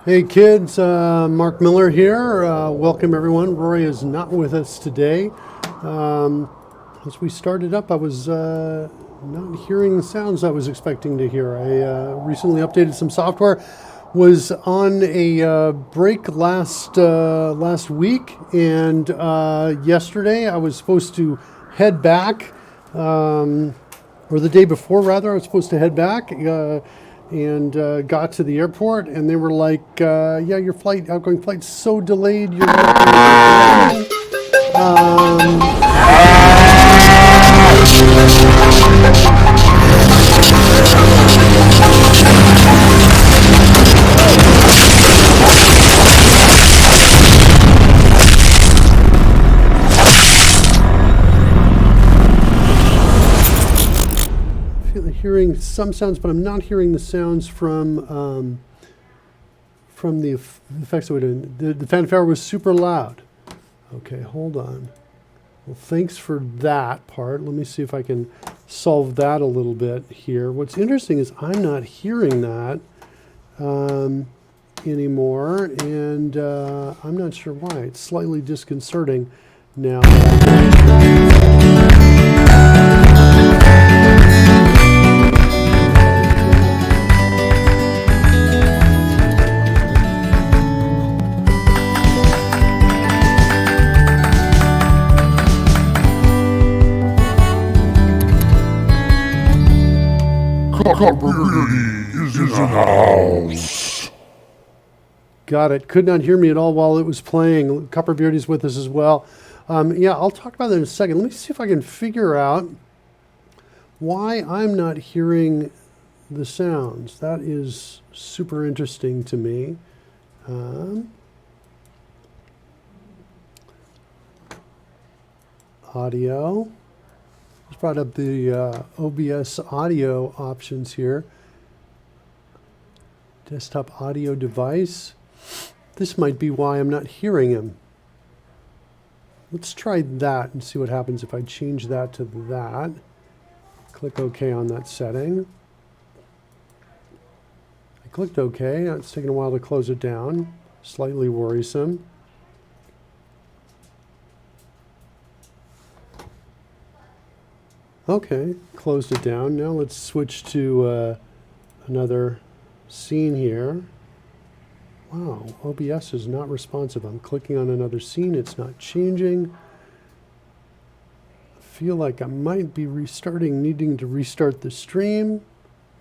Hey kids, Mark Miller here. Welcome everyone. Rory is not with us today. Um, as we started up, I was not hearing the sounds I was expecting to hear. I recently updated some software. Was on a break last week, and yesterday I was supposed to head back. Or the day before, rather, I was supposed to head back and got to the airport, and they were like, "Yeah, your flight, outgoing flight's so delayed, you're not going to get hearing some sounds, but I'm not hearing the sounds from the effects that we're doing. The fanfare was super loud. Okay, hold on. Well, thanks for that part. Let me see if I can solve that a little bit here. What's interesting is I'm not hearing that anymore, and I'm not sure why. It's slightly disconcerting now. Copperbeardy is in the house. Got it. Could not hear me at all while it was playing. Copperbeardy's with us as well. Yeah, I'll talk about that in a second. Let me see if I can figure out why I'm not hearing the sounds. That is super interesting to me. Audio. Just brought up the OBS audio options here. Desktop audio device. This might be why I'm not hearing him. Let's try that and see what happens if I change that to that. Click OK on that setting. I clicked OK. Now it's taking a while to close it down. Slightly worrisome. Okay, closed it down. Now let's switch to another scene here. Wow, OBS is not responsive. I'm clicking on another scene. It's not changing. I feel like I might be needing to restart the stream.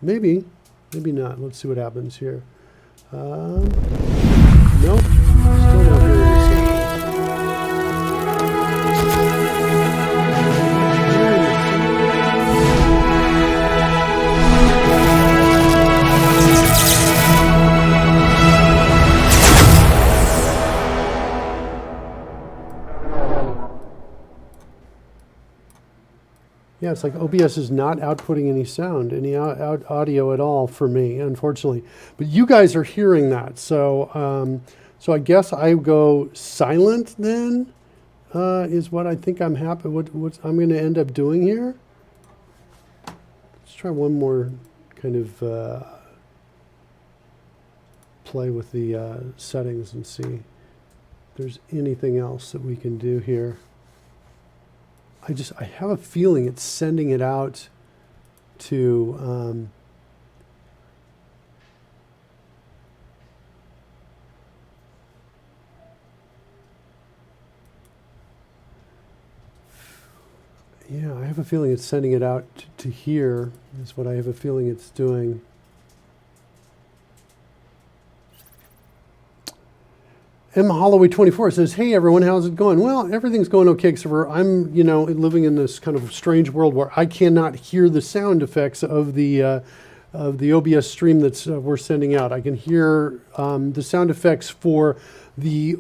Maybe, maybe not. Let's see what happens here. Nope, still not hearing the sounds. Yeah, it's like OBS is not outputting any sound, any audio at all for me, unfortunately. But you guys are hearing that, so so I guess I go silent then, is what I think I'm happy. What I'm going to end up doing here. Let's try one more kind of play with the settings and see if there's anything else that we can do here. I have a feeling it's sending it out to yeah, I have a feeling it's sending it out to here is what I have a feeling it's doing. M Holloway 24 says, "Hey everyone, how's it going?" Well, everything's going okay, except for I'm, living in this kind of strange world where I cannot hear the sound effects of the OBS stream that's we're sending out. I can hear the sound effects for the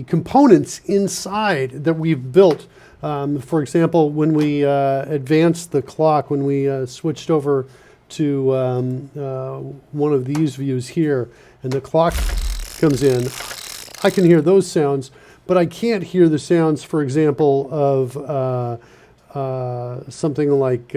components inside that we've built. For example, when we advanced the clock, when we switched over to one of these views here, and the clock comes in, I can hear those sounds, but I can't hear the sounds, for example, of something like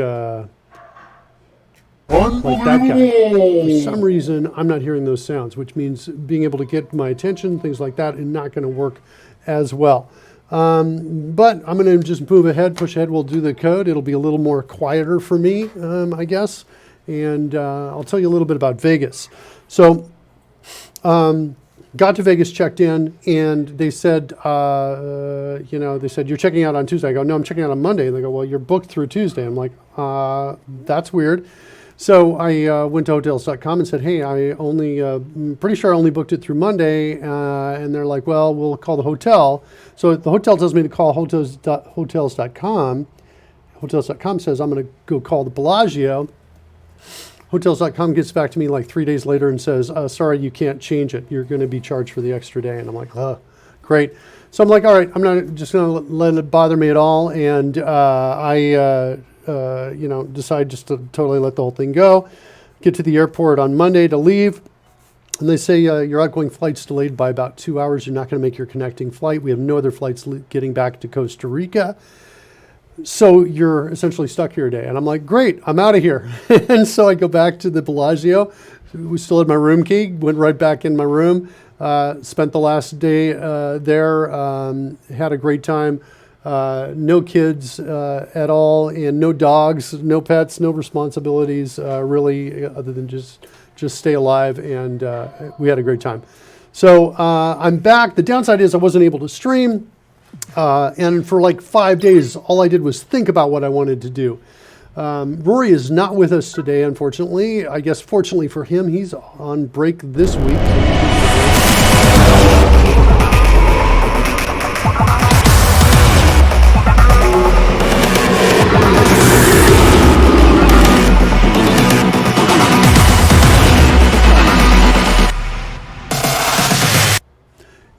like that guy. For Unbelievable! some reason, I'm not hearing those sounds, which means being able to get my attention, things like that, is not going to work as well. But I'm going to just move ahead, push ahead. We'll do the code. It'll be a little more quieter for me, I guess. And I'll tell you a little bit about Vegas. So, got to Vegas, checked in, and they said, they said, you're checking out on Tuesday. I go, no, I'm checking out on Monday. And they go, well, you're booked through Tuesday. I'm like, that's weird. So I went to hotels.com and said, hey, pretty sure I only booked it through Monday. And they're like, well, we'll call the hotel. So the hotel tells me to call hotels.com. Hotels.com says, I'm going to go call the Bellagio. Hotels.com gets back to me like 3 days later and says, sorry, you can't change it. You're going to be charged for the extra day. And I'm like, great. So I'm like, all right, I'm not just going to let it bother me at all. And I decide just to totally let the whole thing go. Get to the airport on Monday to leave. And they say, your outgoing flight's delayed by about 2 hours. You're not going to make your connecting flight. We have no other flights getting back to Costa Rica. So you're essentially stuck here a day. And I'm like, great, I'm out of here. And so I go back to the Bellagio. We still had my room key, went right back in my room, spent the last day there, had a great time. No kids at all, and no dogs, no pets, no responsibilities, really, other than just stay alive. And we had a great time. So I'm back. The downside is I wasn't able to stream. And for like 5 days, all I did was think about what I wanted to do. Rory is not with us today, unfortunately. I guess fortunately for him, he's on break this week.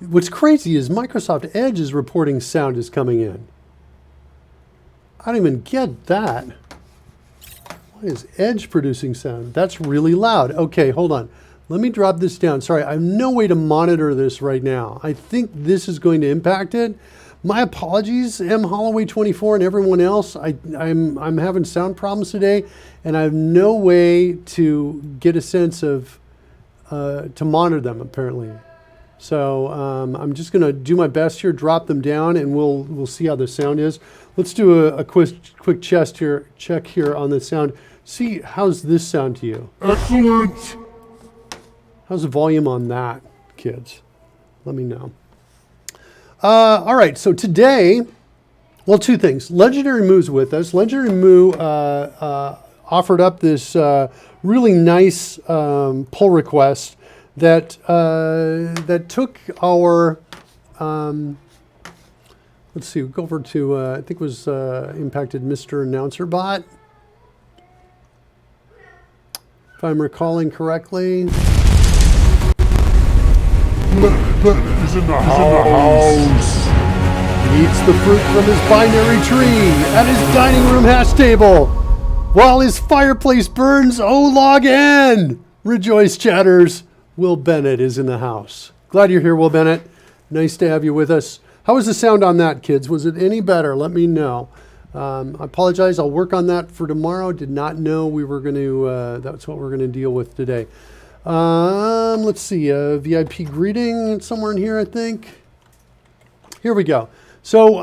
What's crazy is Microsoft Edge is reporting sound is coming in. I don't even get that. Why is Edge producing sound? That's really loud. Okay, hold on. Let me drop this down. Sorry, I have no way to monitor this right now. I think this is going to impact it. My apologies, M. Holloway 24 and everyone else. I'm having sound problems today, and I have no way to get a sense of to monitor them apparently. So I'm just going to do my best here, drop them down, and we'll see how the sound is. Let's do a quick check here on the sound. See, how's this sound to you? Excellent! How's the volume on that, kids? Let me know. All right, so today, well, two things. Legendary Moo's with us. Legendary Moo offered up this really nice pull request that took our, let's see, we'll go over to, I think it was impacted Mr. Announcer Bot, if I'm recalling correctly. He's in the house. He eats the fruit from his binary tree at his dining room hash table while his fireplace burns. Oh, log N! Rejoice, chatters. Will Bennett is in the house. Glad you're here, Will Bennett. Nice to have you with us. How was the sound on that, kids? Was it any better? Let me know. I apologize. I'll work on that for tomorrow. Did not know we were going to, that's what we're going to deal with today. Let's see, VIP greeting somewhere in here, I think. Here we go. So,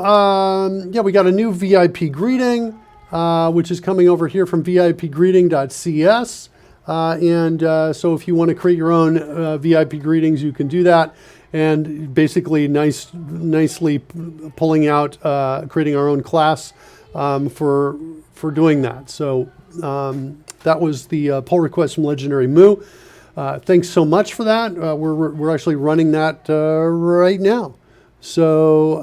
yeah, we got a new VIP greeting, which is coming over here from vipgreeting.cs. So if you want to create your own VIP greetings, you can do that. And basically nicely pulling out, creating our own class for doing that. So that was the pull request from Legendary Moo. Thanks so much for that. We're actually running that right now. So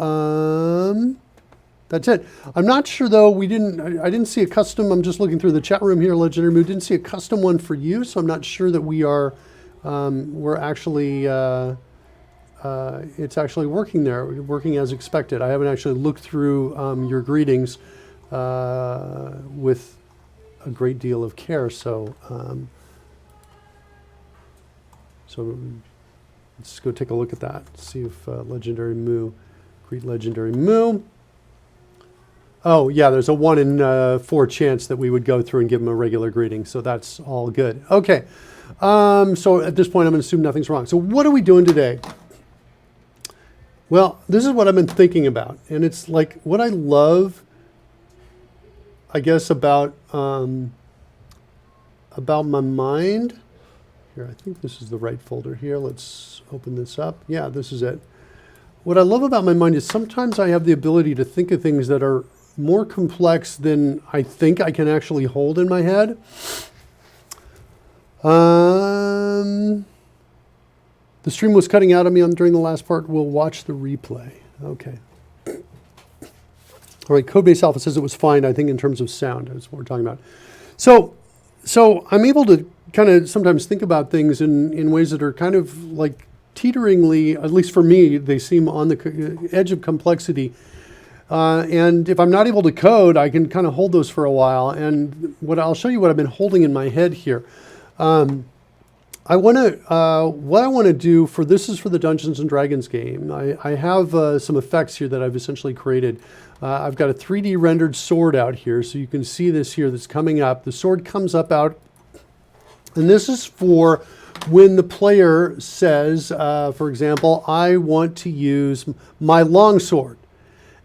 that's it. I'm not sure though. I didn't see a custom. I'm just looking through the chat room here. Legendary Moo didn't see a custom one for you, so I'm not sure that we're actually. It's actually working there, working as expected. I haven't actually looked through your greetings with a great deal of care. So let's go take a look at that. See if Legendary Moo, greet Legendary Moo. Oh, yeah, there's a 1 in 4 chance that we would go through and give them a regular greeting, so that's all good. Okay, so at this point, I'm going to assume nothing's wrong. So what are we doing today? Well, this is what I've been thinking about, and it's like what I love, I guess, about my mind. Here, I think this is the right folder here. Let's open this up. Yeah, this is it. What I love about my mind is sometimes I have the ability to think of things that are more complex than I think I can actually hold in my head. The stream was cutting out on me during the last part. We'll watch the replay. Okay. All right, Codebase Alpha says it was fine, I think, in terms of sound. That's what we're talking about. So I'm able to kind of sometimes think about things in ways that are kind of like teeteringly, at least for me, they seem on the edge of complexity. And if I'm not able to code, I can kind of hold those for a while. And I'll show you what I've been holding in my head here. What I want to do for this is for the Dungeons and Dragons game. I have some effects here that I've essentially created. I've got a 3D rendered sword out here, so you can see this here that's coming up. The sword comes up out, and this is for when the player says, for example, I want to use my longsword.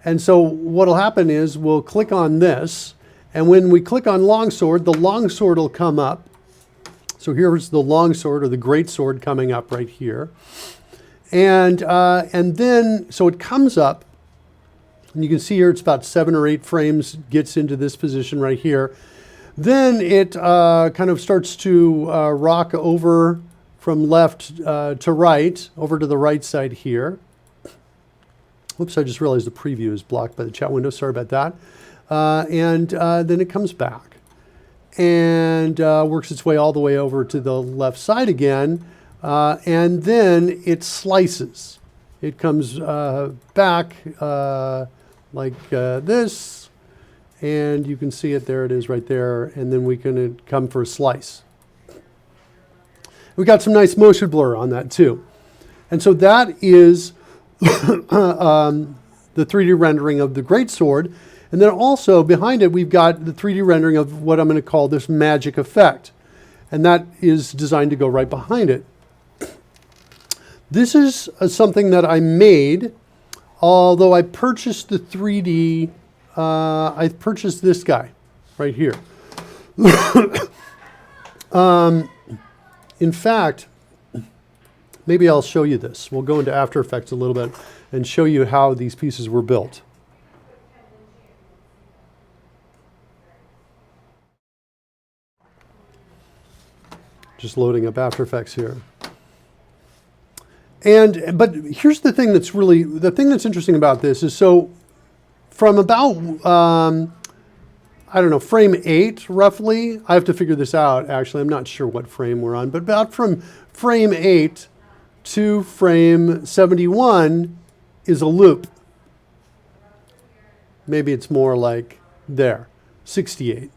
And so what'll happen is we'll click on this, and when we click on longsword, the longsword will come up. So here's the longsword or the greatsword coming up right here. And then, so it comes up, and you can see here it's about 7 or 8 frames, gets into this position right here. Then it kind of starts to rock over from left to right, over to the right side here. Oops, I just realized the preview is blocked by the chat window. Sorry about that. And then it comes back and works its way all the way over to the left side again. And then it slices. It comes back like this. And you can see it. There it is right there. And then we can come for a slice. We got some nice motion blur on that too. And so that is the 3D rendering of the greatsword. And then also behind it, we've got the 3D rendering of what I'm going to call this magic effect. And that is designed to go right behind it. This is something that I made, although I purchased the 3D, I purchased this guy right here. In fact, maybe I'll show you this. We'll go into After Effects a little bit and show you how these pieces were built. Just loading up After Effects here. But here's the thing that's interesting about this is, so from about, I don't know, frame 8 roughly, I have to figure this out actually, I'm not sure what frame we're on, but about from frame 8 to frame 71 is a loop. Maybe it's more like there, 68.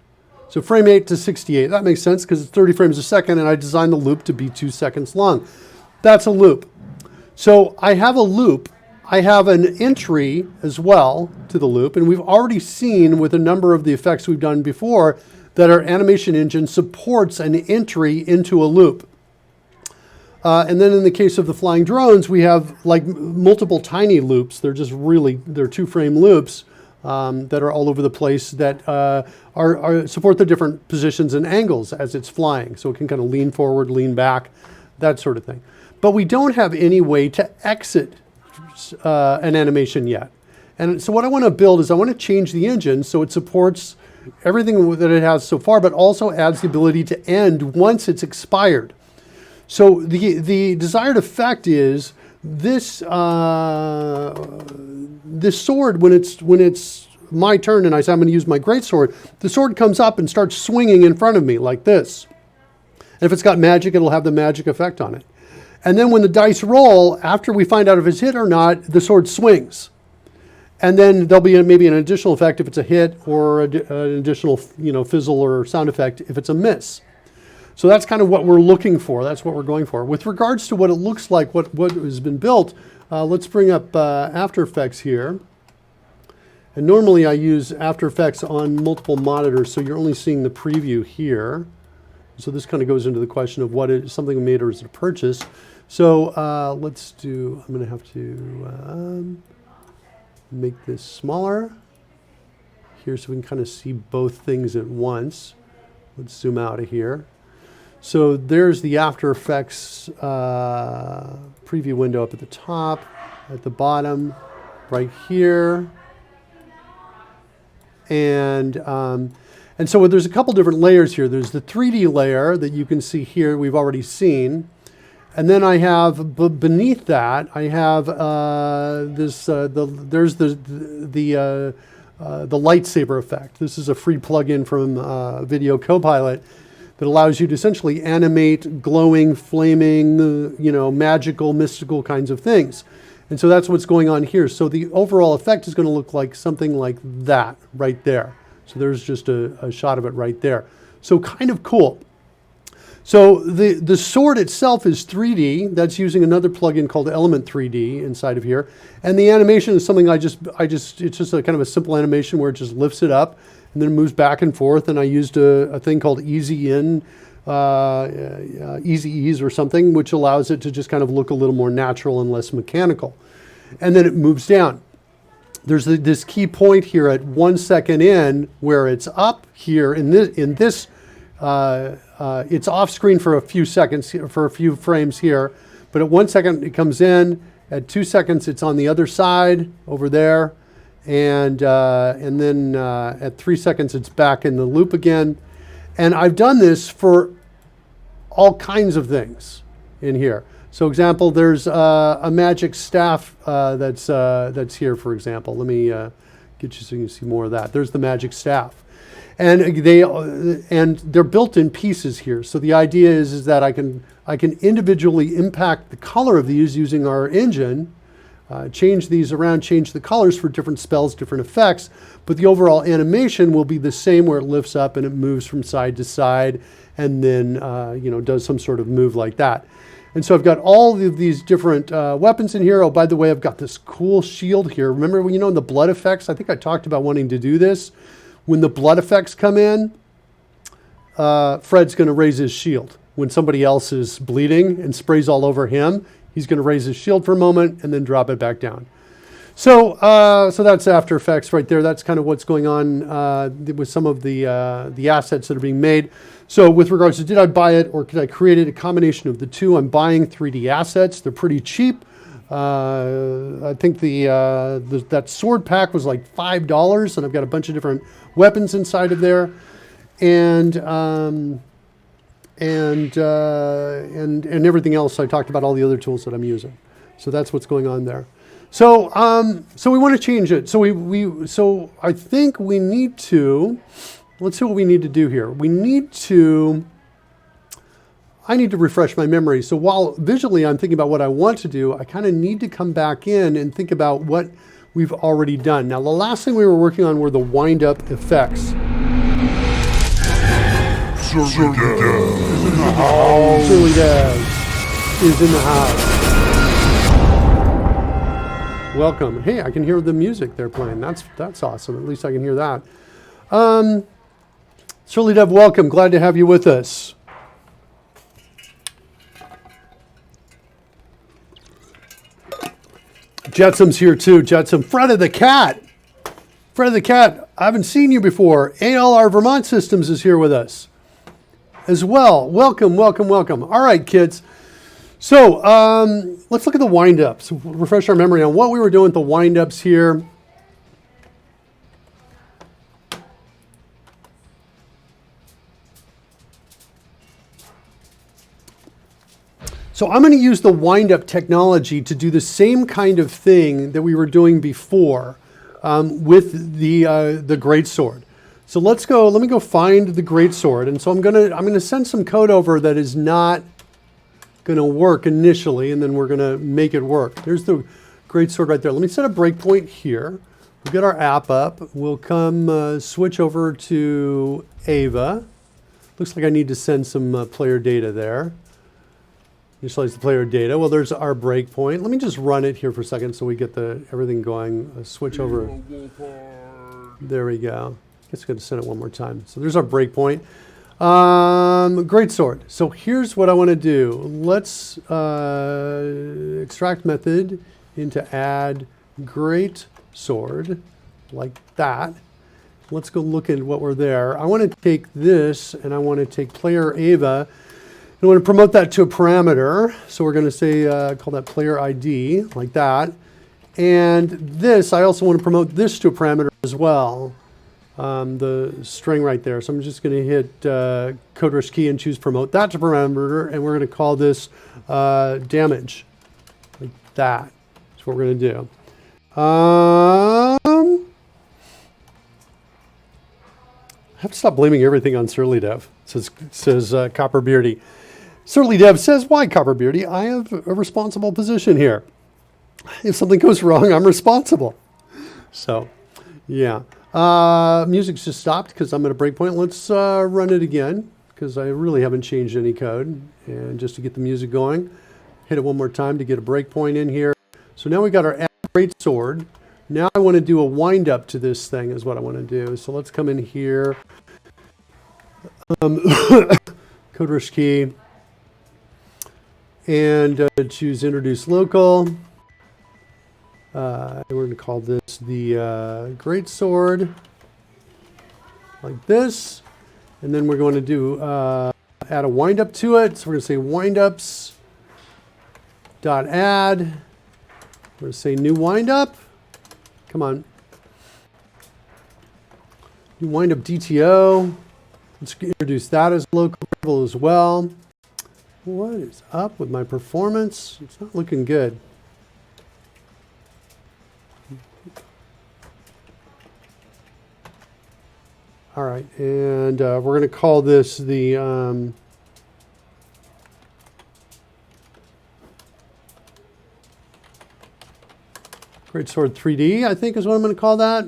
So frame 8 to 68, that makes sense because it's 30 frames a second and I designed the loop to be 2 seconds long. That's a loop. So I have a loop. I have an entry as well to the loop, and we've already seen with a number of the effects we've done before that our animation engine supports an entry into a loop. And then in the case of the flying drones, we have like multiple tiny loops. They're 2-frame loops that are all over the place that support the different positions and angles as it's flying. So it can kind of lean forward, lean back, that sort of thing. But we don't have any way to exit an animation yet. And so what I want to build is I want to change the engine so it supports everything that it has so far, but also adds the ability to end once it's expired. So the desired effect is this this sword, when it's my turn and I say I'm going to use my greatsword, the sword comes up and starts swinging in front of me like this. And if it's got magic, it'll have the magic effect on it. And then when the dice roll, after we find out if it's hit or not, the sword swings. And then there'll be maybe an additional effect if it's a hit, or an additional fizzle or sound effect if it's a miss. So that's kind of what we're looking for. That's what we're going for. With regards to what it looks like, what has been built, let's bring up After Effects here. And normally I use After Effects on multiple monitors, so you're only seeing the preview here. So this kind of goes into the question of what is something made or is it a purchase. So let's do, I'm going to have to make this smaller here so we can kind of see both things at once. Let's zoom out of here. So there's the After Effects preview window up at the top, at the bottom, right here. And so there's a couple different layers here. There's the 3D layer that you can see here, we've already seen. And then I have beneath that, I have there's the lightsaber effect. This is a free plugin from Video Copilot that allows you to essentially animate glowing, flaming, magical, mystical kinds of things. And so that's what's going on here. So the overall effect is going to look like something like that right there. So there's just a shot of it right there. So kind of cool. So the sword itself is 3D. That's using another plugin called Element 3D inside of here. And the animation is something it's just a kind of a simple animation where it just lifts it up and then it moves back and forth. And I used a thing called Easy In, Easy Ease or something, which allows it to just kind of look a little more natural and less mechanical. And then it moves down. There's this key point here at 1 second in where it's up here in this it's off screen for a few seconds, for a few frames here, but at 1 second it comes in, at 2 seconds it's on the other side over there, and then at 3 seconds it's back in the loop again. And I've done this for all kinds of things in here. So example, there's a magic staff that's here, for example. Let me get you so you can see more of that. There's the magic staff. And they're built in pieces here. So the idea is that I can individually impact the color of these using our engine, change these around, change the colors for different spells, different effects, but the overall animation will be the same where it lifts up and it moves from side to side and then does some sort of move like that. And so I've got all of these different weapons in here. Oh, by the way, I've got this cool shield here. Remember when, in the blood effects, I think I talked about wanting to do this. When the blood effects come in, Fred's going to raise his shield. When somebody else is bleeding and sprays all over him, he's going to raise his shield for a moment and then drop it back down. So that's After Effects right there. That's kind of what's going on with some of the assets that are being made. So with regards to did I buy it or could I create it, a combination of the two. I'm buying 3D assets. They're pretty cheap. I think that sword pack was like $5, and I've got a bunch of different weapons inside of there, and everything else. I talked about all the other tools that I'm using. So that's what's going on there. So we want to change it. So I think we need to. Let's see what we need to do here. I need to refresh my memory. So while visually I'm thinking about what I want to do, I kind of need to come back in and think about what we've already done. Now, the last thing we were working on were the wind-up effects. Surly Dev is in the house. Surly Dev is in the house. Welcome. Hey, I can hear the music they're playing. That's awesome. At least I can hear that. Surly Dev, welcome. Glad to have you with us. Jetsom's here too. Jetsom. Fred of the Cat. Fred of the Cat, I haven't seen you before. ALR Vermont Systems is here with us as well. Welcome, welcome, welcome. All right, kids. So let's look at the wind-ups. Refresh our memory on what we were doing with the wind-ups here. So I'm going to use the wind-up technology to do the same kind of thing that we were doing before with the greatsword. So let me go find the greatsword. And so I'm going to send some code over that is not going to work initially, and then we're going to make it work. There's the greatsword right there. Let me set a breakpoint here. We'll get our app up. We'll come switch over to Ava. Looks like I need to send some player data there. Initialize the player data. Well, there's our breakpoint. Let me just run it here for a second so we get everything going. Switch over. There we go. I guess I'm going to send it one more time. So there's our breakpoint. Greatsword. So here's what I want to do. Let's extract method into add greatsword, like that. Let's go look at what we're there. I want to take this and I want to take player Ava. I want to promote that to a parameter. So we're going to say, call that player ID, like that. And this, I also want to promote this to a parameter as well. The string right there. So I'm just going to hit CodeRushed key and choose promote that to parameter. And we're going to call this damage, like that. That's what we're going to do. I have to stop blaming everything on Surly Dev, says Copperbeardy. Surly Dev says, why Copperbeardy? I have a responsible position here. If something goes wrong, I'm responsible. So, yeah. Music's just stopped because I'm at a breakpoint. Let's run it again because I really haven't changed any code. And just to get the music going, hit it one more time to get a breakpoint in here. So now we got our greatsword. Now I want to do a wind up to this thing is what I want to do. So let's come in here. CodeRushed key. And choose introduce local. We're going to call this the greatsword, like this. And then we're going to do add a wind up to it. So we're going to say windups dot add. We're going to say new wind up. Come on. New wind up DTO. Let's introduce that as a local variable as well. What is up with my performance? It's not looking good. All right, and we're going to call this the Greatsword 3D, I think is what I'm going to call that.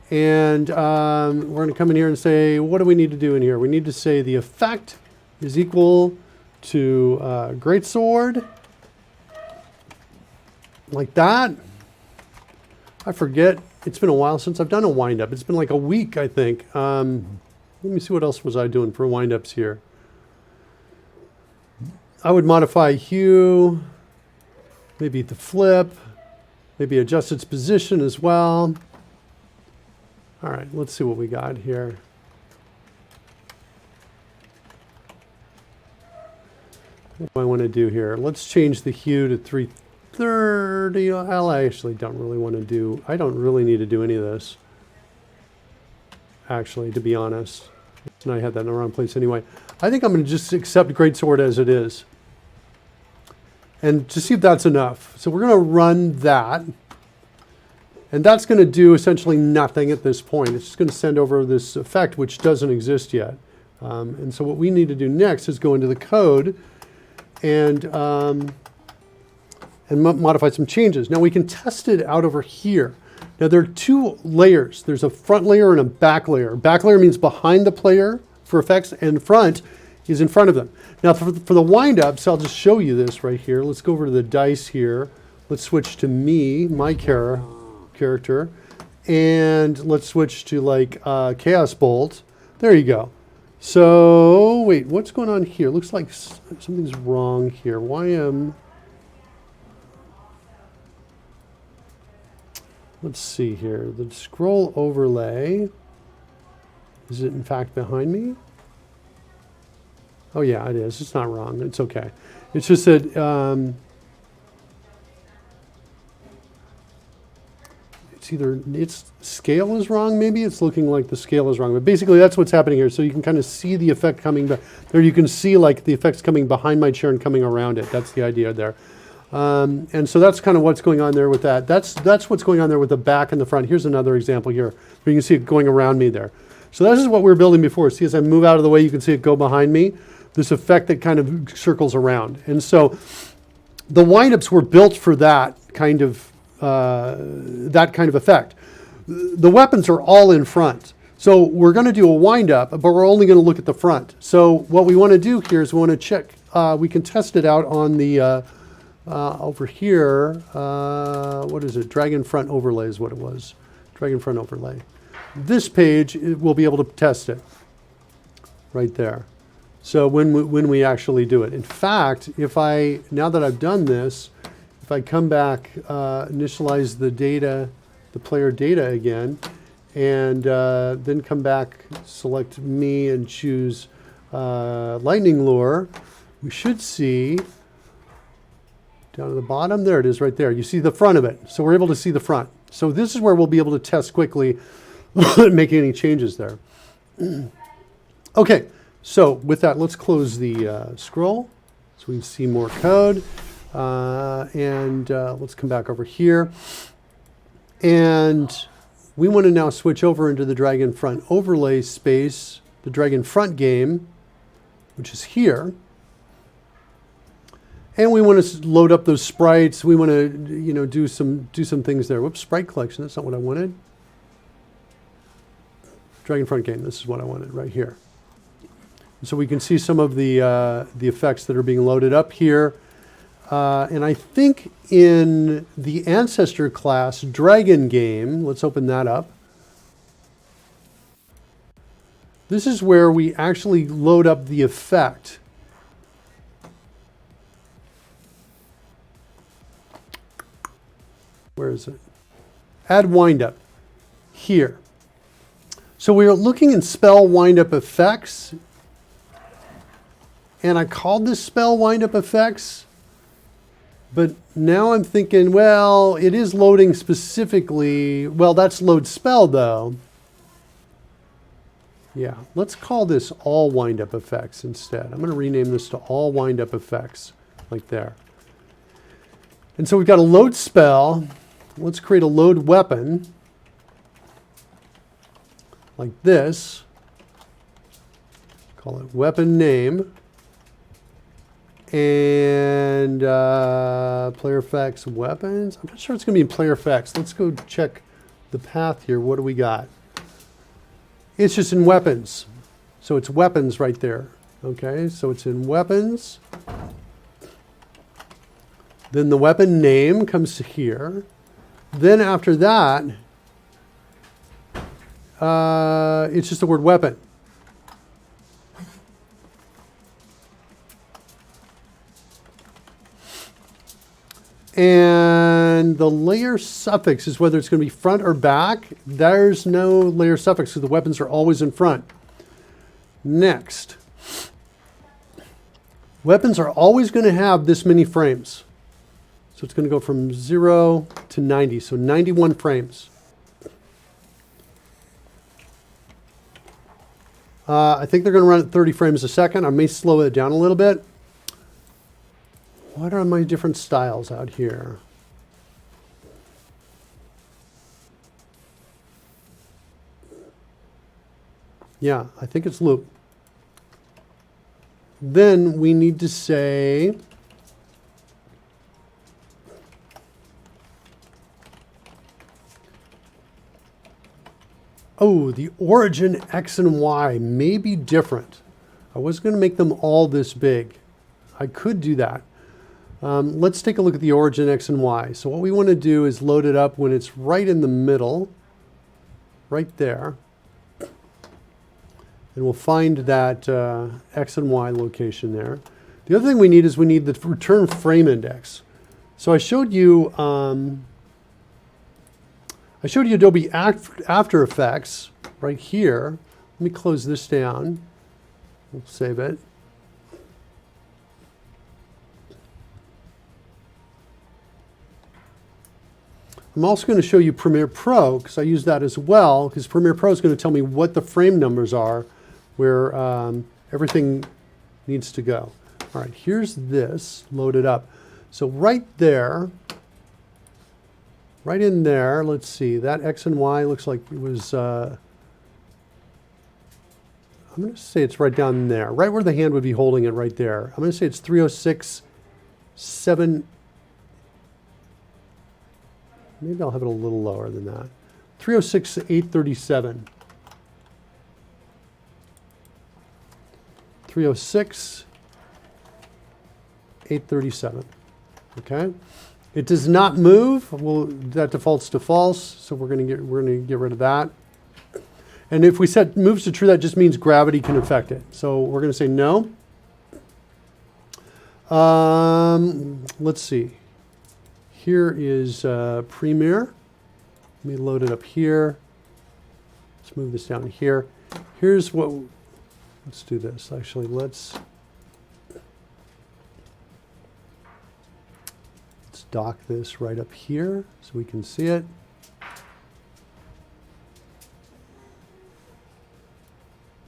And we're going to come in here and say, what do we need to do in here? We need to say the effect is equal to Greatsword, like that. I forget. It's been a while since I've done a wind-up. It's been like a week, I think. Let me see what else was I doing for wind-ups here. I would modify hue, maybe the flip, maybe adjust its position as well. All right, let's see what we got here. What do I want to do here? Let's change the hue to 330. Well, I actually don't really want to do, I don't really need to do any of this. Actually, to be honest. And I had that in the wrong place anyway. I think I'm going to just accept Greatsword as it is. And to see if that's enough. So we're going to run that. And that's going to do essentially nothing at this point. It's just going to send over this effect, which doesn't exist yet. And so what we need to do next is go into the code and modify some changes. Now we can test it out over here. Now there are two layers. There's a front layer and a back layer. Back layer means behind the player for effects, and front is in front of them. Now for the wind-ups, I'll just show you this right here. Let's go over to the dice here. Let's switch to me, my character, and let's switch to like Chaos Bolt. There you go. So wait, what's going on here? Looks like something's wrong here. Why am... Let's see here. The scroll overlay, is it in fact behind me? Oh yeah, it is. It's not wrong. It's okay. It's just that it's either its scale is wrong, maybe it's looking like the scale is wrong. But basically that's what's happening here. So you can kind of see the effect coming back. There you can see like the effects coming behind my chair and coming around it. That's the idea there. And so that's kind of what's going on there with that. That's what's going on there with the back and the front. Here's another example here. You can see it going around me there. So this is what we were building before. See, as I move out of the way, you can see it go behind me. This effect that kind of circles around. And so the windups were built for that kind of effect. The weapons are all in front. So we're going to do a windup, but we're only going to look at the front. So what we want to do here is we want to check. We can test it out on the over here. What is it? Dragon front overlay is what it was. Dragon front overlay. This page, we'll be able to test it right there. So when we actually do it. In fact, now that I've done this, if I come back, initialize the data, the player data again, and then come back, select me and choose lightning lure, we should see down at the bottom, there it is right there. You see the front of it. So we're able to see the front. So this is where we'll be able to test quickly, make any changes there. Okay, so with that, let's close the scroll so we can see more code. Let's come back over here. And we want to now switch over into the Dragon Front overlay space, the Dragon Front game, which is here. And we want to load up those sprites. We want to, do some things there. Whoops, sprite collection. That's not what I wanted. Dragon Front game. This is what I wanted right here. So we can see some of the effects that are being loaded up here. And I think in the Ancestor class Dragon game, let's open that up. This is where we actually load up the effect. Where is it? Add windup here. So we're looking in spell windup effects. And I called this spell windup effects. But now I'm thinking, well, it is loading specifically. Well, that's load spell though. Yeah, let's call this all windup effects instead. I'm going to rename this to all windup effects, like there. And so we've got a load spell. Let's create a load weapon, like this. Call it weapon name. And player effects weapons. I'm not sure it's going to be in player effects. Let's go check the path here. What do we got? It's just in weapons. So it's weapons right there. Okay, so it's in weapons. Then the weapon name comes to here. Then after that, it's just the word weapon. And the layer suffix is whether it's going to be front or back. There's no layer suffix because the weapons are always in front. Next. Weapons are always going to have this many frames. So it's going to go from 0 to 90, so 91 frames. I think they're going to run at 30 frames a second. I may slow it down a little bit. What are my different styles out here? Yeah, I think it's loop. Then we need to say oh, the origin X and Y may be different. I was going to make them all this big. I could do that. Let's take a look at the origin X and Y. So what we want to do is load it up when it's right in the middle, right there. And we'll find that X and Y location there. The other thing we need is we need the return frame index. So I showed you Adobe After Effects right here. Let me close this down. We'll save it. I'm also going to show you Premiere Pro because I use that as well because Premiere Pro is going to tell me what the frame numbers are where everything needs to go. All right, here's this loaded up. So right there, right in there, let's see, that X and Y looks like it was, I'm going to say it's right down there, right where the hand would be holding it right there. I'm going to say it's 306.7. Maybe I'll have it a little lower than that. 306.837. 306.837. Okay? It does not move. Well, that defaults to false, so we're gonna get rid of that. And if we set moves to true, that just means gravity can affect it. So we're gonna say no. Let's see. Here is Premiere. Let me load it up here. Let's move this down here. Here's what. Let's do this. Actually, let's dock this right up here so we can see it.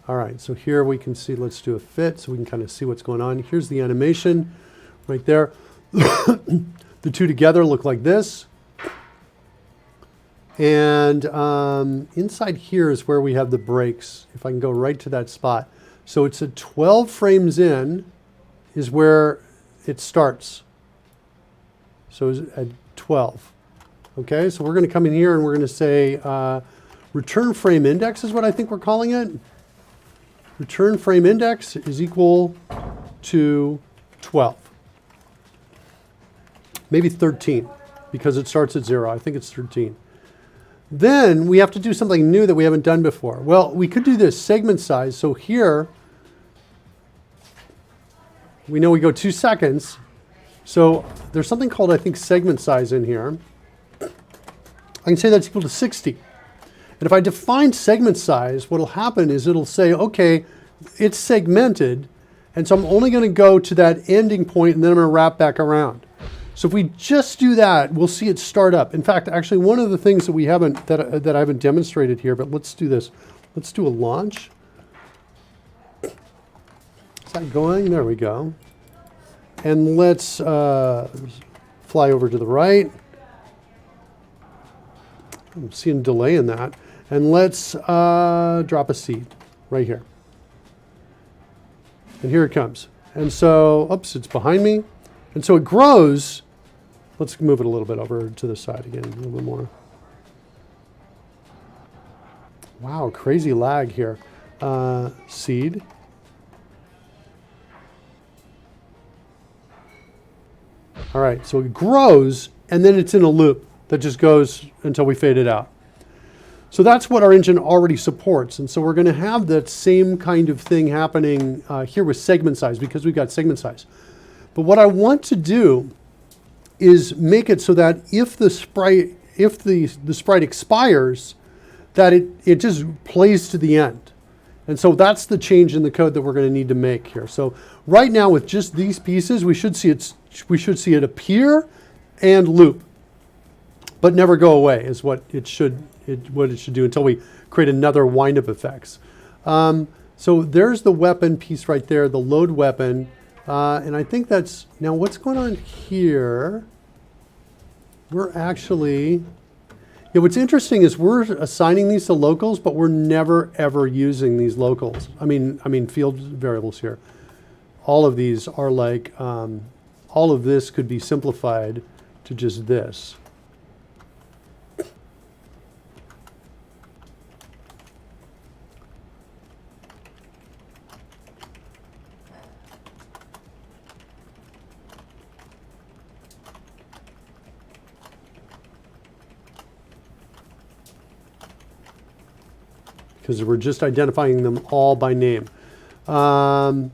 All right, so here we can see, let's do a fit so we can kind of see what's going on. Here's the animation right there. The two together look like this. And inside here is where we have the breaks. If I can go right to that spot. So it's at 12 frames in is where it starts. So it's at 12. Okay, so we're going to come in here and we're going to say return frame index is what I think we're calling it. Return frame index is equal to 12. Maybe 13 because it starts at 0. I think it's 13. Then we have to do something new that we haven't done before. Well, we could do this segment size. So here, we know we go 2 seconds. So there's something called, I think, segment size in here. I can say that's equal to 60. And if I define segment size, what will happen is it'll say, okay, it's segmented. And so I'm only going to go to that ending point, and then I'm going to wrap back around. So if we just do that, we'll see it start up. In fact, actually, one of the things that we haven't, that I haven't demonstrated here, but let's do this. Let's do a launch. Is that going? There we go. And let's fly over to the right. I'm seeing delay in that. And let's drop a seed right here. And here it comes. And so, oops, it's behind me. And so it grows. Let's move it a little bit over to the side again, a little bit more. Wow, crazy lag here. Seed. All right, so it grows, and then it's in a loop that just goes until we fade it out. So that's what our engine already supports. And so we're going to have that same kind of thing happening here with segment size because we've got segment size. But what I want to do is make it so that if the sprite, the sprite expires, that it just plays to the end. And so that's the change in the code that we're going to need to make here. So right now with just these pieces, we should see it appear and loop, but never go away is what it should do until we create another wind-up effects. So there's the weapon piece right there, the load weapon. And I think that's, now what's going on here, we're actually, yeah, what's interesting is we're assigning these to locals, but we're never ever using these locals. I mean field variables here. All of these are like, all of this could be simplified to just this. Because we're just identifying them all by name. So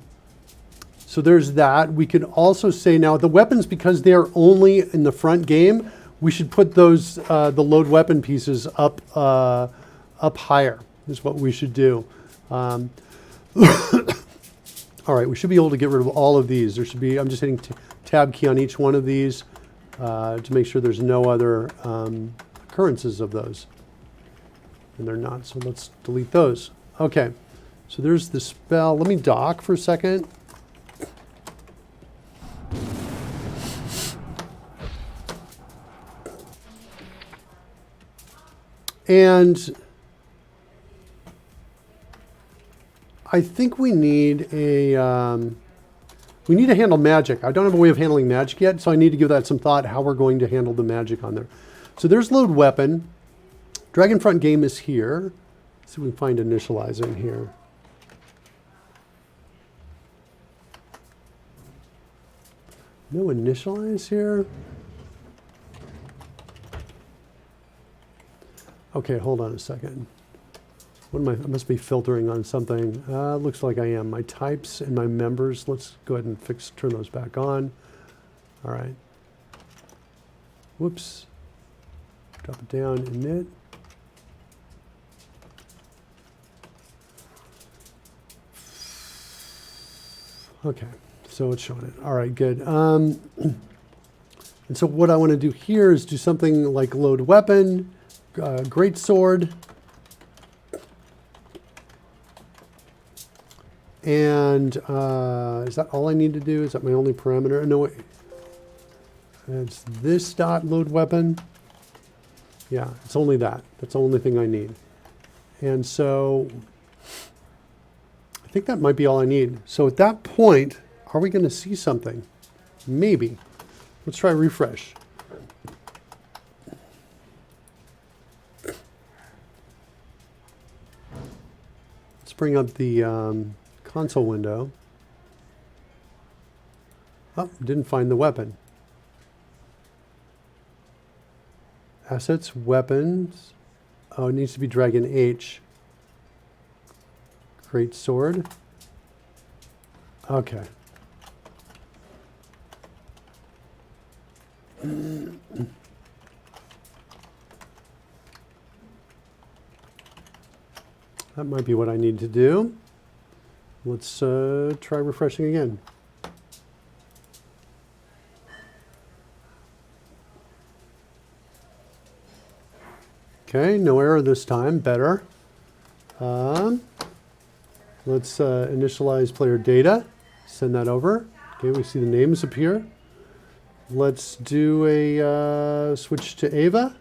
there's that. We could also say now the weapons, because they're only in the front game, we should put those the load weapon pieces up higher is what we should do. All right, we should be able to get rid of all of these. There should be, I'm just hitting tab key on each one of these to make sure there's no other occurrences of those. And they're not, so let's delete those. Okay, so there's the spell. Let me dock for a second. And I think we need a handle magic. I don't have a way of handling magic yet, so I need to give that some thought how we're going to handle the magic on there. So there's load weapon. Dragon front game is here. Let's see if we can find initialize in here. No initialize here. Okay, hold on a second. What am I must be filtering on something. Looks like I am. My types and my members, let's go ahead and turn those back on. All right. Whoops. Drop it down, init. Okay, so it's showing it. All right, good. And so what I want to do here is do something like load weapon, great sword, and is that all I need to do? Is that my only parameter? No, it's this dot load weapon. Yeah, it's only that. That's the only thing I need. And so I think that might be all I need. So at that point, are we going to see something? Maybe. Let's try refresh. Let's bring up the console window. Oh, didn't find the weapon. Assets, weapons. Oh, it needs to be Dragon H. Great sword. Okay. That might be what I need to do. Let's try refreshing again. Okay, no error this time. Better. Let's initialize player data. Send that over. Okay, we see the names appear. Let's do a switch to Ava.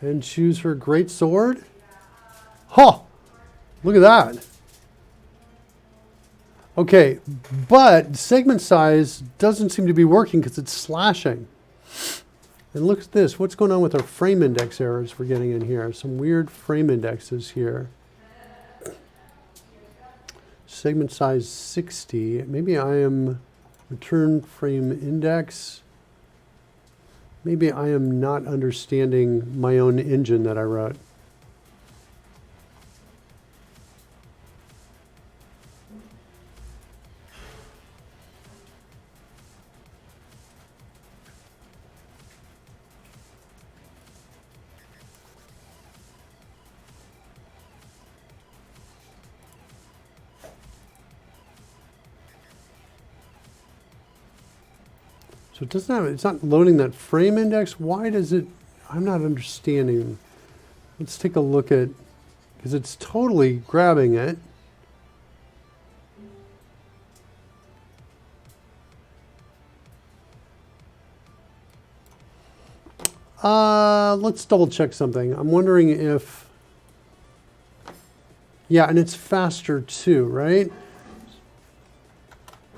And choose her great sword. Huh! Look at that. Okay, but segment size doesn't seem to be working because it's slashing. And look at this. What's going on with our frame index errors we're getting in here? Some weird frame indexes here. Segment size 60. Maybe I am return frame index. Maybe I am not understanding my own engine that I wrote. So it doesn't have, it's not loading that frame index. Why does it, I'm not understanding. Let's take a look at, because it's totally grabbing it. Let's double check something. I'm wondering if, yeah, and it's faster too, right?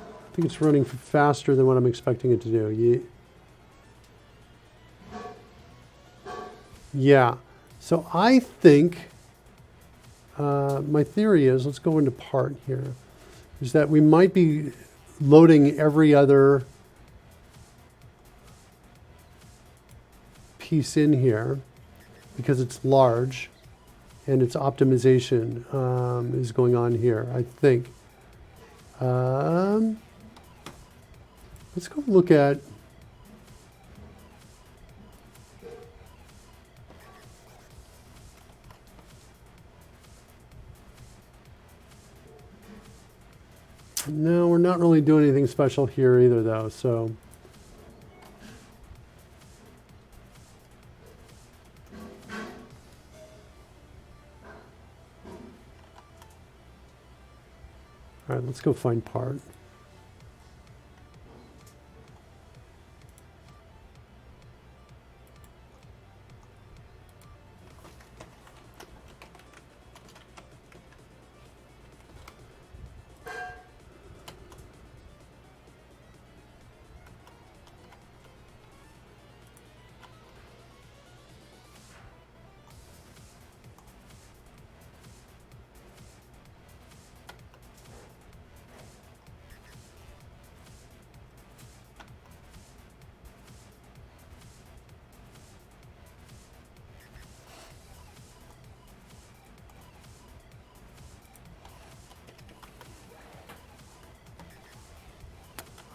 I think it's running faster than what I'm expecting it to do. Yeah. So I think my theory is, let's go into part here, is that we might be loading every other piece in here because it's large and its optimization is going on here, I think. Let's go look at no, we're not really doing anything special here either though, so all right, let's go find part.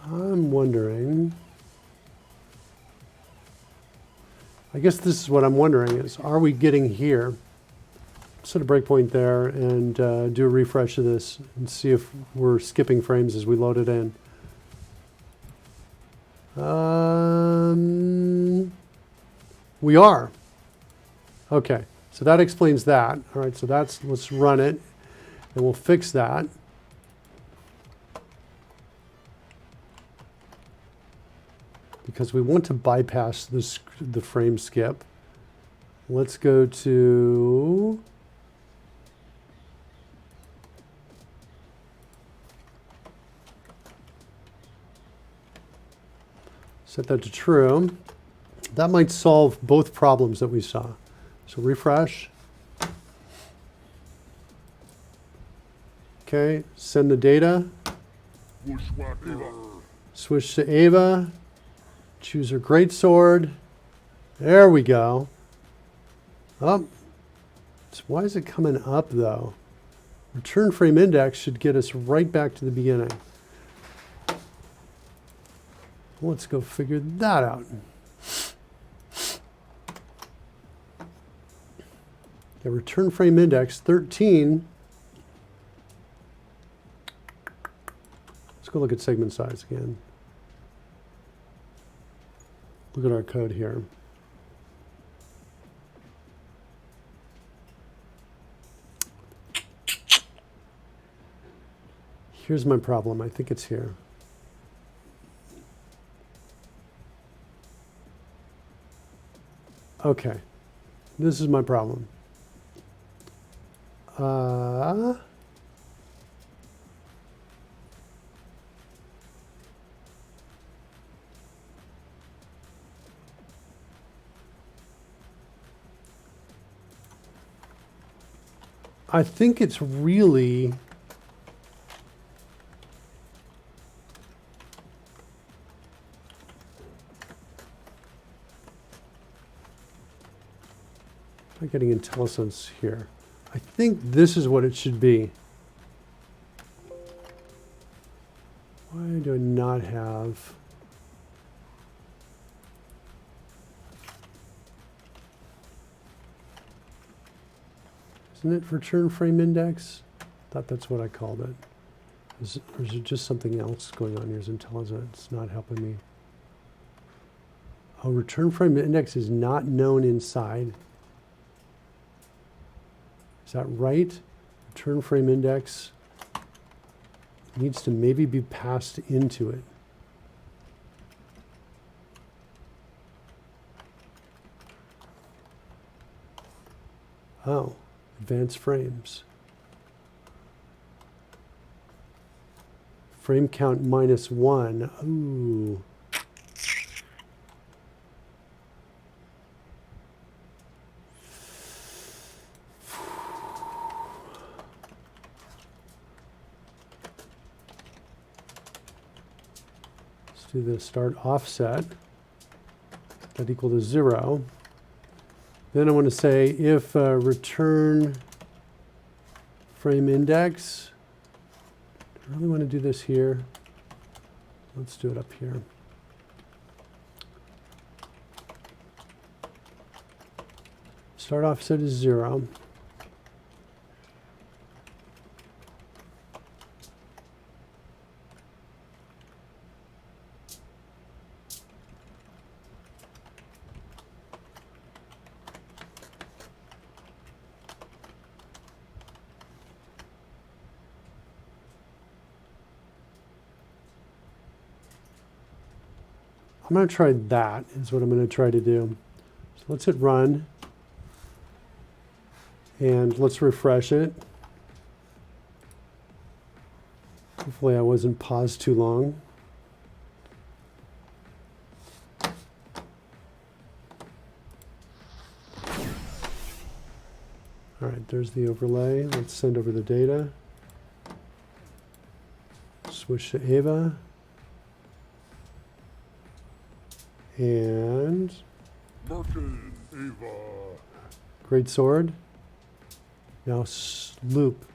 I'm wondering, I guess this is what I'm wondering is, are we getting here? Set a breakpoint there and do a refresh of this and see if we're skipping frames as we load it in. We are. Okay, so that explains that. All right, so let's run it and we'll fix that. Because we want to bypass the frame skip. Let's go to set that to true. That might solve both problems that we saw. So refresh. Okay, send the data. Switch to Ava. Choose her greatsword. There we go. Oh, so why is it coming up though? Return frame index should get us right back to the beginning. Let's go figure that out. Yeah, return frame index 13. Let's go look at segment size again. Look at our code here. Here's my problem. I think it's here. Okay, this is my problem. I think it's really I'm getting IntelliSense here. I think this is what it should be. Why do I not have? Isn't it return frame index? I thought that's what I called it. Or is it just something else going on here? Is IntelliSense it's not helping me? Oh, return frame index is not known inside. Is that right? Return frame index needs to maybe be passed into it. Oh, advanced frames. Frame count -1. Ooh. Do the start offset, that equal to 0. Then I want to say if return frame index, I really want to do this here. Let's do it up here. Start offset is 0. I'm going to try that, is what I'm going to try to do. So let's hit run. And let's refresh it. Hopefully I wasn't paused too long. All right, there's the overlay. Let's send over the data. Switch to Ava. And great sword. Now loop.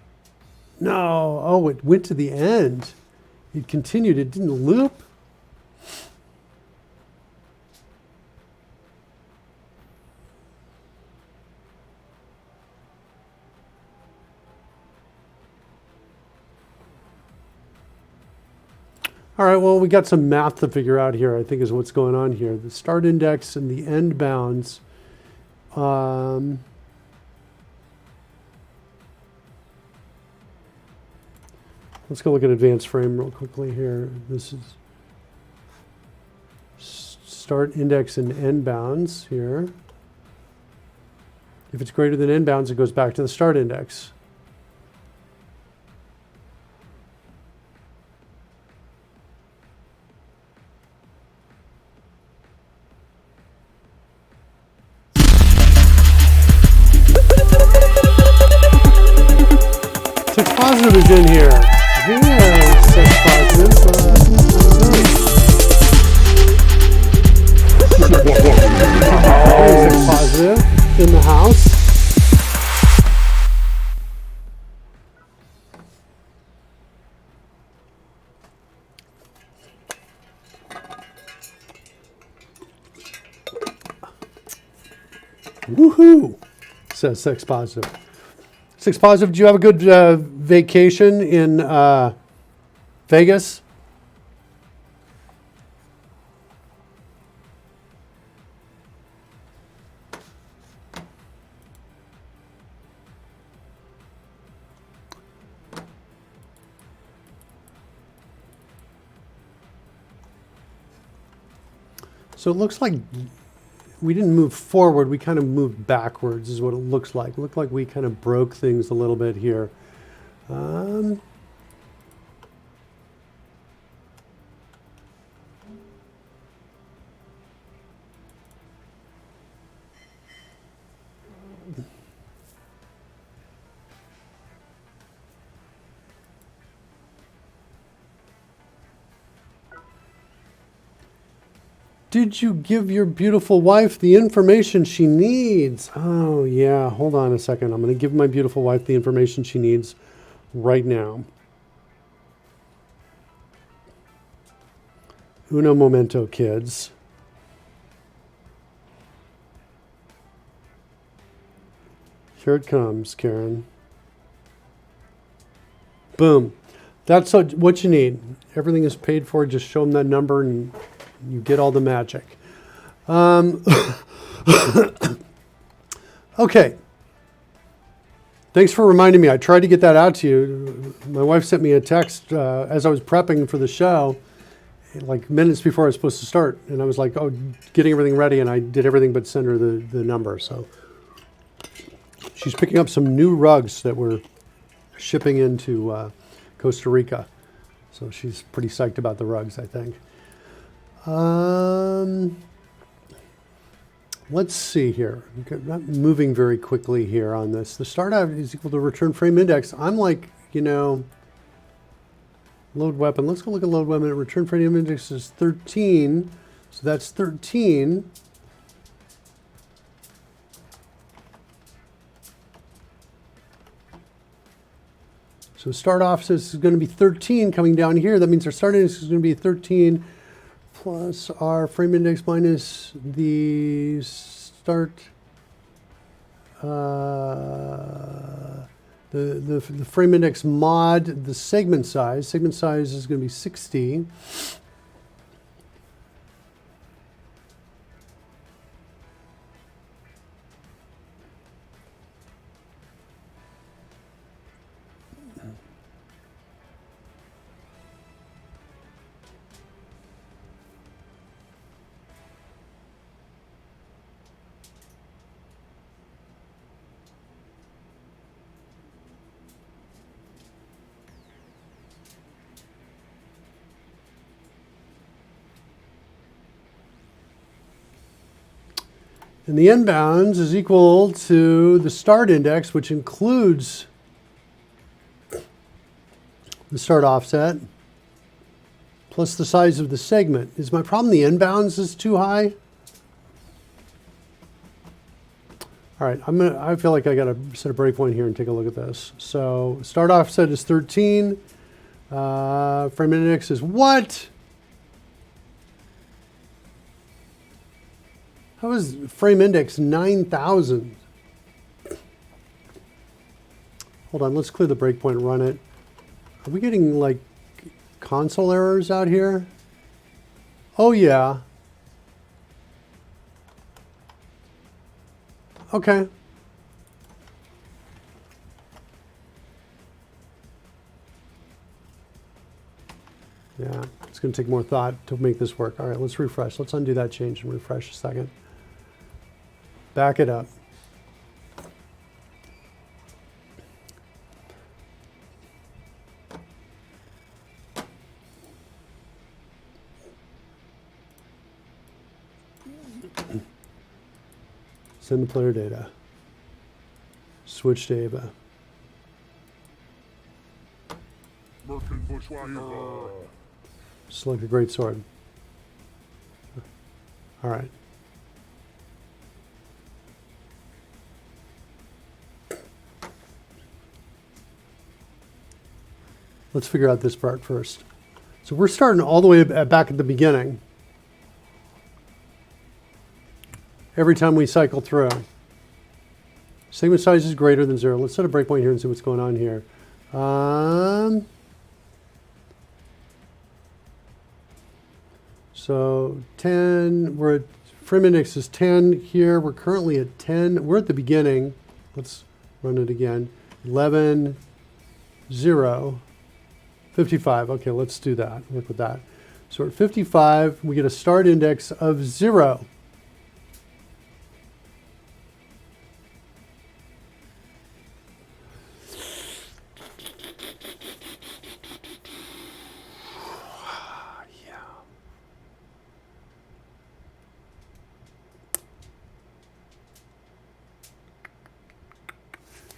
No, oh, it went to the end. It continued, it didn't loop. All right, well, we got some math to figure out here, I think is what's going on here. The start index and the end bounds. Let's go look at advanced frame real quickly here. This is start index and end bounds here. If it's greater than end bounds, it goes back to the start index. Sex positive is in here. Yeah, sex positive. Sex positive in the house. Woohoo! Says sex positive. Sex positive, did you have a good vacation in Vegas? So it looks like we didn't move forward, we kind of moved backwards is what it looks like. It looked like we kind of broke things a little bit here. Did you give your beautiful wife the information she needs? Oh, yeah. Hold on a second. I'm going to give my beautiful wife the information she needs right now. Uno momento, kids. Here it comes, Karen. Boom. That's what you need. Everything is paid for. Just show them that number and you get all the magic. Okay. Thanks for reminding me. I tried to get that out to you. My wife sent me a text as I was prepping for the show, like minutes before I was supposed to start. And I was like, oh, getting everything ready. And I did everything but send her the number. So she's picking up some new rugs that we're shipping into Costa Rica. So she's pretty psyched about the rugs, I think. Let's see here. I'm not moving very quickly here on this. The start out is equal to return frame index. I'm like, load weapon. Let's go look at load weapon. Return frame index is 13. So that's 13. So start off says it's going to be 13 coming down here. That means our start index is going to be 13 plus our frame index minus the start, the frame index mod, the segment size. Segment size is going to be 60. And the end bounds is equal to the start index, which includes the start offset, plus the size of the segment. Is my problem the end bounds is too high? All right, I feel like I got to set a breakpoint here and take a look at this. So start offset is 13. Frame index is what? How is frame index 9,000? Hold on, let's clear the breakpoint and run it. Are we getting like console errors out here? Oh yeah. Okay. Yeah, it's going to take more thought to make this work. All right, let's refresh. Let's undo that change and refresh a second. Back it up. Send the player data. Switch to Ava. Select a great sword. All right. Let's figure out this part first. So we're starting all the way back at the beginning. Every time we cycle through. Segment size is greater than 0. Let's set a breakpoint here and see what's going on here. So 10, we're at frame index is 10 here. We're currently at 10. We're at the beginning. Let's run it again. 11, 0, 55. Okay, let's do that. Work with that. So at 55, we get a start index of 0.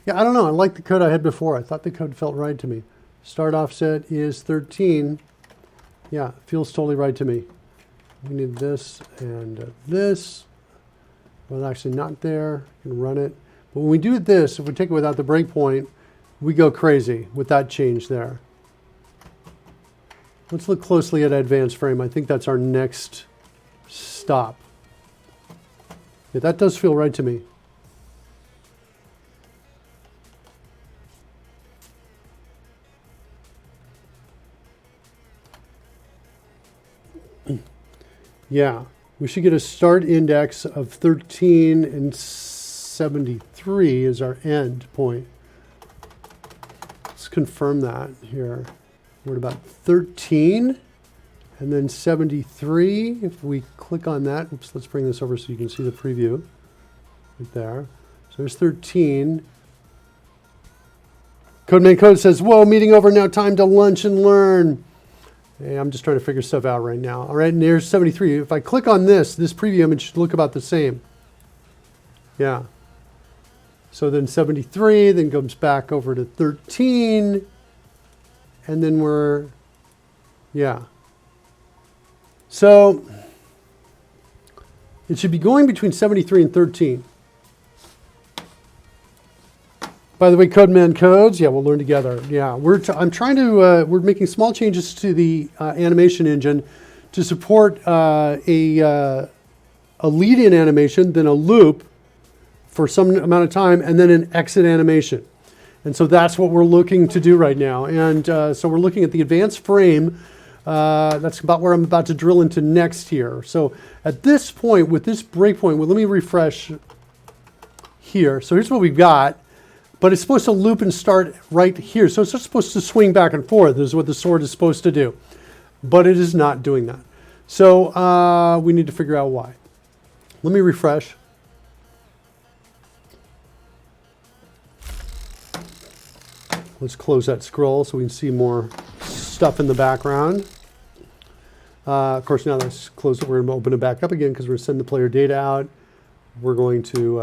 Yeah, I don't know. I like the code I had before. I thought the code felt right to me. Start offset is 13. Yeah, feels totally right to me. We need this and this. Well, actually not there. I can run it. But when we do this, if we take it without the breakpoint, we go crazy with that change there. Let's look closely at advanced frame. I think that's our next stop. Yeah, that does feel right to me. Yeah, we should get a start index of 13 and 73 as our end point. Let's confirm that here. We're at about 13 and then 73. If we click on that, oops, let's bring this over so you can see the preview right there. So there's 13. CodeMan Code says, whoa, meeting over now, time to lunch and learn. Hey, I'm just trying to figure stuff out right now. All right, and there's 73. If I click on this preview image should look about the same. Yeah. So then 73, then comes back over to 13, and then we're, yeah. So it should be going between 73 and 13. By the way, CodeMan codes, yeah, we'll learn together. Yeah, I'm trying to, we're making small changes to the animation engine to support a lead-in animation, then a loop for some amount of time, and then an exit animation. And so that's what we're looking to do right now. And so we're looking at the advanced frame. That's about where I'm about to drill into next here. So at this point, with this breakpoint, well, let me refresh here. So here's what we've got. But it's supposed to loop and start right here. So it's just supposed to swing back and forth is what the sword is supposed to do. But it is not doing that. So we need to figure out why. Let me refresh. Let's close that scroll so we can see more stuff in the background. Of course, now that's closed, we're going to open it back up again because we're sending the player data out. We're going to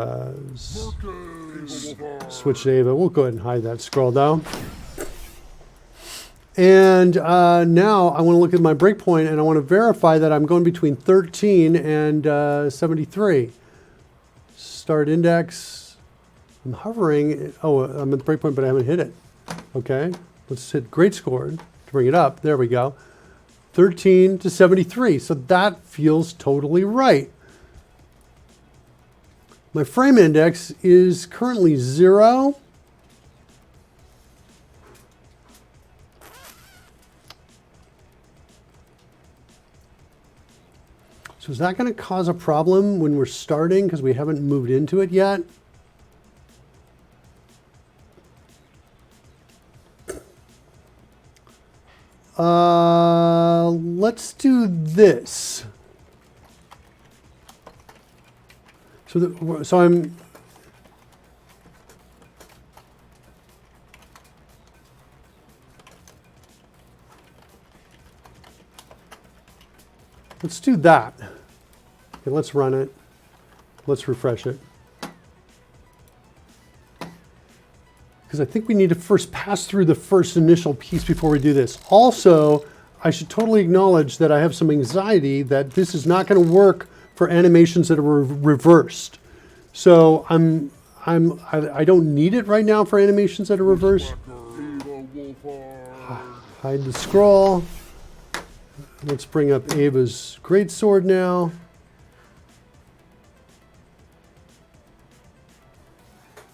switch to Ava. We'll go ahead and hide that scroll though. And now I want to look at my breakpoint and I want to verify that I'm going between 13 and 73. Start index. I'm hovering. Oh, I'm at the breakpoint, but I haven't hit it. Okay, let's hit great scored to bring it up. There we go. 13 to 73. So that feels totally right. My frame index is currently 0. So is that going to cause a problem when we're starting because we haven't moved into it yet? Let's do this. So I'm. Let's do that. Okay, let's run it. Let's refresh it. Because I think we need to first pass through the first initial piece before we do this. Also, I should totally acknowledge that I have some anxiety that this is not going to work for animations that are reversed. So I don't need it right now for animations that are reversed. Hide the scroll. Let's bring up Ava's greatsword now.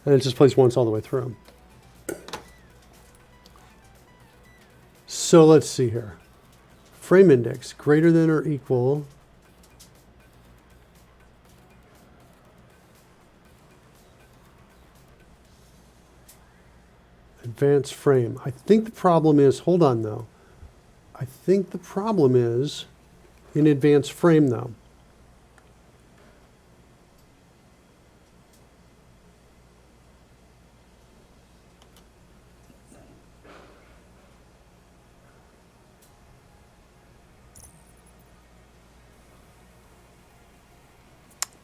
And it's just placed once all the way through. So let's see here. Frame index greater than or equal. Advanced frame. I think the problem is, hold on though. I think the problem is in advanced frame though.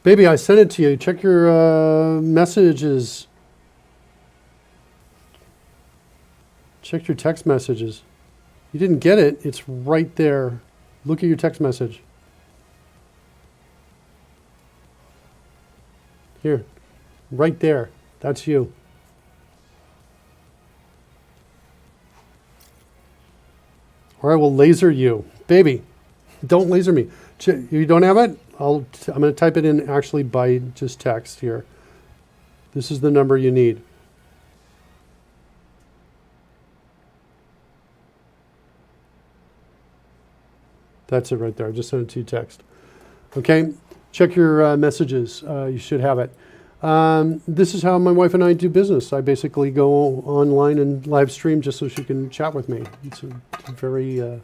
Baby, I sent it to you. Check your messages. Check your text messages. You didn't get it. It's right there. Look at your text message. Here. Right there. That's you. Or I will laser you. Baby, don't laser me. You don't have it? I'm going to type it in actually by just text here. This is the number you need. That's it right there. I just sent it to you text. Okay, check your messages. You should have it. This is how my wife and I do business. I basically go online and live stream just so she can chat with me. It's a very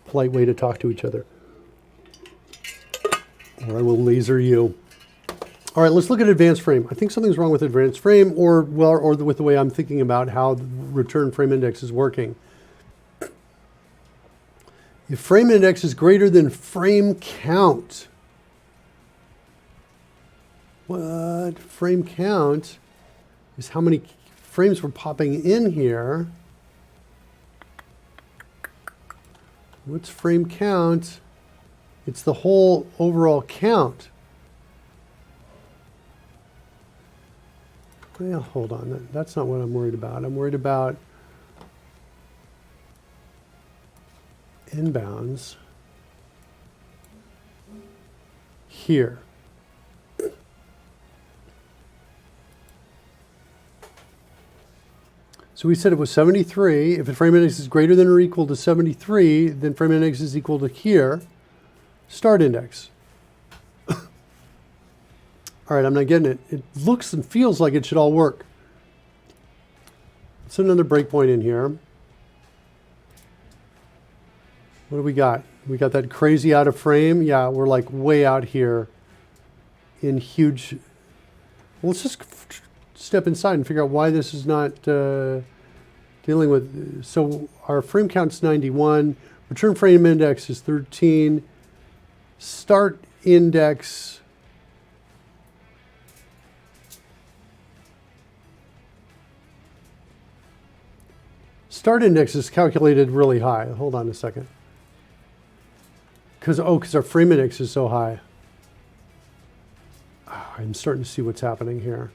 polite way to talk to each other. Or I will laser you. All right, let's look at advanced frame. I think something's wrong with advanced frame or with the way I'm thinking about how the return frame index is working. If frame index is greater than frame count, what? Frame count is how many frames we're popping in here. What's frame count? It's the whole overall count. Well, hold on. That's not what I'm worried about. I'm worried about inbounds here. So we said it was 73. If the frame index is greater than or equal to 73, then frame index is equal to here. Start index. All right, I'm not getting it. It looks and feels like it should all work. Let's put another breakpoint in here. What do we got? We got that crazy out of frame. Yeah, we're like way out here in huge. Well, let's just step inside and figure out why this is not dealing with. So our frame count's 91. Return frame index is 13. Start index. Start index is calculated really high. Hold on a second. Because our frame index is so high. Oh, I'm starting to see what's happening here.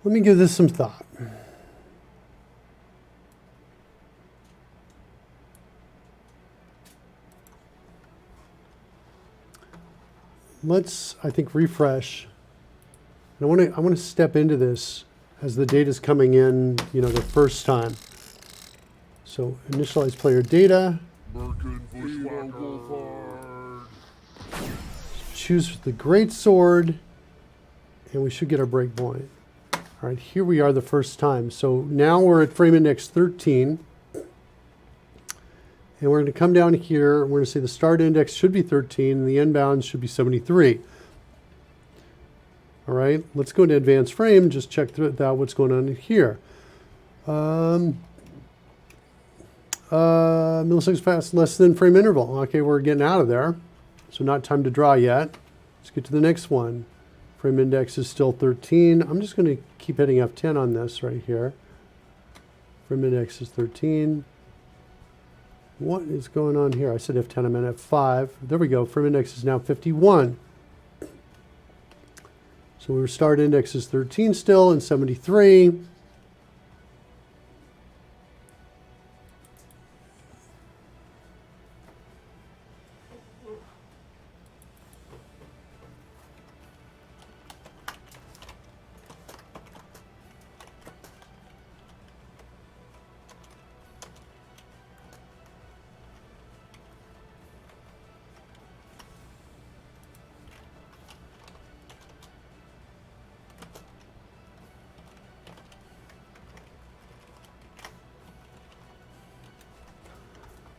Let me give this some thought. Let's, I think, refresh. And I want to step into this as the data is coming in, you know, the first time. So initialize player data. Choose the great sword, and we should get our breakpoint. All right, here we are the first time. So now we're at frame index 13. And we're going to come down here. We're going to say the start index should be 13, and the end bound should be 73. All right, let's go into advanced frame. Just check out what's going on here. Milliseconds fast, less than frame interval. Okay, we're getting out of there. So not time to draw yet. Let's get to the next one. Frame index is still 13. I'm just going to keep hitting F10 on this right here. Frame index is 13. What is going on here? I said F10, I meant F5. There we go. Frame index is now 51. So our start index is 13 still and 73.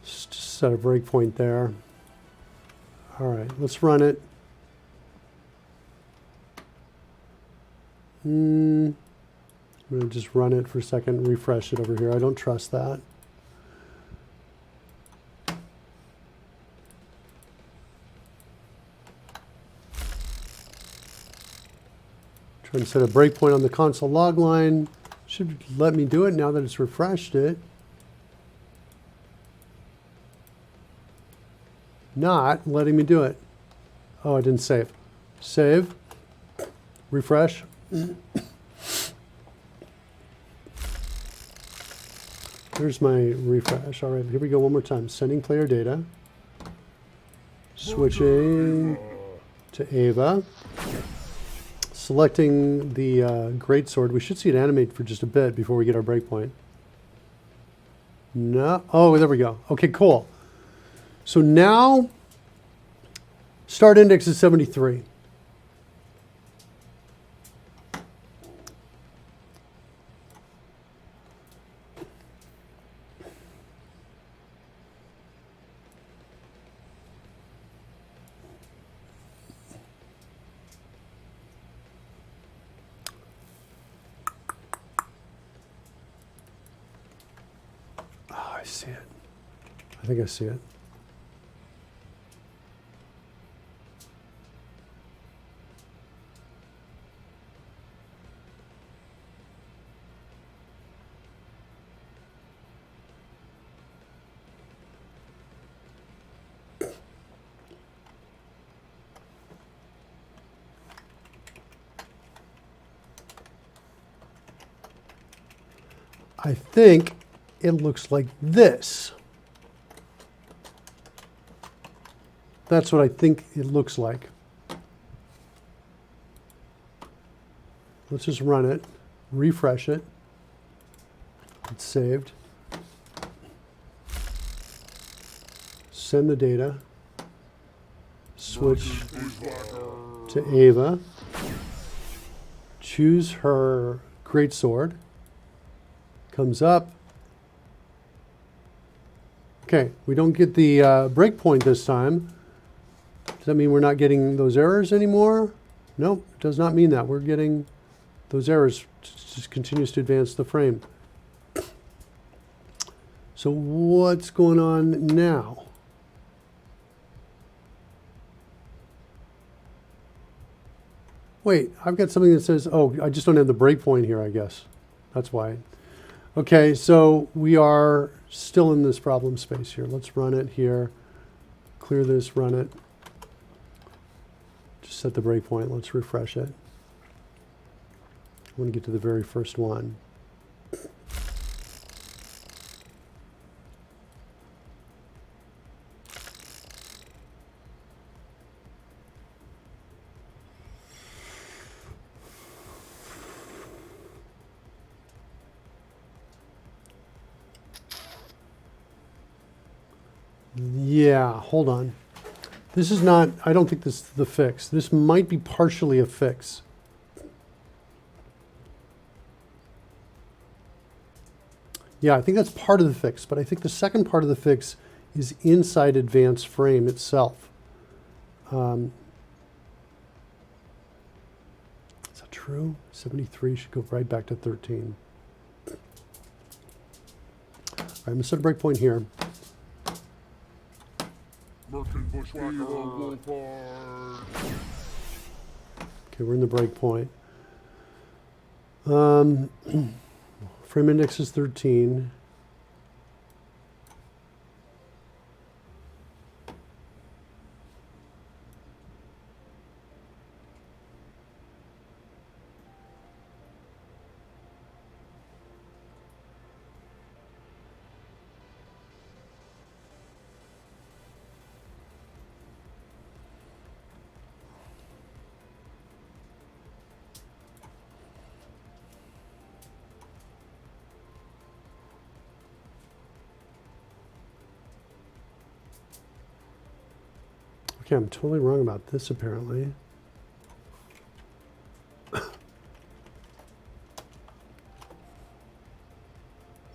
Just set a breakpoint there. All right, let's run it. I'm going to just run it for a second, refresh it over here. I don't trust that. Try and set a breakpoint on the console log line. Should let me do it now that it's refreshed it. Not letting me do it. Oh, I didn't save. Save. Refresh. There's my refresh. All right, here we go one more time. Sending player data. Switching to Ava. Selecting the greatsword. We should see it animate for just a bit before we get our breakpoint. No. Oh, there we go. Okay, cool. So now, start index is 73. Oh, I see it. I think I see it. I think it looks like this. That's what I think it looks like. Let's just run it, refresh it. It's saved. Send the data. Switch to Ava. Choose her greatsword. Comes up. Okay, we don't get the breakpoint this time. Does that mean we're not getting those errors anymore? Nope, it does not mean that. We're getting those errors. Just continues to advance the frame. So what's going on now? Wait, I've got something that says, oh, I just don't have the breakpoint here, I guess. That's why. Okay, so we are still in this problem space here. Let's run it here. Clear this, run it. Just set the breakpoint. Let's refresh it. I want to get to the very first one. Yeah, hold on. This is not, I don't think this is the fix. This might be partially a fix. Yeah, I think that's part of the fix, but I think the second part of the fix is inside advanced frame itself. Is that true? 73 should go right back to 13. All right, I'm gonna set a breakpoint here. Okay, we're in the breakpoint. Frame index is 13. Okay, I'm totally wrong about this apparently.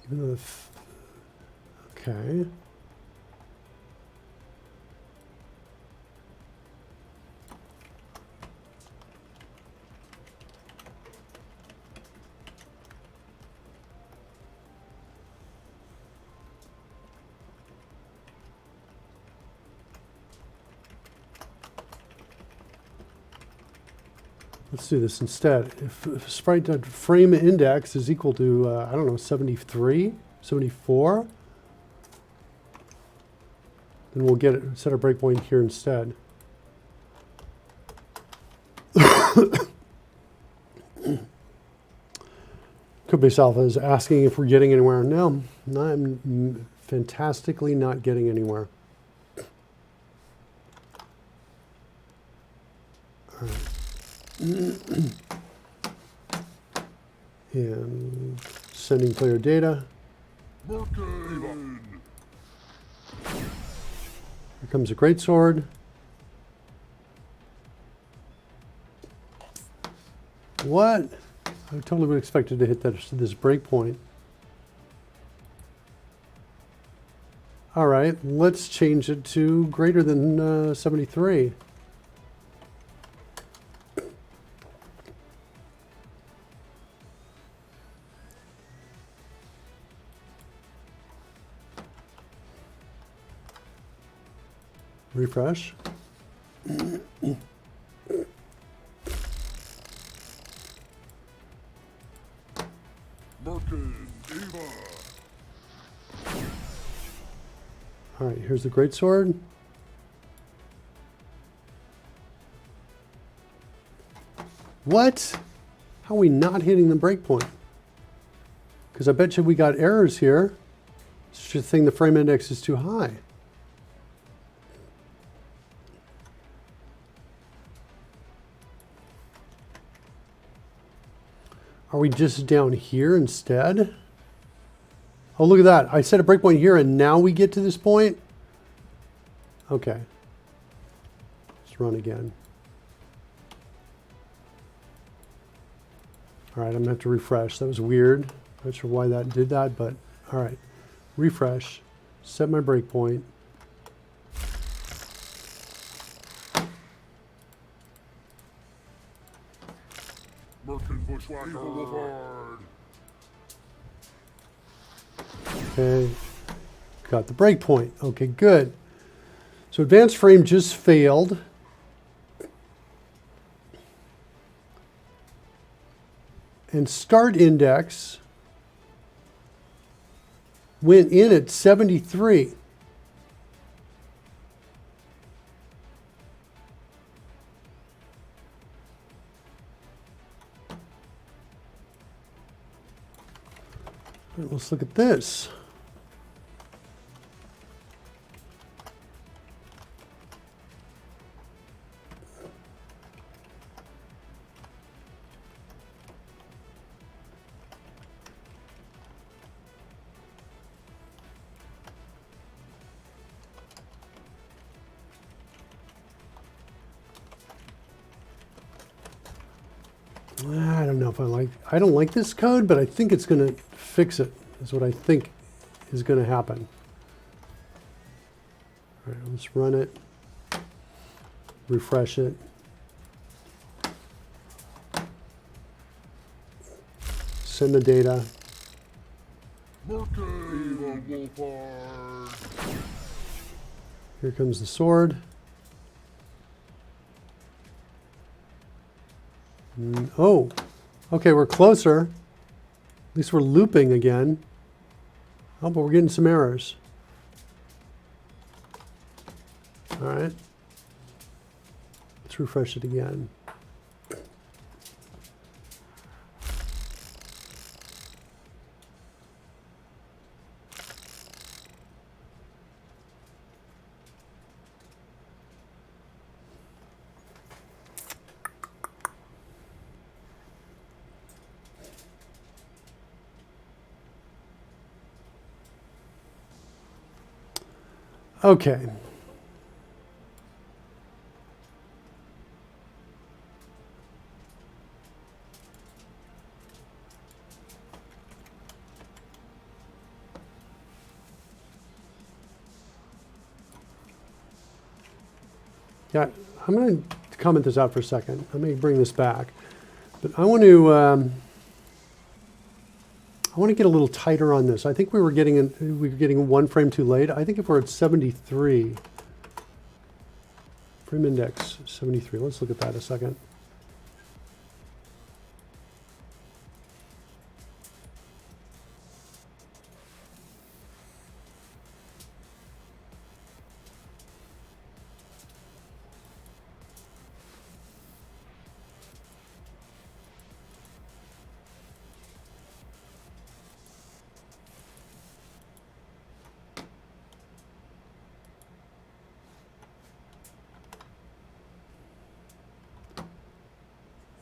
Even though okay. Let's do this instead. If sprite frame index is equal to, I don't know, 73, 74, then we'll get it, set a breakpoint here instead. Codebase Alpha is asking if we're getting anywhere. No, I'm fantastically not getting anywhere. All right. And sending player data. Here comes a greatsword. What? I totally would expect it to hit this breakpoint. All right, let's change it to greater than 73. Refresh. All right, here's the greatsword. What? How are we not hitting the breakpoint? Because I bet you we got errors here. It's just saying the frame index is too high. Are we just down here instead? Oh, look at that. I set a breakpoint here and now we get to this point? Okay. Let's run again. All right, I'm gonna have to refresh. That was weird. Not sure why that did that, but all right. Refresh, set my breakpoint. Okay, got the breakpoint. Okay, good. So advanced frame just failed. And start index went in at 73. let's look at this. I don't know if I don't like this code, but I think it's going to fix it, is what I think is going to happen. All right, let's run it, refresh it. Send the data. Here comes the sword. Oh, okay, we're closer. At least we're looping again. Oh, but we're getting some errors. All right. Let's refresh it again. Okay. Yeah, I'm going to comment this out for a second. Let me bring this back. But I want to get a little tighter on this. I think we were getting one frame too late. I think if we're at 73, frame index 73. Let's look at that a second.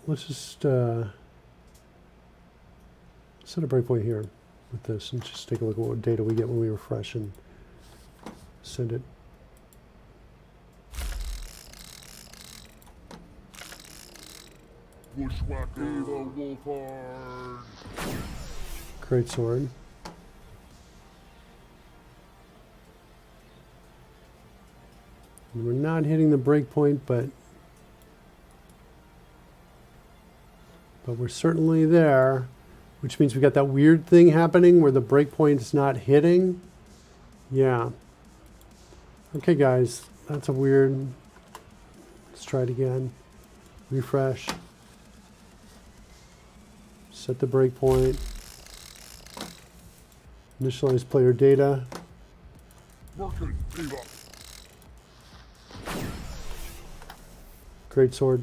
Let's just set a breakpoint here with this and just take a look at what data we get when we refresh and send it. Great sword. And we're not hitting the breakpoint, but we're certainly there, which means we got that weird thing happening where the breakpoint's not hitting. Yeah. Okay, guys, that's a weird. Let's try it again. Refresh. Set the breakpoint. Initialize player data. Great sword.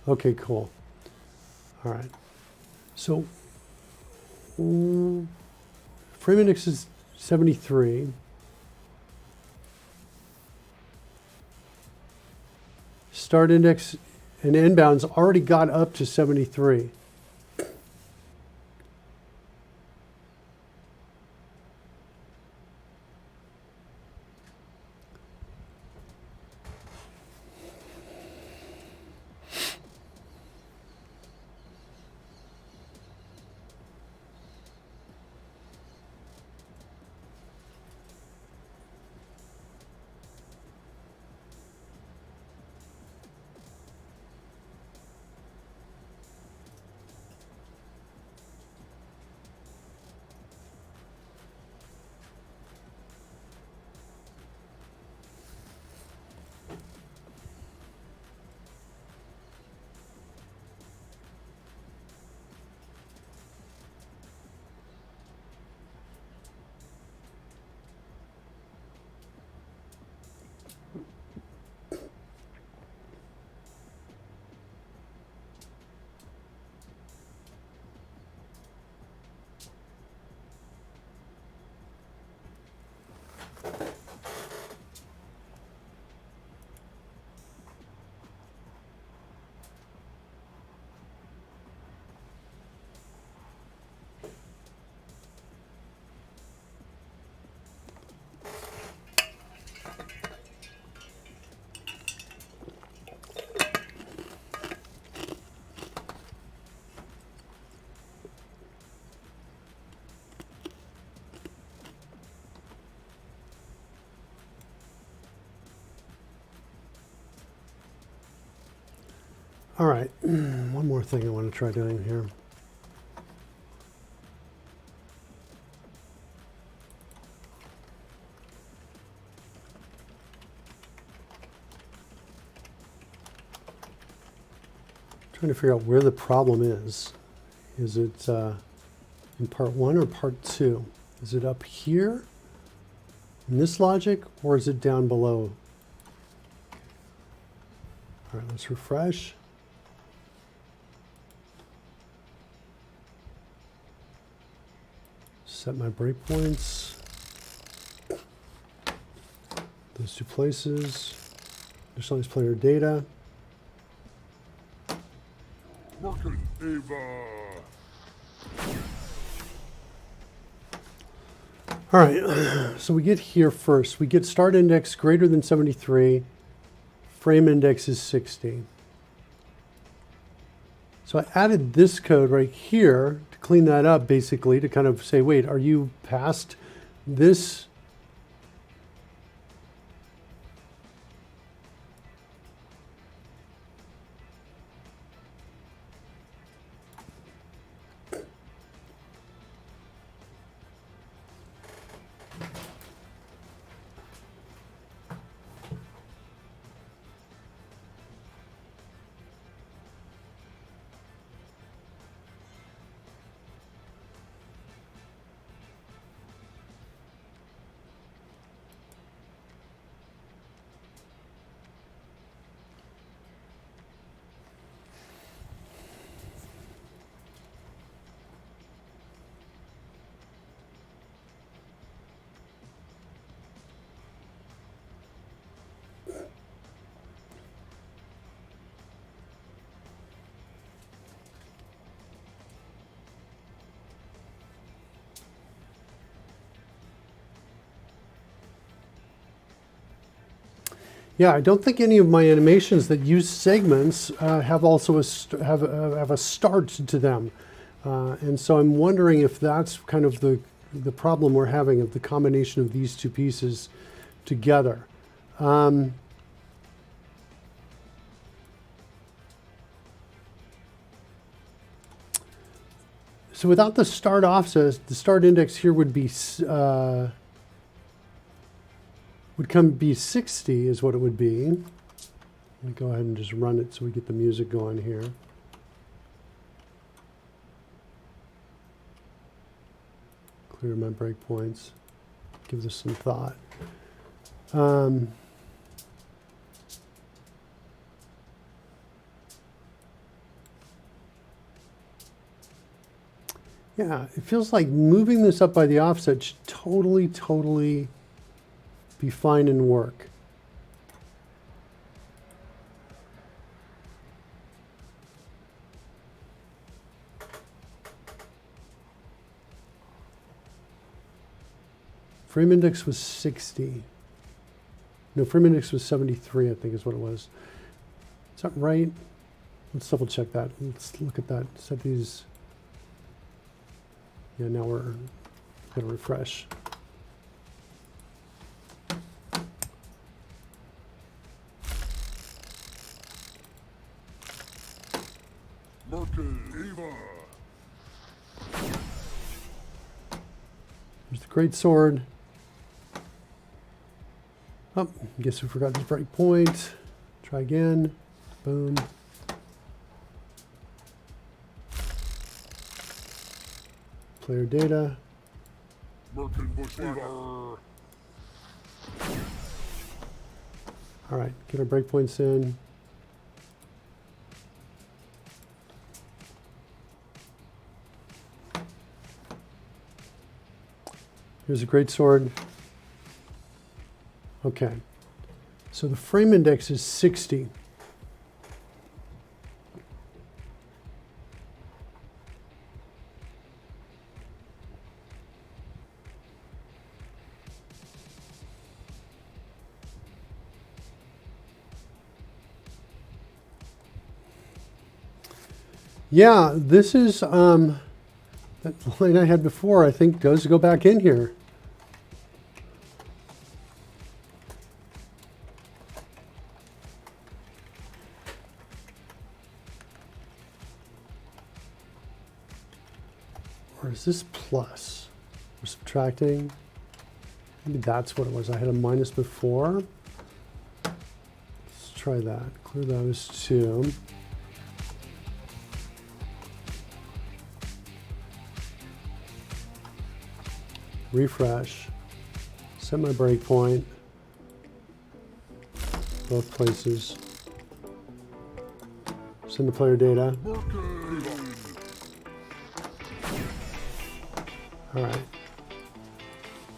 Okay, cool. All right. So frame index is 73. Start index and inbounds already got up to 73. All right, one more thing I want to try doing here. Trying to figure out where the problem is. Is it in part 1 or part 2? Is it up here in this logic, or is it down below? All right, let's refresh. Set my breakpoints. Those 2 places. Initialize player data. Working Eva. All right, so we get here first. We get start index greater than 73. Frame index is 60. So I added this code right here to clean that up, basically, to kind of say, wait, are you past this? Yeah, I don't think any of my animations that use segments have also have a start to them, and so I'm wondering if that's kind of the problem we're having of the combination of these 2 pieces together. So without the start offset, the start index here would be be 60 is what it would be. Let me go ahead and just run it so we get the music going here. Clear my breakpoints. Give this some thought. Yeah, it feels like moving this up by the offset should totally be fine and work. Frame index was 60. No, frame index was 73, I think is what it was. Is that right? Let's double check that. Let's look at that. Set these. Yeah, now we're going to refresh. There's the great sword. Oh, guess we forgot this breakpoint. Try again. Boom. Player data. All right, get our breakpoints in. Here's a great sword. Okay, so the frame index is 60. Yeah, this is that line I had before, I think does go back in here. Or is this plus? We're subtracting. Maybe that's what it was. I had a minus before. Let's try that. Clear those two. Refresh. Set my breakpoint. Both places. Send the player data. All right.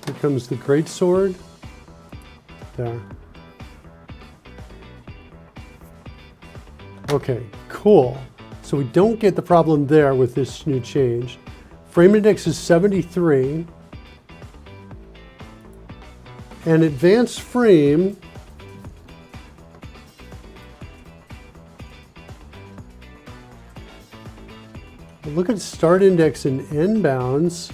Here comes the great sword. There. Okay, cool. So we don't get the problem there with this new change. Frame index is 73. And advanced frame look at start index and end bounds.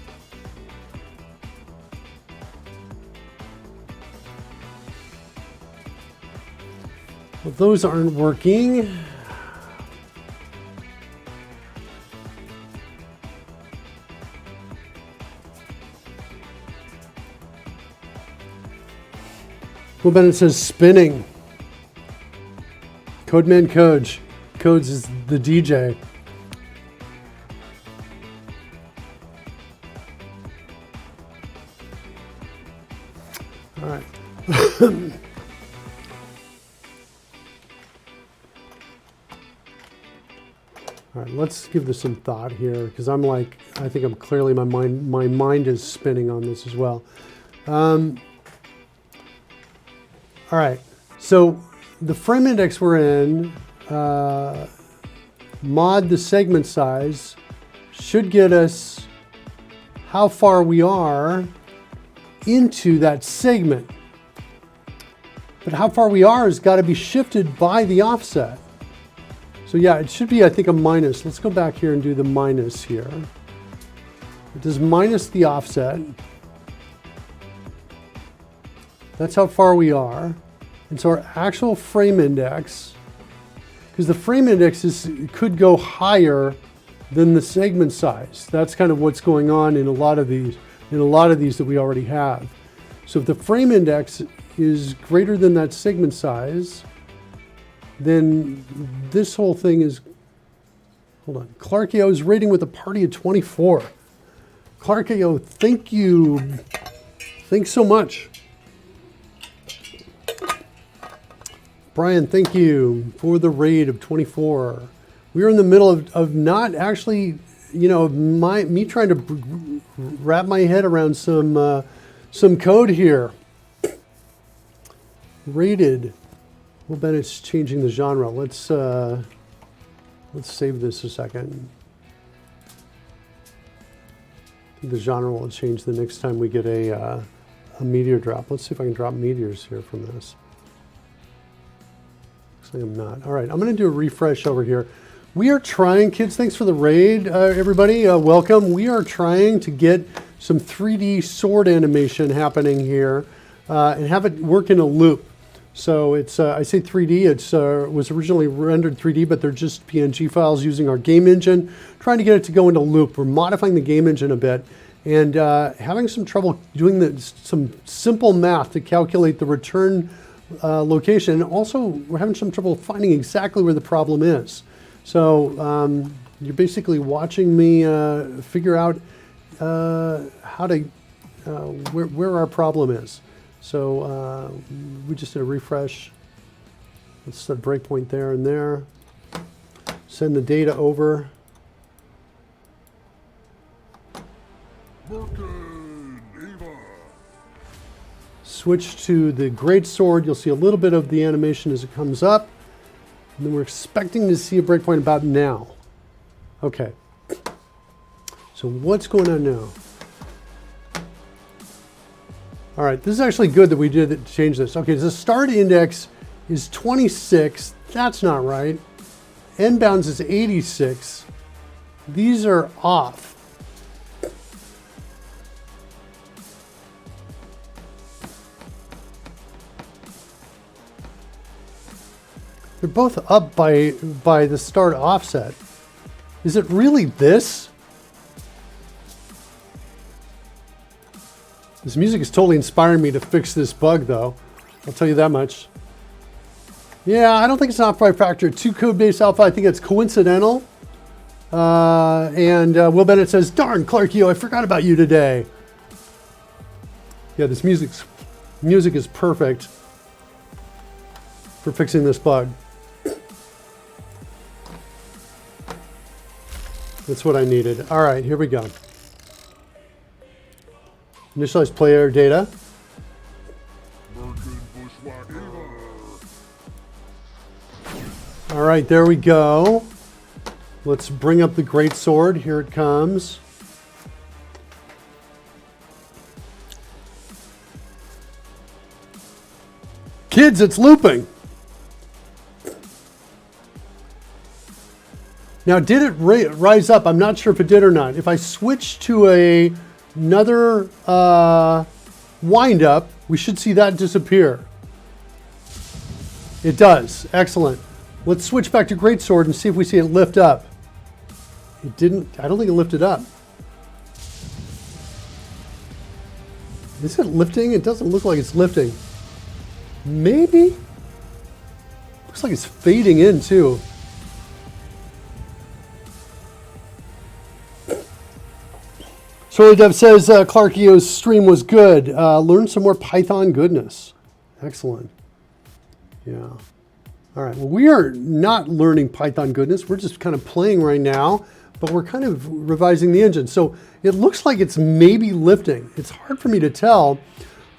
Well, those aren't working. Well, then it says spinning. Codeman Coach. Codes is the DJ. All right. All right, let's give this some thought here because I'm like, I think I'm clearly, my mind is spinning on this as well. All right, so the frame index we're in, mod the segment size, should get us how far we are into that segment. But how far we are has got to be shifted by the offset. So yeah, it should be, I think, a minus. Let's go back here and do the minus here. It does minus the offset. That's how far we are. And so our actual frame index, because the frame index could go higher than the segment size. That's kind of what's going on in a lot of these that we already have. So if the frame index is greater than that segment size, then this whole thing is, hold on, Clark AO is rating with a party of 24. Clark AO, thank you. Thanks so much. Brian, thank you for the raid of 24. We are in the middle of not actually, you know, me trying to wrap my head around some code here. Rated. Well, Ben, it's changing the genre. Let's save this a second. I think the genre will change the next time we get a meteor drop. Let's see if I can drop meteors here from this. Looks like I'm not. All right, I'm going to do a refresh over here. We are trying, kids, thanks for the raid, everybody. Welcome. We are trying to get some 3D sword animation happening here and have it work in a loop. So it's, I say 3D, it's was originally rendered 3D, but they're just PNG files using our game engine, trying to get it to go into loop. We're modifying the game engine a bit and having some trouble doing some simple math to calculate the return location. Also, we're having some trouble finding exactly where the problem is. So you're basically watching me figure out how to, where our problem is. So we just did a refresh. Let's set a breakpoint there and there. Send the data over. Switch to the great sword. You'll see a little bit of the animation as it comes up. And then we're expecting to see a breakpoint about now. Okay. So what's going on now? All right, this is actually good that we did change this. Okay, the start index is 26. That's not right. End bounds is 86. These are off. They're both up by the start offset. Is it really this? This music is totally inspiring me to fix this bug, though. I'll tell you that much. Yeah, I don't think it's an off by factor 2 code base alpha. I think it's coincidental. Will Bennett says, darn, Clarkio, I forgot about you today. Yeah, this music is perfect for fixing this bug. That's what I needed. All right, here we go. Initialize player data. All right, there we go. Let's bring up the great sword. Here it comes. Kids, it's looping. Now, did it rise up? I'm not sure if it did or not. If I switch to another wind up, we should see that disappear. It does. Excellent. Let's switch back to greatsword and see if we see it lift up. It didn't. I don't think it lifted up. Is it lifting? It doesn't look like it's lifting. Maybe? Looks like it's fading in too. SorelyDev says Clarkio's stream was good. Learn some more Python goodness. Excellent. Yeah. All right. Well, we are not learning Python goodness. We're just kind of playing right now, but we're kind of revising the engine. So it looks like it's maybe lifting. It's hard for me to tell.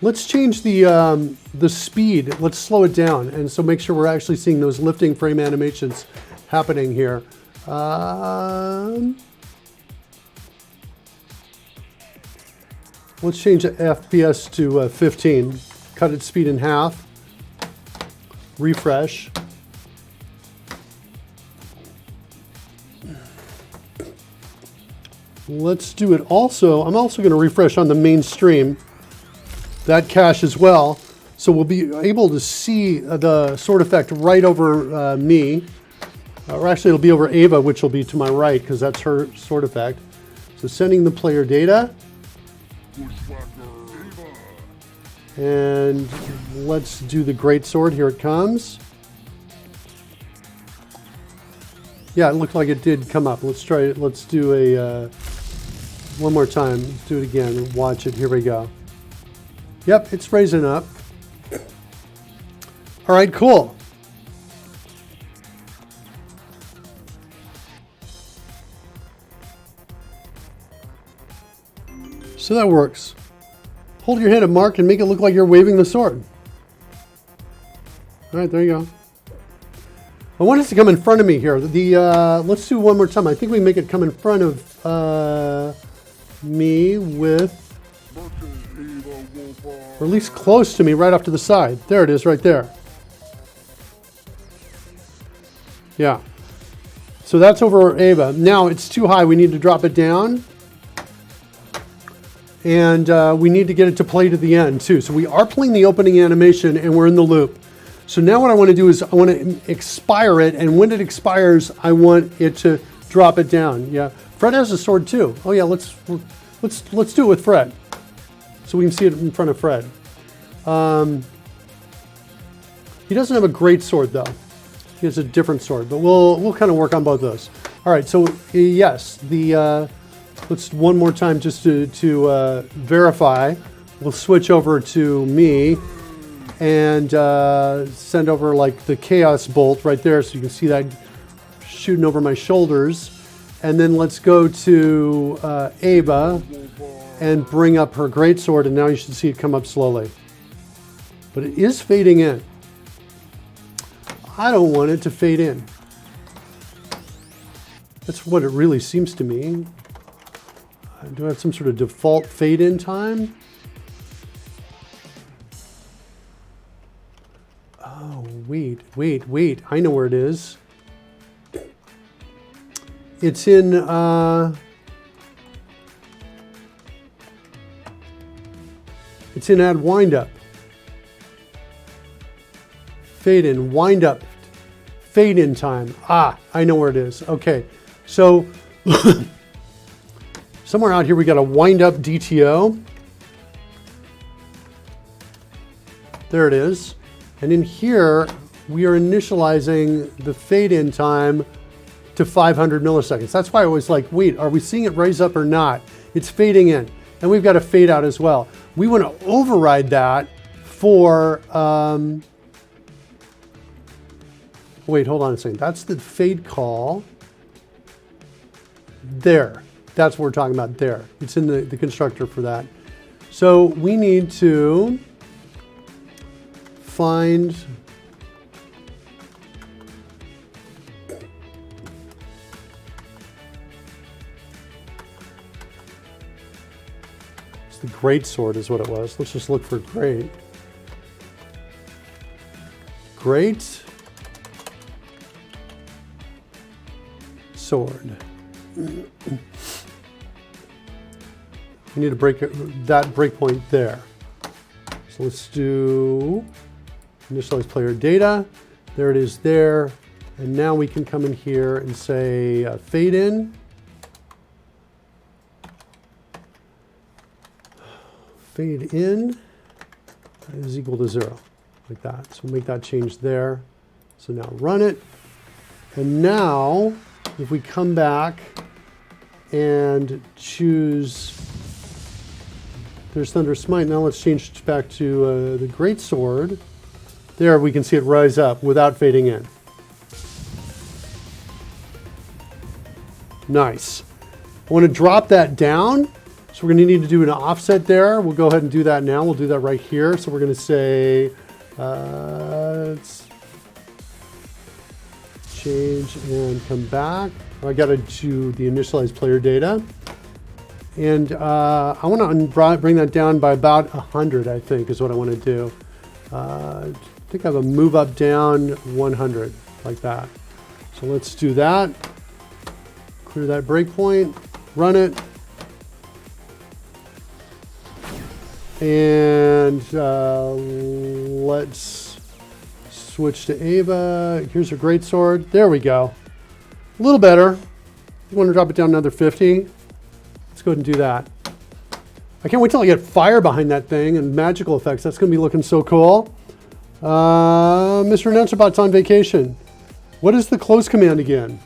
Let's change the speed. Let's slow it down, and so make sure we're actually seeing those lifting frame animations happening here. Let's change the FPS to 15. Cut its speed in half. Refresh. Let's do it also. I'm also going to refresh on the main stream. That cache as well. So we'll be able to see the sword effect right over me. Or actually it'll be over Ava, which will be to my right because that's her sword effect. So sending the player data. And let's do the great sword. Here it comes. Yeah, it looked like it did come up. Let's try it. Let's do a one more time. Let's do it again. Watch it. Here we go. Yep, it's raising up. All right, cool. So that works. Hold your hand at mark and make it look like you're waving the sword. All right, there you go. I want it to come in front of me here. Let's do one more time. I think we make it come in front of me with, or at least close to me, right off to the side. There it is, right there. Yeah. So that's over Ava. Now it's too high. We need to drop it down. And we need to get it to play to the end too. So we are playing the opening animation and we're in the loop. So now what I want to do is I want to expire it, and when it expires, I want it to drop it down. Yeah, Fred has a sword too. Oh yeah, let's do it with Fred, so we can see it in front of Fred. He doesn't have a great sword though. He has a different sword, but we'll kind of work on both those. All right, so yes, let's one more time just to verify. We'll switch over to me and send over like the chaos bolt right there, so you can see that shooting over my shoulders. And then let's go to Ava and bring up her greatsword, and now you should see it come up slowly. But it is fading in. I don't want it to fade in. That's what it really seems to me. Do I have some sort of default fade in time? Oh, wait. I know where it is. It's in, add wind up. Fade in, wind up, fade in time. Ah, I know where it is. Okay, so somewhere out here we got a wind up DTO. There it is. And in here, we are initializing the fade-in time to 500 milliseconds. That's why I was like, wait, are we seeing it rise up or not? It's fading in. And we've got a fade out as well. We want to override that for, wait, hold on a second. That's the fade call. There. That's what we're talking about there. It's in the constructor for that. So we need to find the great sword is what it was. Let's just look for great. Great sword. We need to break that breakpoint there. So let's do initialize player data. There it is there. And now we can come in here and say fade in. Fade in is equal to 0, like that. So we'll make that change there. So now run it. And now, if we come back and choose, there's Thunder Smite. Now let's change back to the Great Sword. There we can see it rise up without fading in. Nice. I want to drop that down. So we're going to need to do an offset there. We'll go ahead and do that now. We'll do that right here. So we're going to say, let's change and come back. I got to do the initialize player data. And I want to bring that down by about 100, I think, is what I want to do. I think I have a move up down 100, like that. So let's do that. Clear that breakpoint, run it. And let's switch to Ava. Here's her great sword. There we go. A little better. You want to drop it down another 50? Let's go ahead and do that. I can't wait till I get fire behind that thing and magical effects. That's going to be looking so cool. Mr. AnnouncerBot's on vacation. What is the close command again?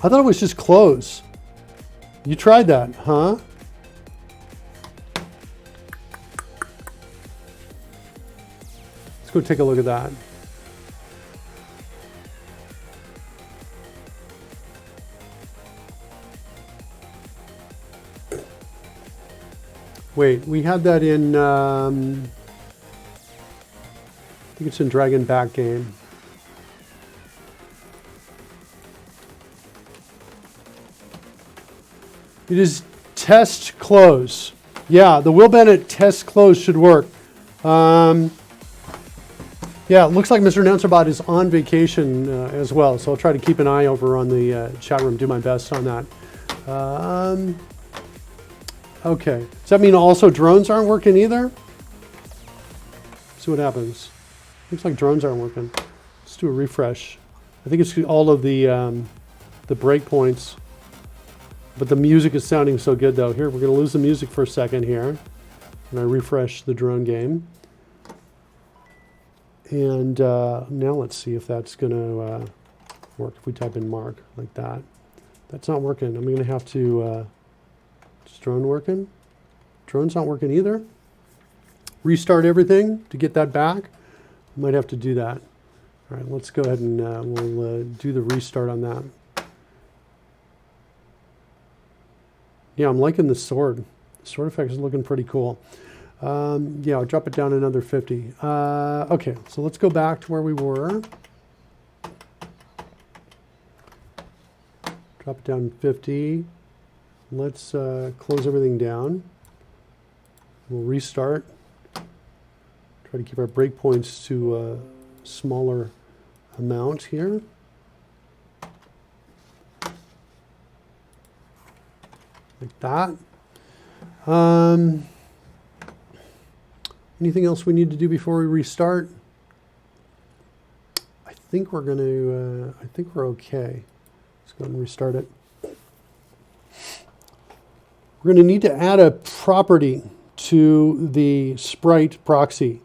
I thought it was just close. You tried that, huh? Let's go take a look at that. Wait, we had that in, I think it's in Dragon Back Game. It is test close. Yeah, the Will Bennett test close should work. Yeah, it looks like Mr. AnnouncerBot is on vacation as well, so I'll try to keep an eye over on the chat room, do my best on that. Okay, does that mean also drones aren't working either? See what happens. Looks like drones aren't working. Let's do a refresh. I think it's all of the breakpoints, but the music is sounding so good though. Here, we're gonna lose the music for a second here. And I refresh the drone game. And now let's see if that's gonna work. If we type in Mark like that. That's not working. I'm gonna have to, is drone working? Drone's not working either. Restart everything to get that back. Might have to do that. All right, let's go ahead and we'll do the restart on that. Yeah, I'm liking the sword. The sword effect is looking pretty cool. Yeah, I'll drop it down another 50. Okay, so let's go back to where we were. Drop it down 50. Let's close everything down. We'll restart. Try to keep our breakpoints to a smaller amount here. Like that. Anything else we need to do before we restart? I think we're going to, I think we're okay. Let's go ahead and restart it. We're going to need to add a property to the sprite proxy.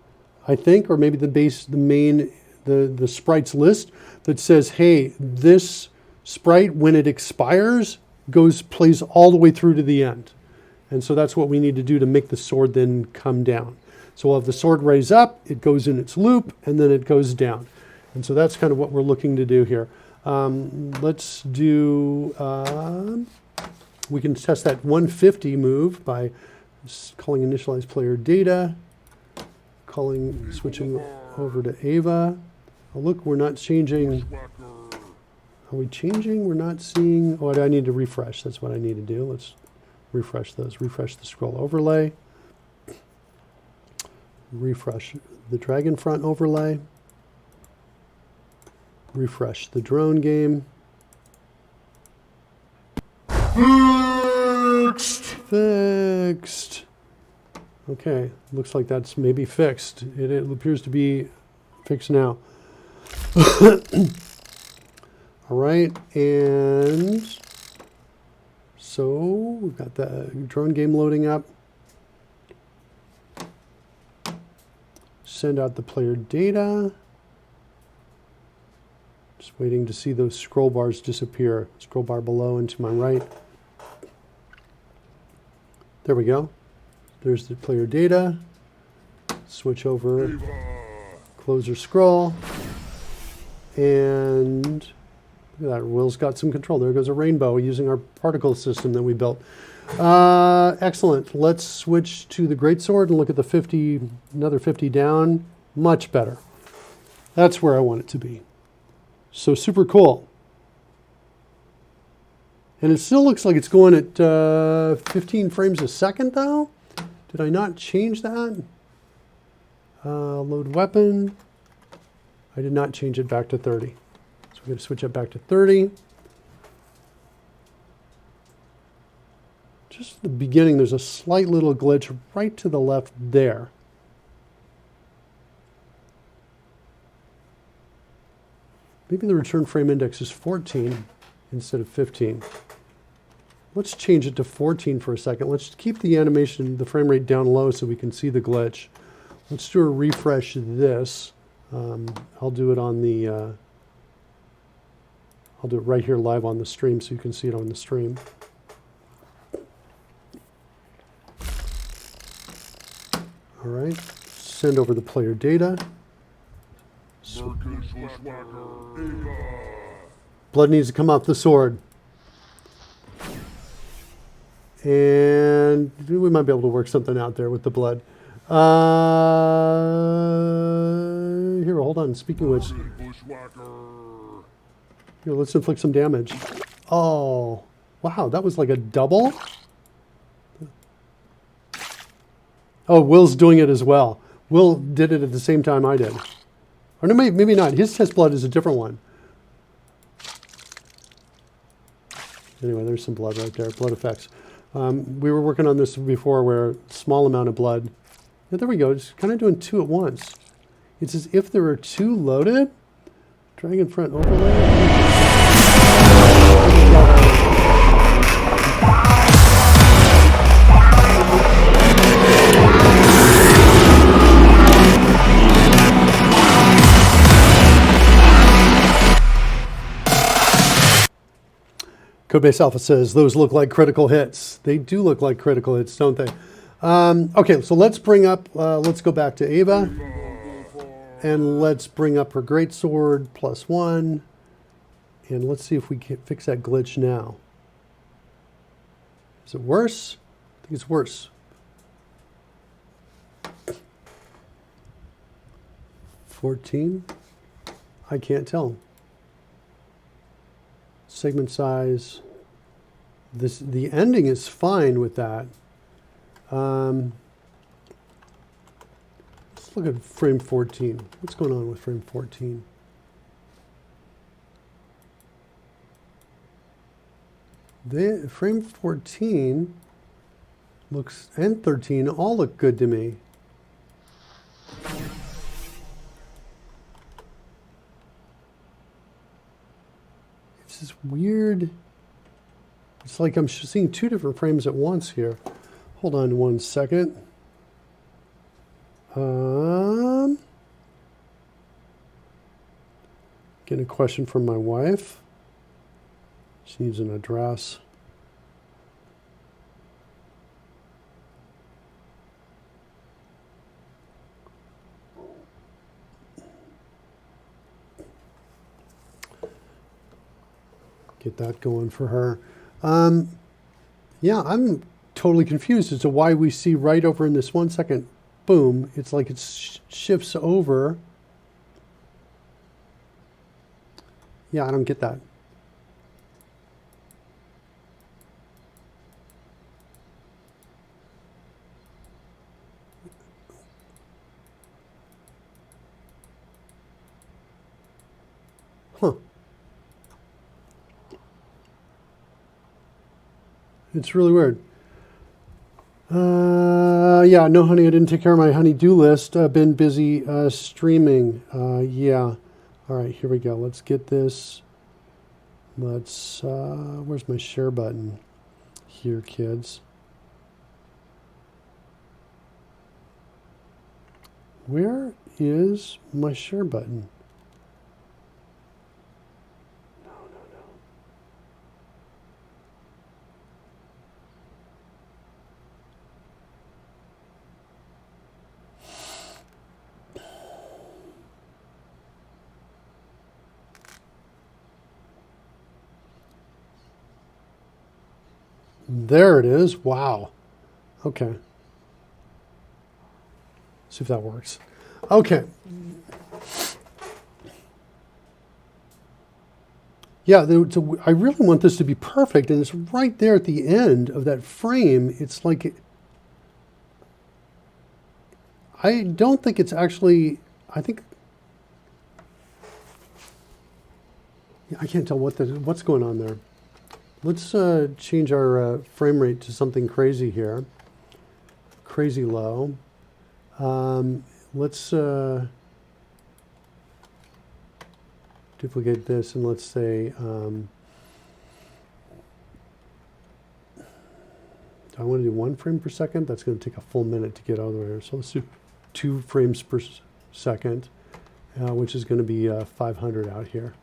I think, or maybe the sprites list that says, hey, this sprite, when it expires, plays all the way through to the end. And so that's what we need to do to make the sword then come down. So we'll have the sword raise up, it goes in its loop, and then it goes down. And so that's kind of what we're looking to do here. Let's do, we can test that 150 move by calling initialize player data, switching over to Ava. Oh, look, we're not changing. Are we changing? We're not seeing. Oh, I need to refresh. That's what I need to do. Let's refresh those. Refresh the scroll overlay. Refresh the dragon front overlay. Refresh the drone game. Fixed. Okay, looks like that's maybe fixed. It appears to be fixed now. All right, and so we've got the drone game loading up. Send out the player data. Just waiting to see those scroll bars disappear. Scroll bar below and to my right. There we go. There's the player data. Switch over, close your scroll. And look at that, Will's got some control. There goes a rainbow using our particle system that we built. Excellent. Let's switch to the greatsword and look at the 50, another 50 down. Much better. That's where I want it to be. So super cool. And it still looks like it's going at 15 frames a second though. Did I not change that? Load weapon. I did not change it back to 30. So we're going to switch it back to 30. Just at the beginning, there's a slight little glitch right to the left there. Maybe the return frame index is 14 instead of 15. Let's change it to 14 for a second. Let's keep the animation, the frame rate down low so we can see the glitch. Let's do a refresh of this. I'll do it on the, I'll do it right here live on the stream so you can see it on the stream. All right, send over the player data. So, blood needs to come off the sword. And we might be able to work something out there with the blood. Here, hold on. Speaking of which, here, let's inflict some damage. Oh, wow, that was like a double. Oh, Will's doing it as well. Will did it at the same time I did. Or no, maybe not. His test blood is a different one. Anyway, there's some blood right there. Blood effects. We were working on this before where small amount of blood. Yeah, there we go. It's kind of doing two at once. It's as if there were two loaded. Dragon front overlay. Codebase Alpha says those look like critical hits. They do look like critical hits, don't they? Okay, so let's bring up, let's go back to Ava. And let's bring up her greatsword +1. And let's see if we can fix that glitch now. Is it worse? I think it's worse. 14? I can't tell. Segment size. The ending is fine with that. Let's look at frame 14. What's going on with frame 14? Frame 14 looks, and 13 all look good to me. It's this weird, it's like I'm seeing two different frames at once here. Hold on one second. Getting a question from my wife. She needs an address. Get that going for her. Yeah, I'm totally confused as to why we see right over in this 1 second, boom, it's like it shifts over. Yeah, I don't get that. Huh. It's really weird. Yeah, no, honey, I didn't take care of my honey-do list. I've been busy streaming. Yeah. All right, here we go. Let's get this. Let's, where's my share button? Here, kids. Where is my share button? There it is. Wow. Okay. See if that works. Okay. Yeah, I really want this to be perfect, and it's right there at the end of that frame. It's like, I don't think it's actually, I think, I can't tell what's going on there. Let's change our frame rate to something crazy here. Crazy low. Let's duplicate this and let's say, I want to do 1 frame per second. That's going to take a full minute to get out of there. So let's do 2 frames per second, which is going to be 500 out here.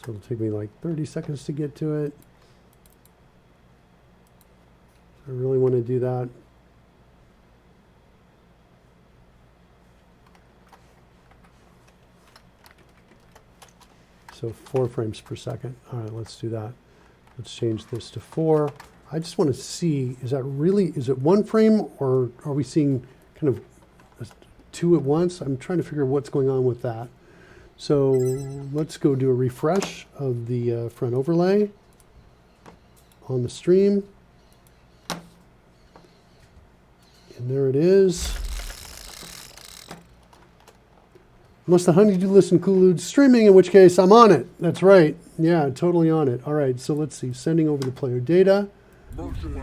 So it'll take me like 30 seconds to get to it. I really want to do that. So 4 frames per second. All right, let's do that. Let's change this to 4. I just want to see, is it 1 frame, or are we seeing kind of 2 at once? I'm trying to figure out what's going on with that. So let's go do a refresh of the front overlay on the stream. And there it is. Unless the honeydew list includes streaming, in which case I'm on it. That's right. Yeah, totally on it. All right, so let's see. Sending over the player data. Okay.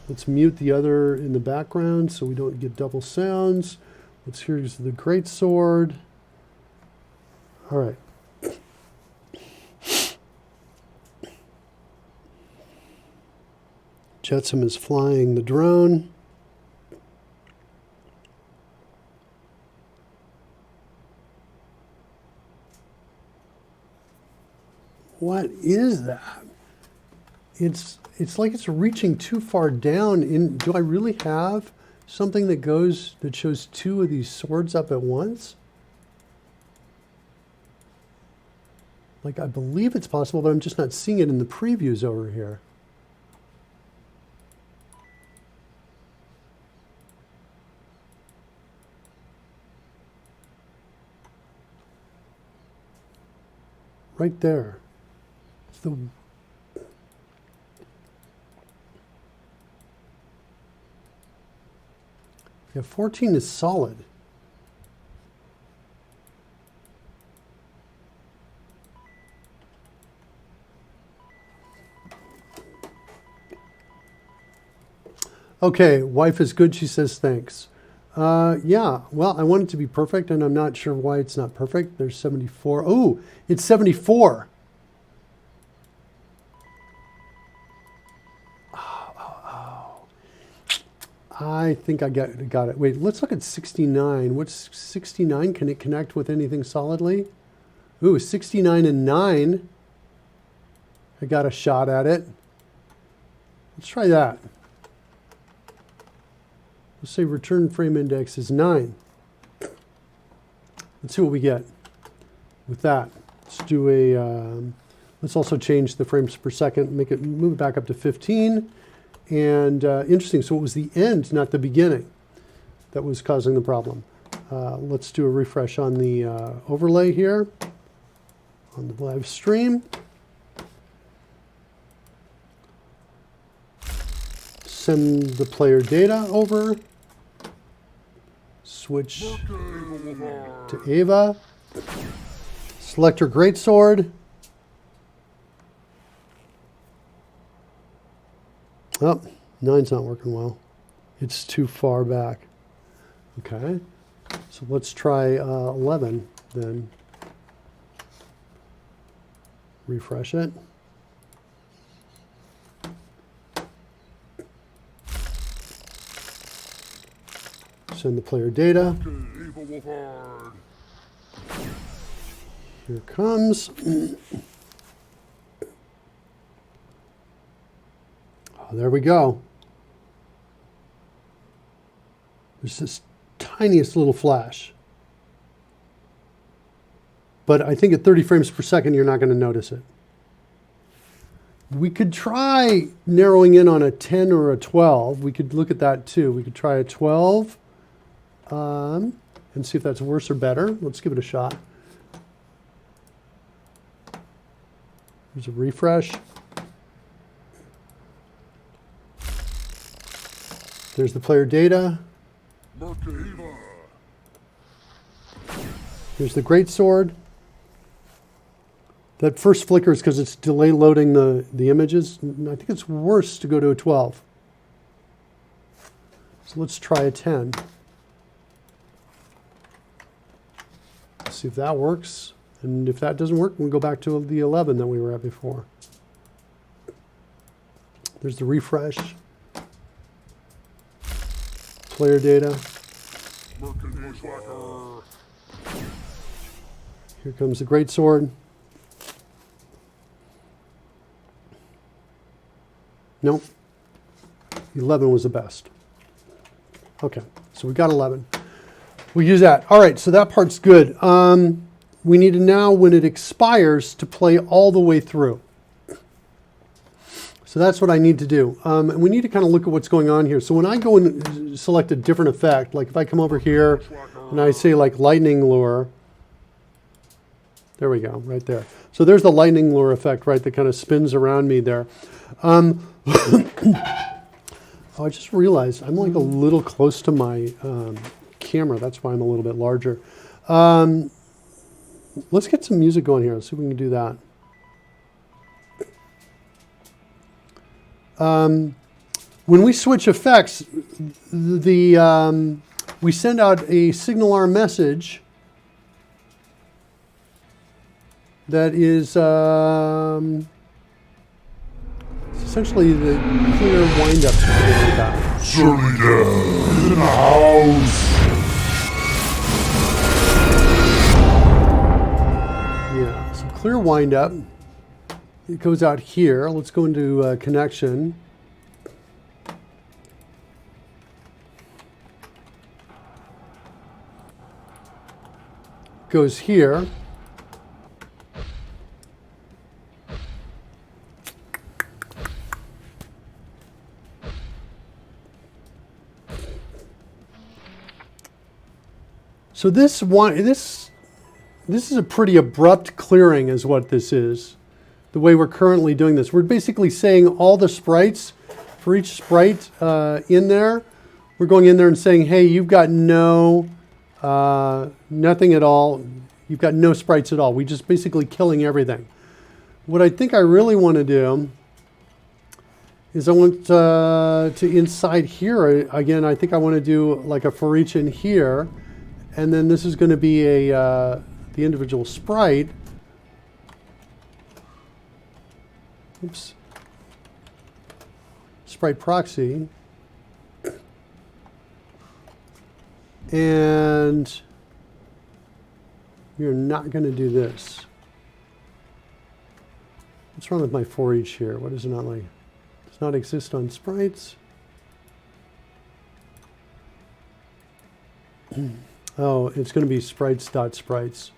Let's mute the other in the background so we don't get double sounds. Let's hear the great sword. All right. Jetsam is flying the drone. What is that? It's like it's reaching too far down. Do I really have something that shows 2 of these swords up at once? Like, I believe it's possible, but I'm just not seeing it in the previews over here. Right there. It's the Yeah, 14 is solid. Okay, wife is good, she says thanks. Yeah, well, I want it to be perfect, and I'm not sure why it's not perfect. There's 74. Oh, it's 74. I think I got it. Wait, let's look at 69. What's 69? Can it connect with anything solidly? Ooh, 69 and 9. I got a shot at it. Let's try that. Let's say return frame index is 9. Let's see what we get with that. Let's do a, let's also change the frames per second, move it back up to 15. And interesting, so it was the end, not the beginning, that was causing the problem. Let's do a refresh on the overlay here, on the live stream. Send the player data over. Switch to Ava. Select her greatsword. Oh, 9's not working well. It's too far back. Okay, so let's try 11 then. Refresh it. Send the player data. Here it comes. Oh, there we go. There's this tiniest little flash. But I think at 30 frames per second, you're not going to notice it. We could try narrowing in on a 10 or a 12. We could look at that too. We could try a 12 and see if that's worse or better. Let's give it a shot. There's a refresh. There's the player data. Here's the greatsword. That first flicker is because it's delay loading the images. I think it's worse to go to a 12. So let's try a 10. Let's see if that works. And if that doesn't work, we'll go back to the 11 that we were at before. There's the refresh. Player data. Here comes the greatsword. Nope. 11 was the best. Okay, so we got 11. We'll use that. All right, so that part's good. We need to now, when it expires, to play all the way through. So that's what I need to do. And we need to kind of look at what's going on here. So when I go and select a different effect, like if I come over here and I say like lightning lure, there we go, right there. So there's the lightning lure effect, right, that kind of spins around me there. Oh, I just realized I'm like a little close to my camera. That's why I'm a little bit larger. Let's get some music going here. Let's see if we can do that. When we switch effects, we send out a signal arm message that is essentially the clear wind-up. Surely down in the house. Yeah, so clear wind-up. It goes out here. Let's go into connection. Goes here. So this is a pretty abrupt clearing is what this is. The way we're currently doing this. We're basically saying all the sprites, for each sprite in there, we're going in there and saying, hey, you've got nothing at all. You've got no sprites at all. We just basically killing everything. What I think I really want to do is I want to inside here, again, I think I want to do like a for each in here. And then this is going to be the individual sprite. Oops. Sprite proxy. And you're not going to do this. What's wrong with my for each here? What is it not like? Does not exist on sprites. Oh, it's going to be sprites.sprites.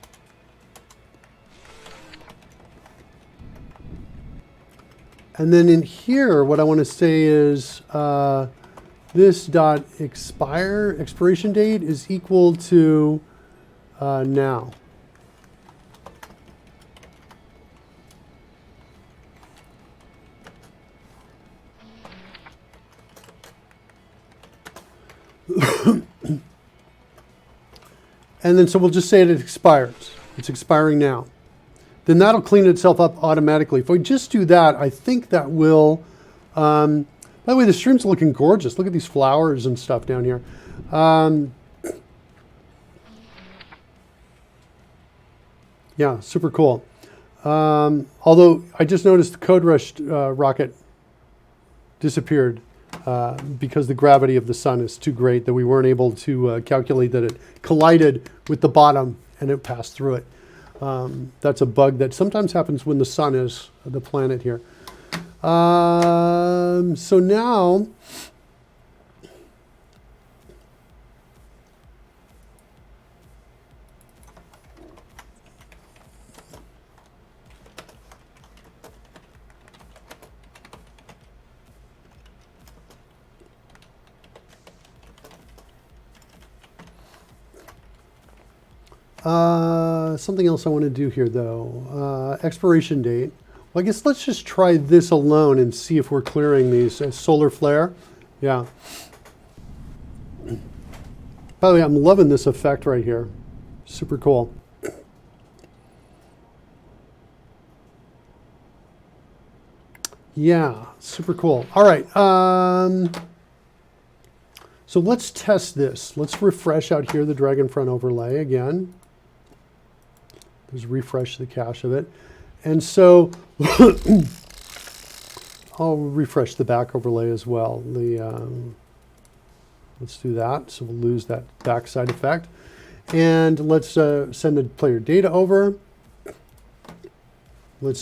And then in here, what I want to say is this dot expiration date is equal to now. And then so we'll just say it expires. It's expiring now. Then that'll clean itself up automatically. If we just do that, I think that will. By the way, the stream's looking gorgeous. Look at these flowers and stuff down here. Yeah, super cool. Although I just noticed the CodeRushed rocket disappeared because the gravity of the sun is too great that we weren't able to calculate that it collided with the bottom and it passed through it. That's a bug that sometimes happens when the sun is the planet here. So now, something else I want to do here though, expiration date. Well, I guess let's just try this alone and see if we're clearing these. Solar flare, yeah. By the way, I'm loving this effect right here. Super cool. Yeah, super cool. All right. So let's test this. Let's refresh out here the Dragon Front overlay again. Just refresh the cache of it. And so I'll refresh the back overlay as well. Let's do that. So we'll lose that backside effect. And let's send the player data over. Let's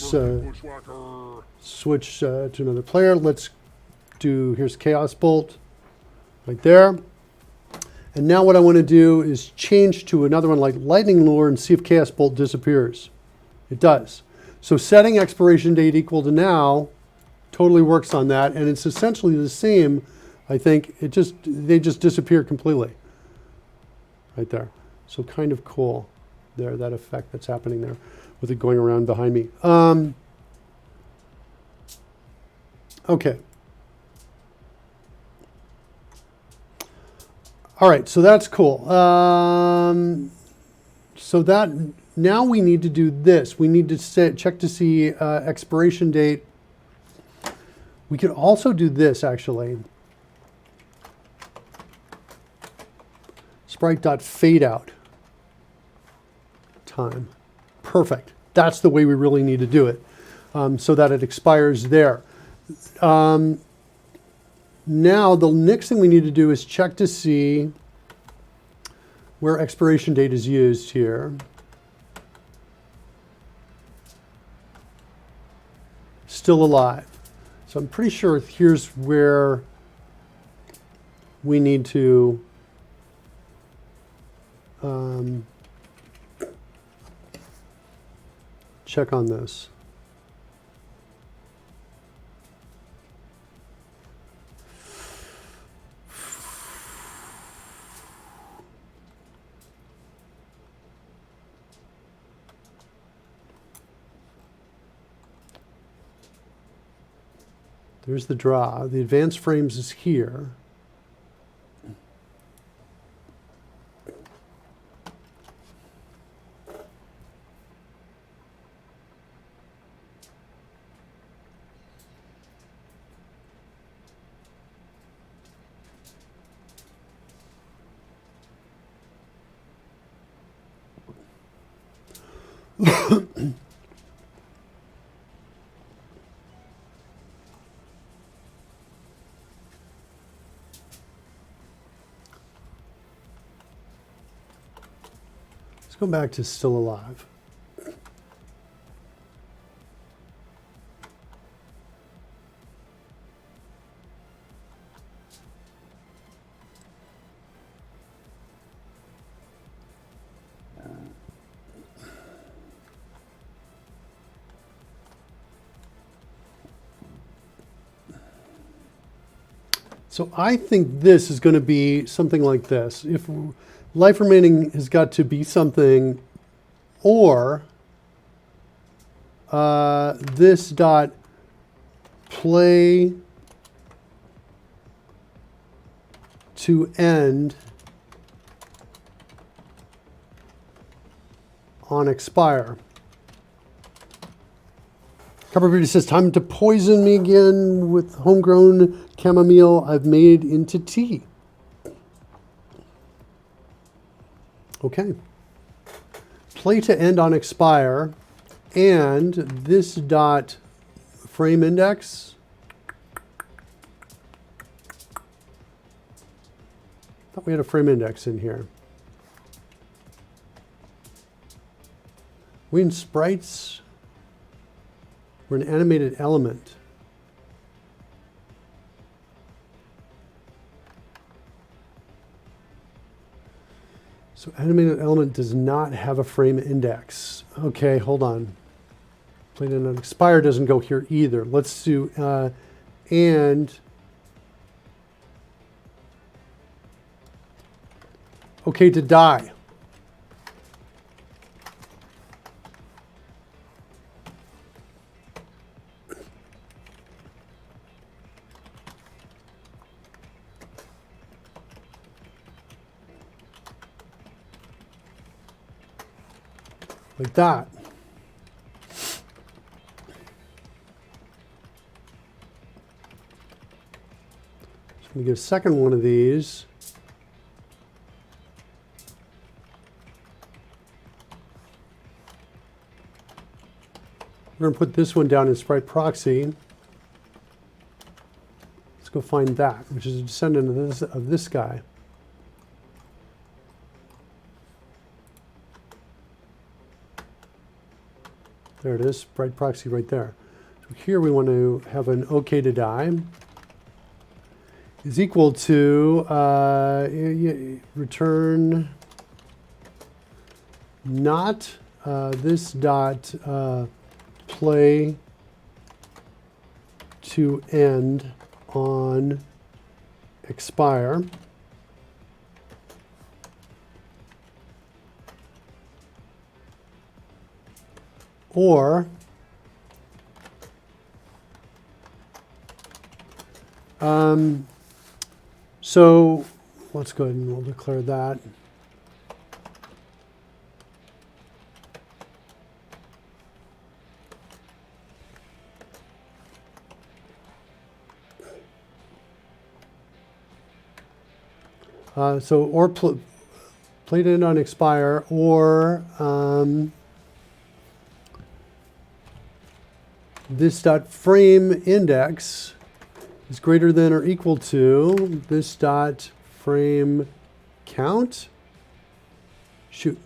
switch to another player. Let's do, here's Chaos Bolt right there. And now what I want to do is change to another one like Lightning Lure and see if Chaos Bolt disappears. It does. So setting expiration date equal to now totally works on that. And it's essentially the same, I think. They just disappear completely right there. So kind of cool there, that effect that's happening there with it going around behind me. Okay. All right, so that's cool. So that now we need to do this. We need to check to see expiration date. We could also do this actually. Sprite.fadeout time. Perfect. That's the way we really need to do it, so that it expires there. Now, the next thing we need to do is check to see where expiration date is used here. Still alive. So I'm pretty sure here's where we need to check on this. There's the draw. The advanced frames is here. go back to still alive. So I think this is going to be something like this. If life remaining has got to be something, or this dot play to end on expire. Copperbeard says, time to poison me again with homegrown chamomile I've made into tea. Okay. Play to end on expire, and this dot frame index. I thought we had a frame index in here. We in sprites. We're an animated element. So animated element does not have a frame index. Okay, hold on. Play to end expire doesn't go here either. Let's do and okay to die. Like that. So we get a second one of these. We're going to put this one down in sprite proxy. Let's go find that, which is a descendant of this guy. There it is, sprite proxy right there. So here we want to have an OK to die is equal to return not this dot play to end on expire. Or so let's go ahead and we'll declare that. So or play to end on expire, or this dot frame index is greater than or equal to this dot frame count. Shoot.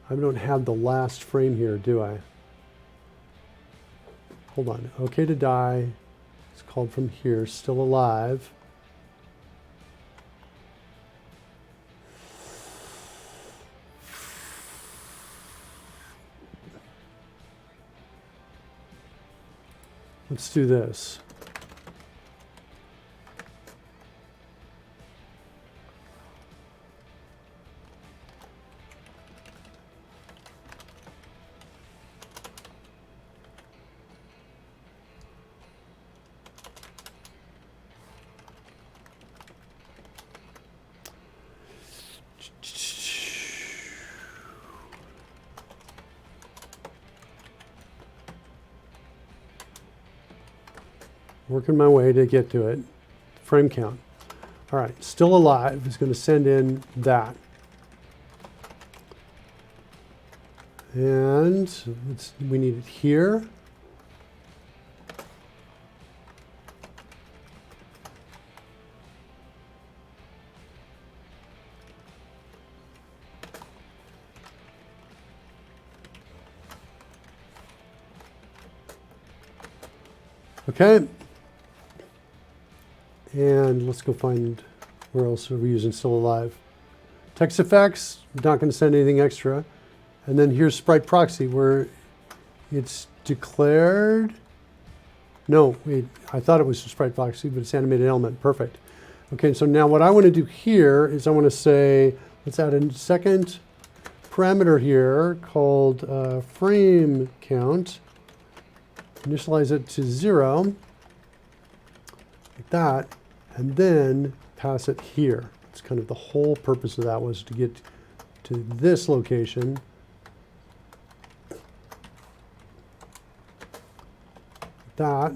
I don't have the last frame here, do I? Hold on. OK to die. It's called from here. Still alive. Let's do this. Working my way to get to it. Frame count. All right, still alive is going to send in that. And we need it here. Okay. And let's go find where else are we using still alive. Text effects, not going to send anything extra. And then here's sprite proxy where it's declared. No, wait, I thought it was sprite proxy, but it's animated element. Perfect. Okay, so now what I want to do here is I want to say, let's add a second parameter here called frame count. Initialize it to 0, like that, and then pass it here. It's kind of the whole purpose of that was to get to this location. That.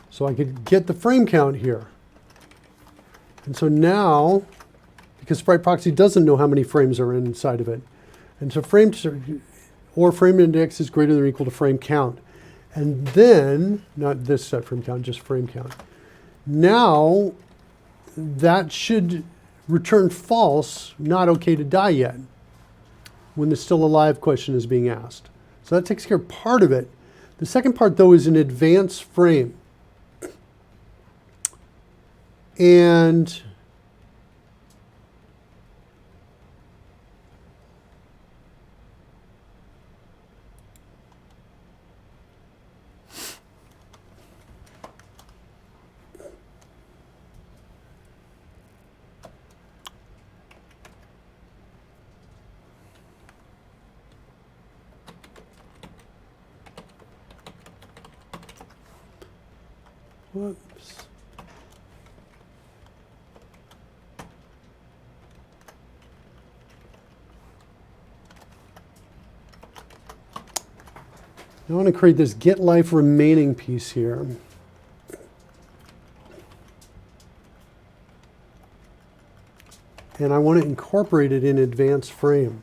So I could get the frame count here. And so now, because sprite proxy doesn't know how many frames are inside of it, and so frame index is greater than or equal to frame count. And then, not this set frame count, just frame count. Now, that should return false, not okay to die yet, when the still alive question is being asked. So that takes care of part of it. The second part, though, is an advanced frame. And whoops. I want to create this get life remaining piece here. And I want to incorporate it in advanced frame,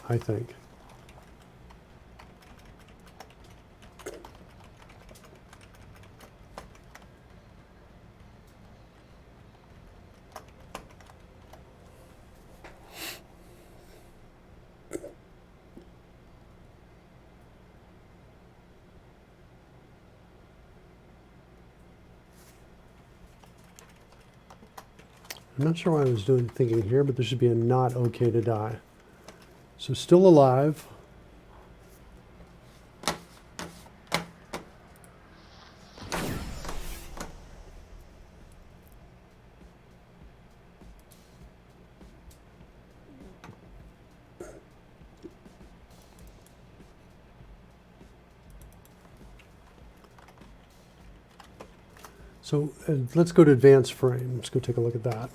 I think. I'm not sure what I was thinking here, but there should be a not okay to die. So still alive. So let's go to advanced frame. Let's go take a look at that.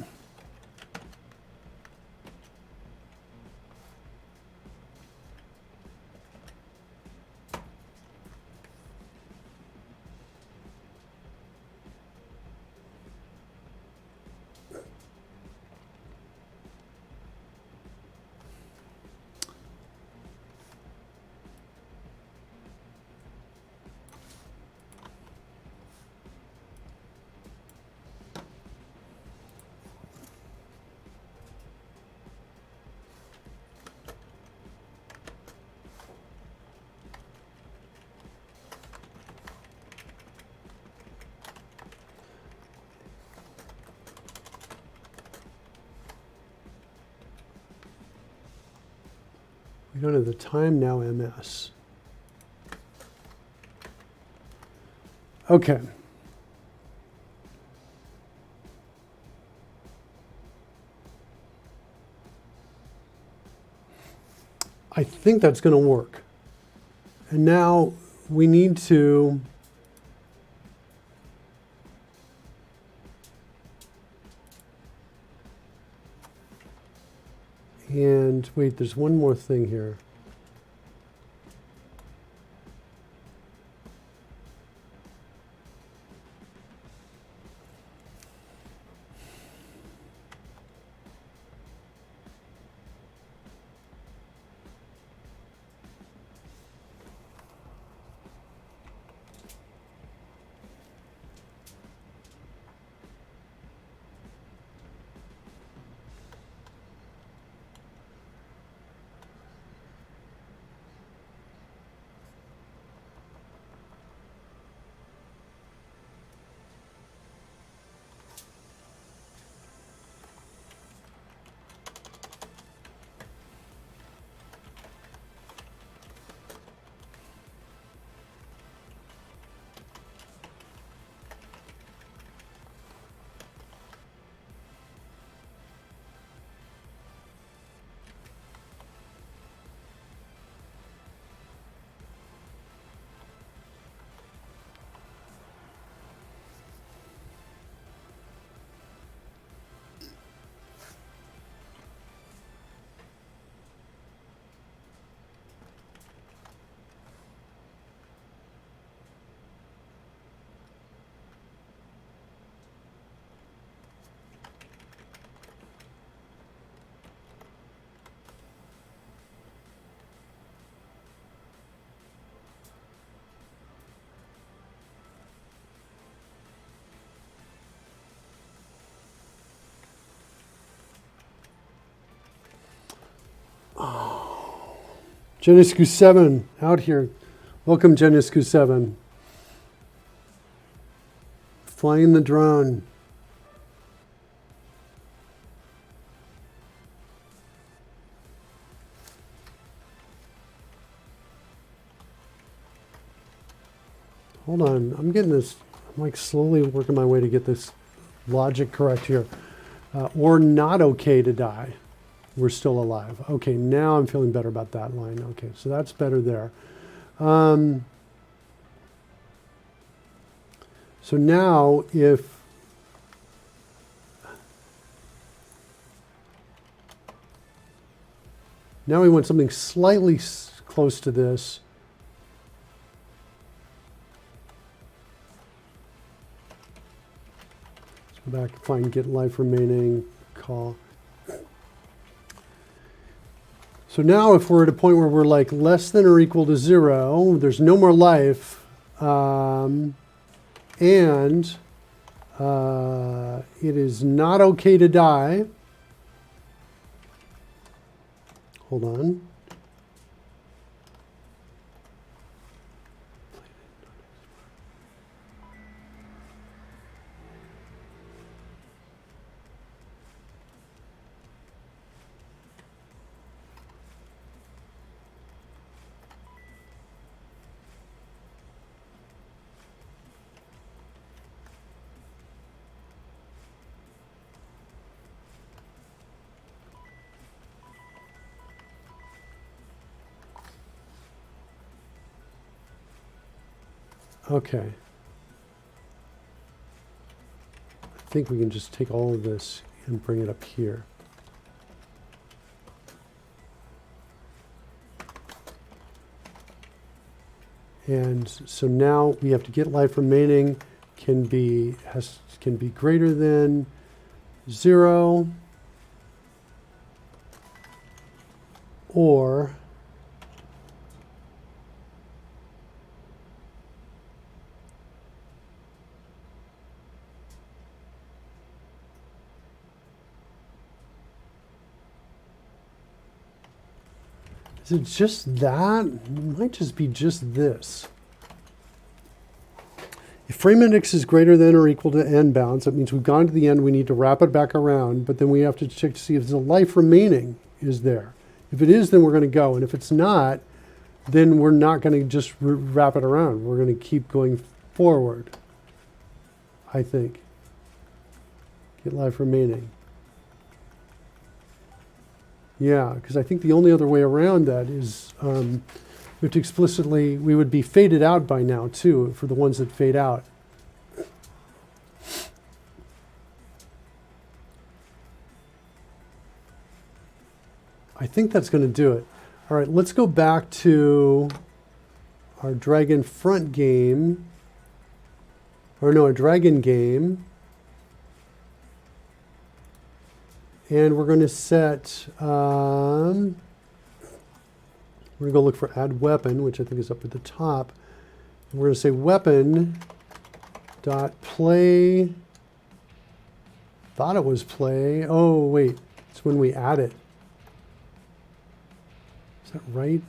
We go to the time now MS. Okay. I think that's going to work. And now we need to and wait, there's one more thing here. Genescu 7 out here. Welcome, Genescu 7. Flying the drone. Hold on, I'm getting this, I'm like slowly working my way to get this logic correct here. Or not okay to die. We're still alive. Okay, now I'm feeling better about that line. Okay, so that's better there. So now if now we want something slightly close to this. Let's go back and find get life remaining, call. So now if we're at a point where we're like less than or equal to 0, there's no more life, and it is not okay to die. Hold on. Okay. I think we can just take all of this and bring it up here. And so now we have to get life remaining can be greater than 0 or is it just that? It might just be just this. If frame index is greater than or equal to end bounds, that means we've gone to the end, we need to wrap it back around, but then we have to check to see if the life remaining is there. If it is, then we're going to go, and if it's not, then we're not going to just wrap it around. We're going to keep going forward, I think. Get life remaining. Yeah, because I think the only other way around that is we have to explicitly, we would be faded out by now too, for the ones that fade out. I think that's going to do it. All right, let's go back to our dragon front game, or no, our dragon game. And we're going to set, we're going to go look for add weapon, which I think is up at the top. And we're going to say weapon dot play, thought it was play. Oh, wait, it's when we add it. Is that right?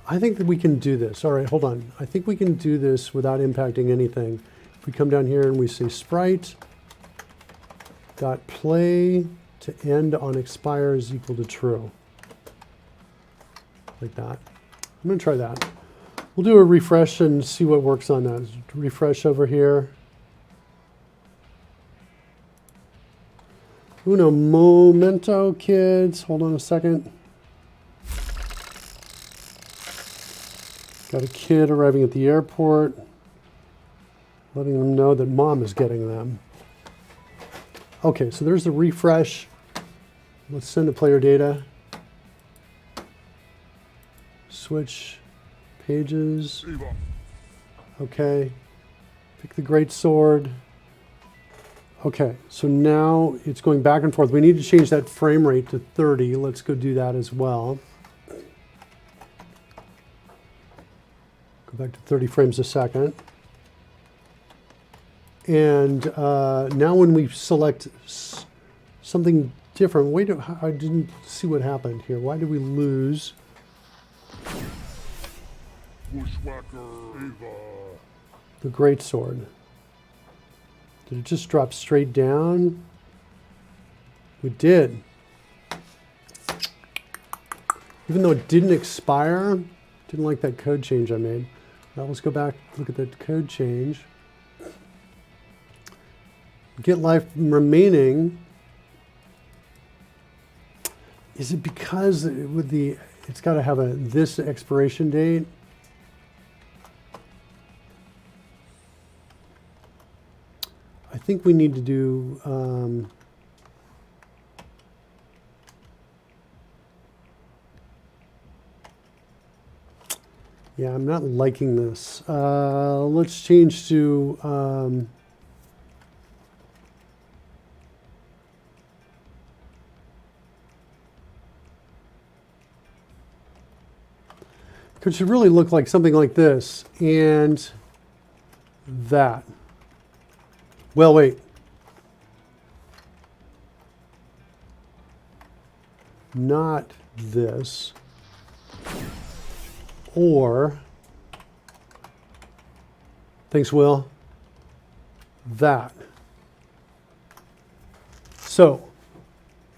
I think that we can do this. All right, hold on. I think we can do this without impacting anything. If we come down here and we say sprite dot play to end on expire is equal to true. Like that. I'm going to try that. We'll do a refresh and see what works on that. Refresh over here. Uno momento, kids. Hold on a second. Got a kid arriving at the airport, letting them know that mom is getting them. Okay, so there's the refresh. Let's send the player data. Switch pages. Okay. Pick the great sword. Okay, so now it's going back and forth. We need to change that frame rate to 30. Let's go do that as well. Go back to 30 frames a second. And now when we select something different, wait, I didn't see what happened here. Why did we lose? Bushwhacker Ava. The greatsword. Did it just drop straight down? We did. Even though it didn't expire, didn't like that code change I made. Now let's go back, look at that code change. Get life remaining. Is it because with the, it's got to have this expiration date? I think we need to do, yeah, I'm not liking this. Let's change to, it should really look like something like this and that. Well, wait. Not this. Or, thanks, Will, that. So,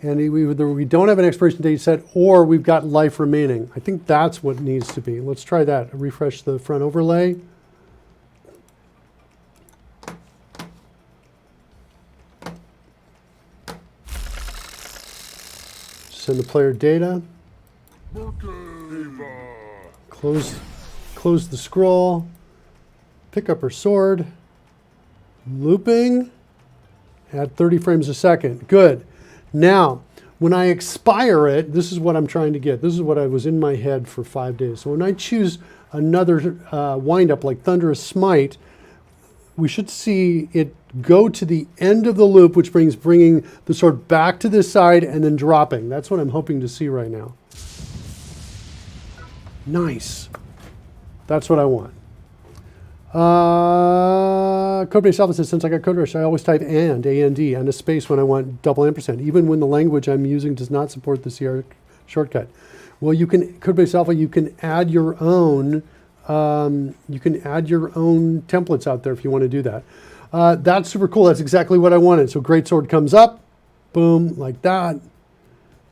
and either we don't have an expiration date set or we've got life remaining. I think that's what needs to be. Let's try that. Refresh the front overlay. Send the player data. Close the scroll. Pick up her sword. Looping. At 30 frames a second. Good. Now, when I expire it, this is what I'm trying to get. This is what I was in my head for 5 days. So when I choose another wind-up like Thunderous Smite, we should see it go to the end of the loop, which bringing the sword back to this side and then dropping. That's what I'm hoping to see right now. Nice. That's what I want. Codebase Alpha says, since I got CodeRushed, I always type A-N-D, and a space when I want double ampersand, even when the language I'm using does not support the CR shortcut. Well, you can, Codebase Alpha, you can add your own templates out there if you want to do that. That's super cool. That's exactly what I wanted. So greatsword comes up, boom, like that.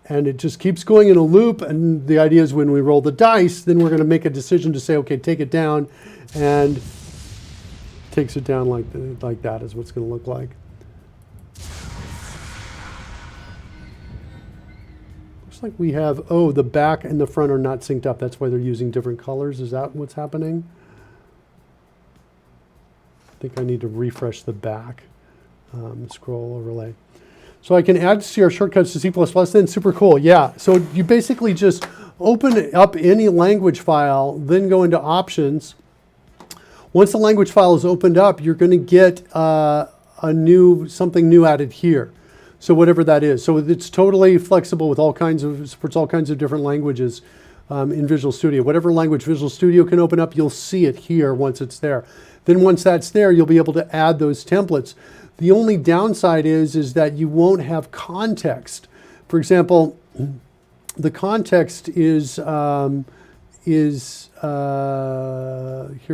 And it just keeps going in a loop. And the idea is when we roll the dice, then we're going to make a decision to say, okay, take it down, and takes it down like that is what it's going to look like. Looks like we have, oh, the back and the front are not synced up. That's why they're using different colors. Is that what's happening? I think I need to refresh the back. Scroll overlay. So I can add CR shortcuts to C++, then super cool. Yeah, so you basically just open up any language file, then go into options. Once the language file is opened up, you're going to get something new added here. So whatever that is. So it's totally flexible with supports all kinds of different languages in Visual Studio. Whatever language Visual Studio can open up, you'll see it here once it's there. Then once that's there, you'll be able to add those templates. The only downside is that you won't have context. For example, the context is here.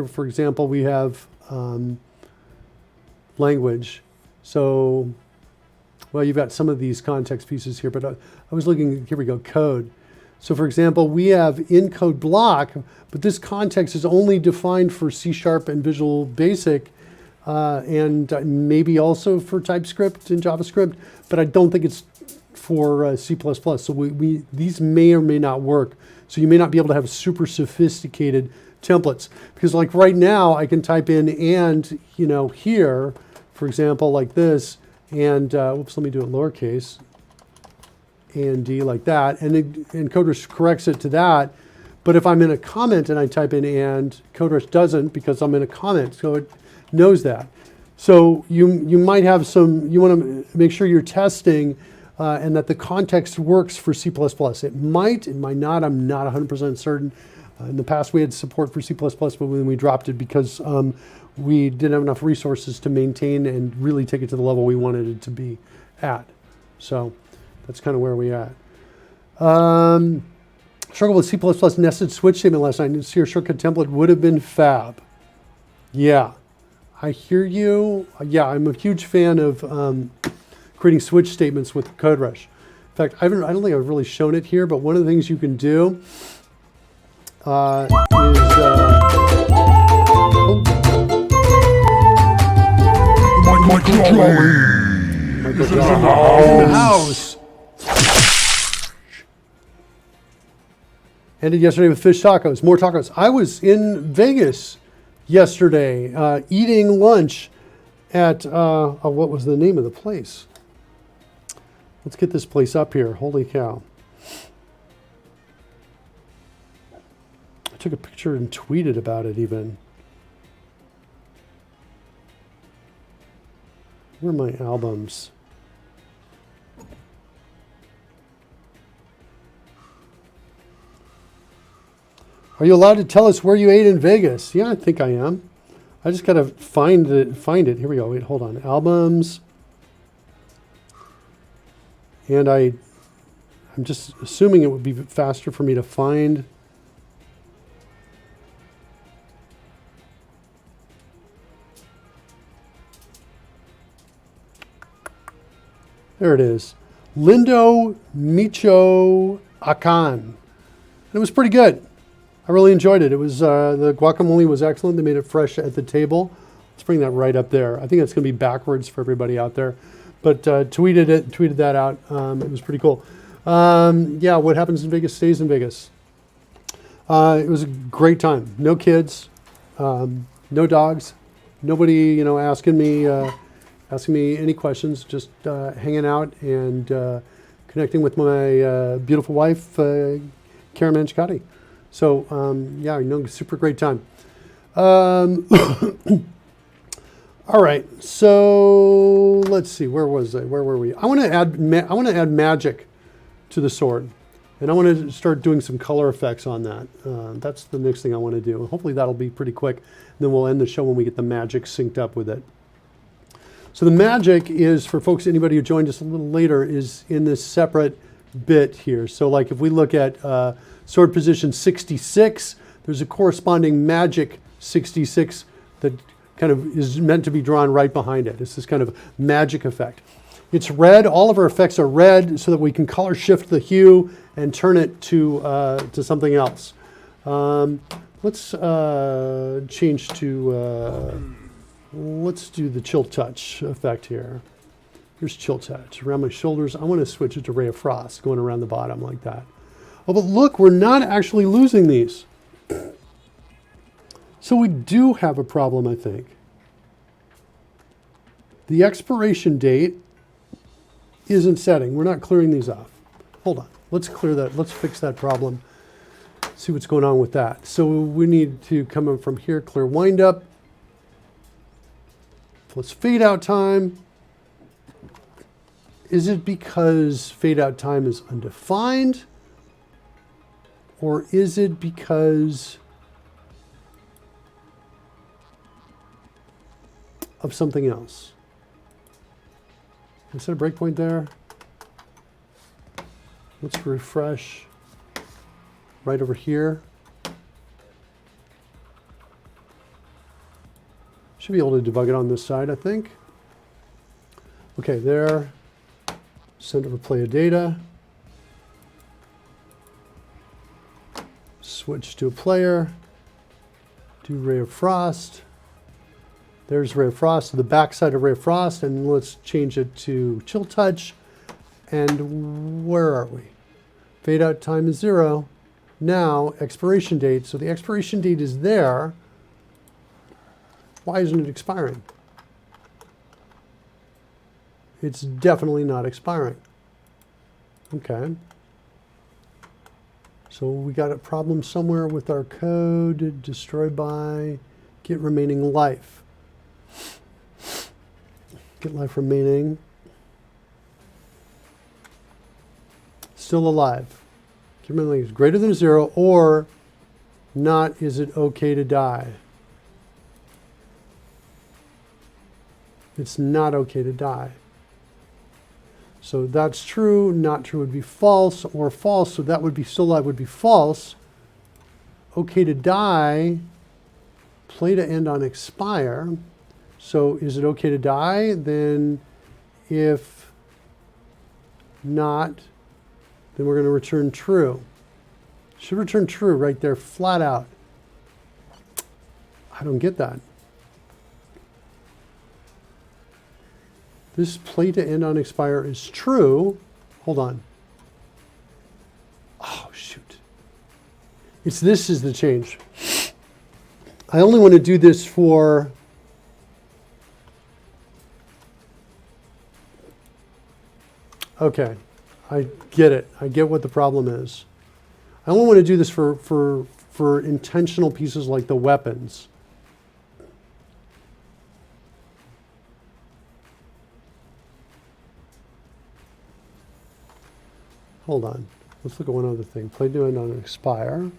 For example, we have language. So, well, you've got some of these context pieces here, but I was looking. Here we go. Code. So, for example, we have in code block, but this context is only defined for C# and Visual Basic. And maybe also for TypeScript and JavaScript, but I don't think it's for C++. So these may or may not work. So you may not be able to have super sophisticated templates, because like right now I can type in and, here, for example, like this, and whoops, let me do it lowercase, and D like that, and CodeRushed corrects it to that. But if I'm in a comment and I type in and, CodeRushed doesn't, because I'm in a comment, so it knows that. So you might have you want to make sure you're testing and that the context works for C++. It might not, I'm not 100% certain. In the past, we had support for C++, but when we dropped it because we didn't have enough resources to maintain and really take it to the level we wanted it to be at. So that's kind of where we at. Struggled with C++ nested switch statement last night. See your shortcut template would have been fab. Yeah, I hear you. Yeah, I'm a huge fan of creating switch statements with CodeRushed. In fact, I don't think I've really shown it here, but one of the things you can do is Michael Jolly is in the house. Ended yesterday with fish tacos, more tacos. I was in Vegas yesterday eating lunch at, what was the name of the place? Let's get this place up here. Holy cow. I took a picture and tweeted about it even. Where are my albums? Are you allowed to tell us where you ate in Vegas? Yeah, I think I am. I just gotta find it. Here we go. Wait, hold on. Albums. And I'm just assuming it would be faster for me to find. There it is. Lindo Micho Akan. It was pretty good. I really enjoyed it. It was the guacamole was excellent. They made it fresh at the table. Let's bring that right up there. I think it's going to be backwards for everybody out there, but tweeted that out. It was pretty cool. Yeah, what happens in Vegas stays in Vegas. It was a great time. No kids, no dogs, nobody asking me any questions. Just hanging out and connecting with my beautiful wife, Karen Manchicati. So, yeah, super great time. All right, so let's see, where was I? Where were we? I want to add magic to the sword, and I want to start doing some color effects on that. That's the next thing I want to do. Hopefully that'll be pretty quick. Then we'll end the show when we get the magic synced up with it. So the magic is, for folks, anybody who joined us a little later, is in this separate bit here. So like if we look at sword position 66, there's a corresponding magic 66 that kind of is meant to be drawn right behind it. It's this kind of magic effect. It's red. All of our effects are red so that we can color shift the hue and turn it to something else. Let's change to, let's do the chill touch effect here. Here's chill touch around my shoulders. I want to switch it to Ray of Frost going around the bottom like that. Oh, but look, we're not actually losing these. So we do have a problem, I think. The expiration date isn't setting. We're not clearing these off. Hold on. Let's clear that. Let's fix that problem. See what's going on with that. So we need to come in from here, clear wind up. Let's fade out time. Is it because fade out time is undefined? Or is it because of something else? Can I set a breakpoint there? Let's refresh right over here. Should be able to debug it on this side, I think. Okay, there. Send over play of data. Switch to a player. Do Ray of Frost. There's Ray of Frost to the backside of Ray of Frost, and let's change it to Chill Touch. And where are we? Fade out time is 0. Now, expiration date. So the expiration date is there. Why isn't it expiring? It's definitely not expiring. Okay. So we got a problem somewhere with our code. Destroy by, get remaining life. Get life remaining. Still alive. Get remaining life is greater than 0 or not is it okay to die. It's not okay to die. So that's true, not true would be false, or false, so that would be still alive would be false. Okay to die, play to end on expire. So is it okay to die? Then if not, then we're going to return true. Should return true right there, flat out. I don't get that. This play to end on expire is true. Hold on. Oh, shoot. This is the change. I only want to do this for okay. I get it. I get what the problem is. I only want to do this for intentional pieces like the weapons. Hold on. Let's look at one other thing. Play to end on expire.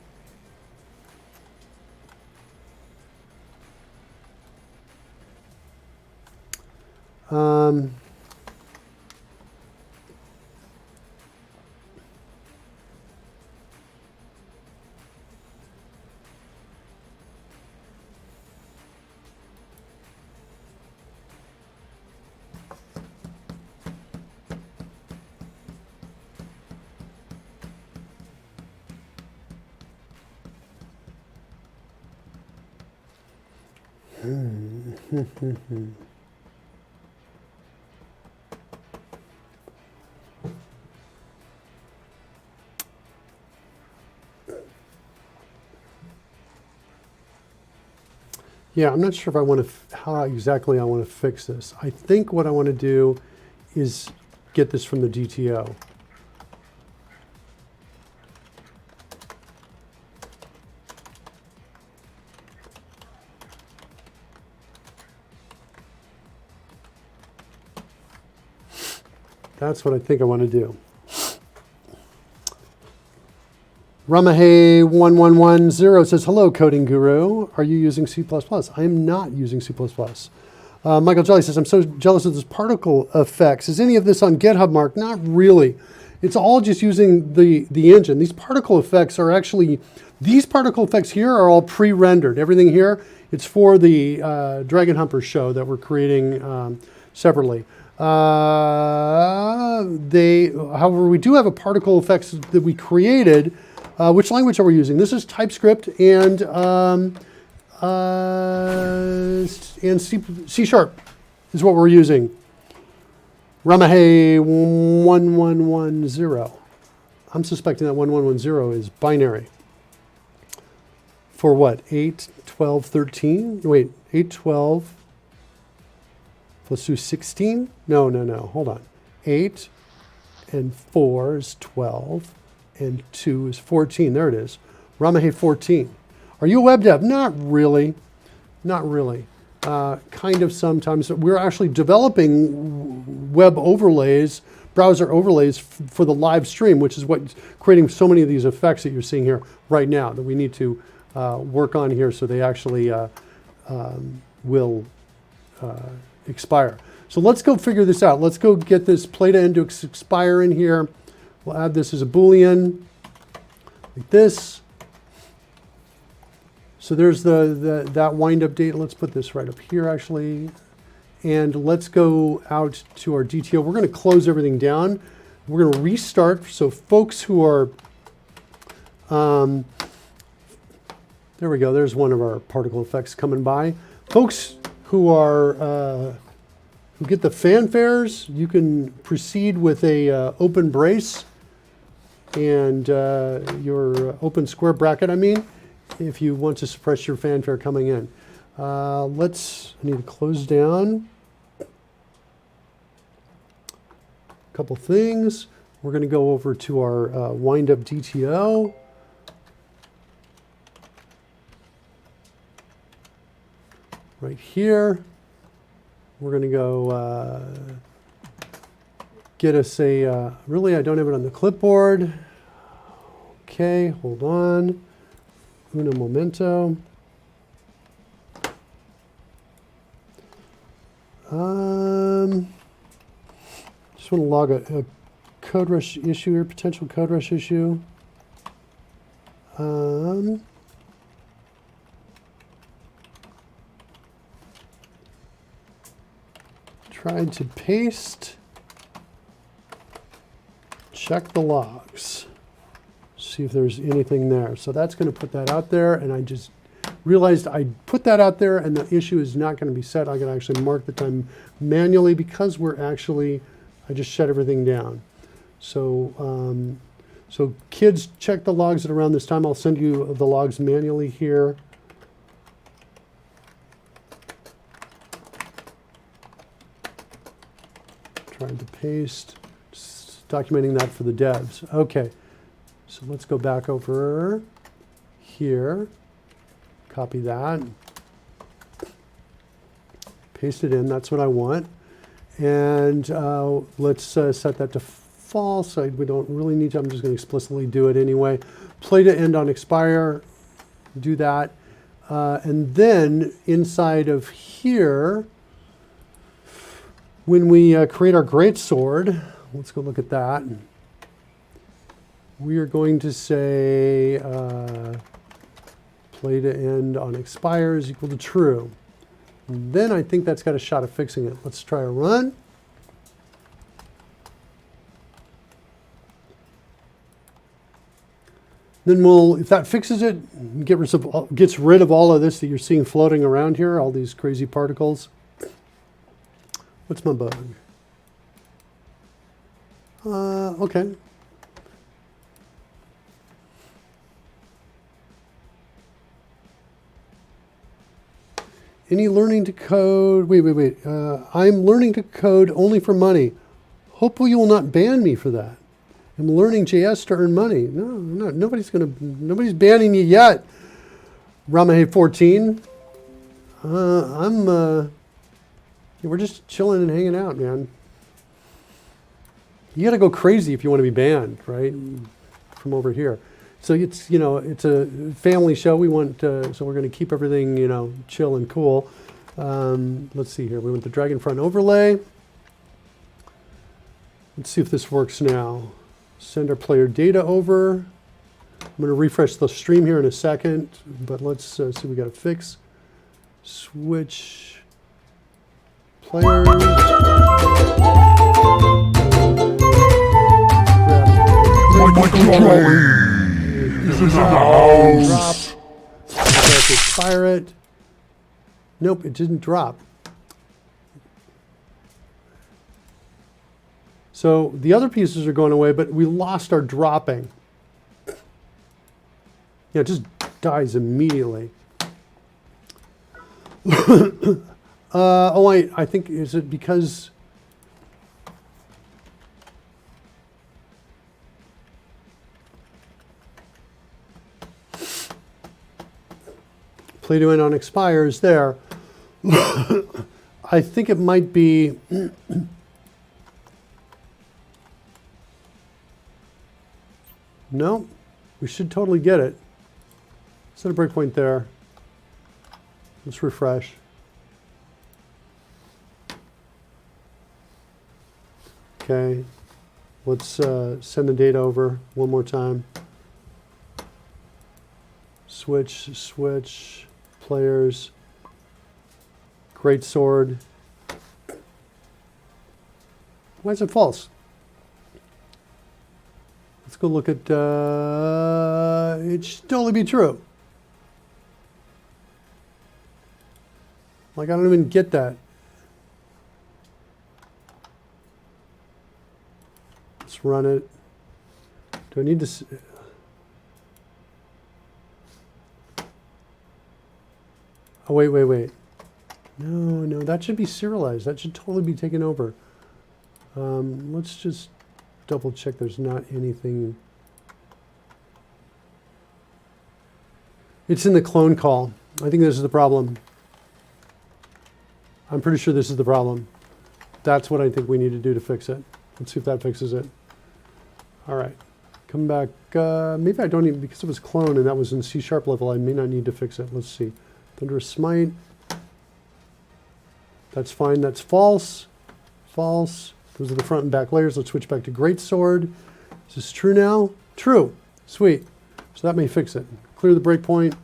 Yeah, I'm not sure if I want to, how exactly I want to fix this. I think what I want to do is get this from the DTO. That's what I think I want to do. Ramahay1110 says, hello, coding guru. Are you using C++? I am not using C++. Michael Jelly says, I'm so jealous of this particle effects. Is any of this on GitHub, Mark? Not really. It's all just using the engine. These particle effects are actually, these particle effects here are all pre-rendered. Everything here, it's for the Dragon Humper show that we're creating separately. However, we do have a particle effects that we created. Which language are we using? This is TypeScript and C# is what we're using. Ramahay1110. I'm suspecting that 1110 is binary. For what? 8, 12, 13? Wait, 8, 12. Let's do 16? No. Hold on. 8 and 4 is 12. And 2 is 14. There it is. Ramahay 14. Are you a web dev? Not really. Not really. Kind of sometimes. We're actually developing web overlays, browser overlays for the live stream, which is what's creating so many of these effects that you're seeing here right now that we need to work on here so they actually will expire. So let's go figure this out. Let's go get this play to end to expire in here. We'll add this as a Boolean, like this. So there's that wind-up date. Let's put this right up here, actually. And let's go out to our DTO. We're going to close everything down. We're going to restart. So folks who are, there we go. There's one of our particle effects coming by. Folks who are, who get the fanfares, you can proceed with a open brace and your open square bracket, I mean, if you want to suppress your fanfare coming in. I need to close down a couple things. We're going to go over to our wind-up DTO. Right here. We're going to go get us a, really I don't have it on the clipboard. Okay, hold on. uno momento. Just want to log a CodeRushed issue here, potential CodeRushed issue. Tried to paste. Check the logs. See if there's anything there. So that's going to put that out there, and I just realized I put that out there and the issue is not going to be set. I can actually mark the time manually because I just shut everything down. So, so kids, check the logs at around this time. I'll send you the logs manually here. Trying to paste, just documenting that for the devs. Okay, so let's go back over here. Copy that, paste it in, that's what I want. And let's set that to false. We don't really need to, I'm just going to explicitly do it anyway. Play to end on expire, do that. And then inside of here, when we create our greatsword, let's go look at that. We are going to say play to end on expire is equal to true. And then I think that's got a shot of fixing it. Let's try a run. Then if that fixes it, gets rid of all of this that you're seeing floating around here, all these crazy particles. What's my bug? Okay. Any learning to code? Wait. I'm learning to code only for money. Hopefully you will not ban me for that. I'm learning JS to earn money. No, nobody's banning you yet. Ramahe 14. We're just chilling and hanging out, man. You got to go crazy if you want to be banned, right? From over here. So it's, it's a family show. We want, so we're going to keep everything, chill and cool. Let's see here. We want the drag front overlay. Let's see if this works now. Send our player data over. I'm going to refresh the stream here in a second, but let's see we got to fix. Switch players. This is a house. Expire it. Nope, it didn't drop. So the other pieces are going away, but we lost our dropping. Yeah, it just dies immediately. I think, is it because... Play to end on expires there. I think it might be... No, we should totally get it. Set a breakpoint there. Let's refresh. Okay, let's send the data over one more time. Switch, players, greatsword. Why is it false? Let's go look at, it should totally be true. Like, I don't even get that. Let's run it. Do I need to? Oh, wait. No, that should be serialized. That should totally be taken over. Let's just double check there's not anything. It's in the clone call. I think this is the problem. I'm pretty sure this is the problem. That's what I think we need to do to fix it. Let's see if that fixes it. All right. Come back. Maybe I don't even, because it was clone and that was in C# level, I may not need to fix it. Let's see. Thunderous Smite. That's fine. That's false. False. Those are the front and back layers. Let's switch back to Greatsword. Is this true now? True. Sweet. So that may fix it. Clear the breakpoint.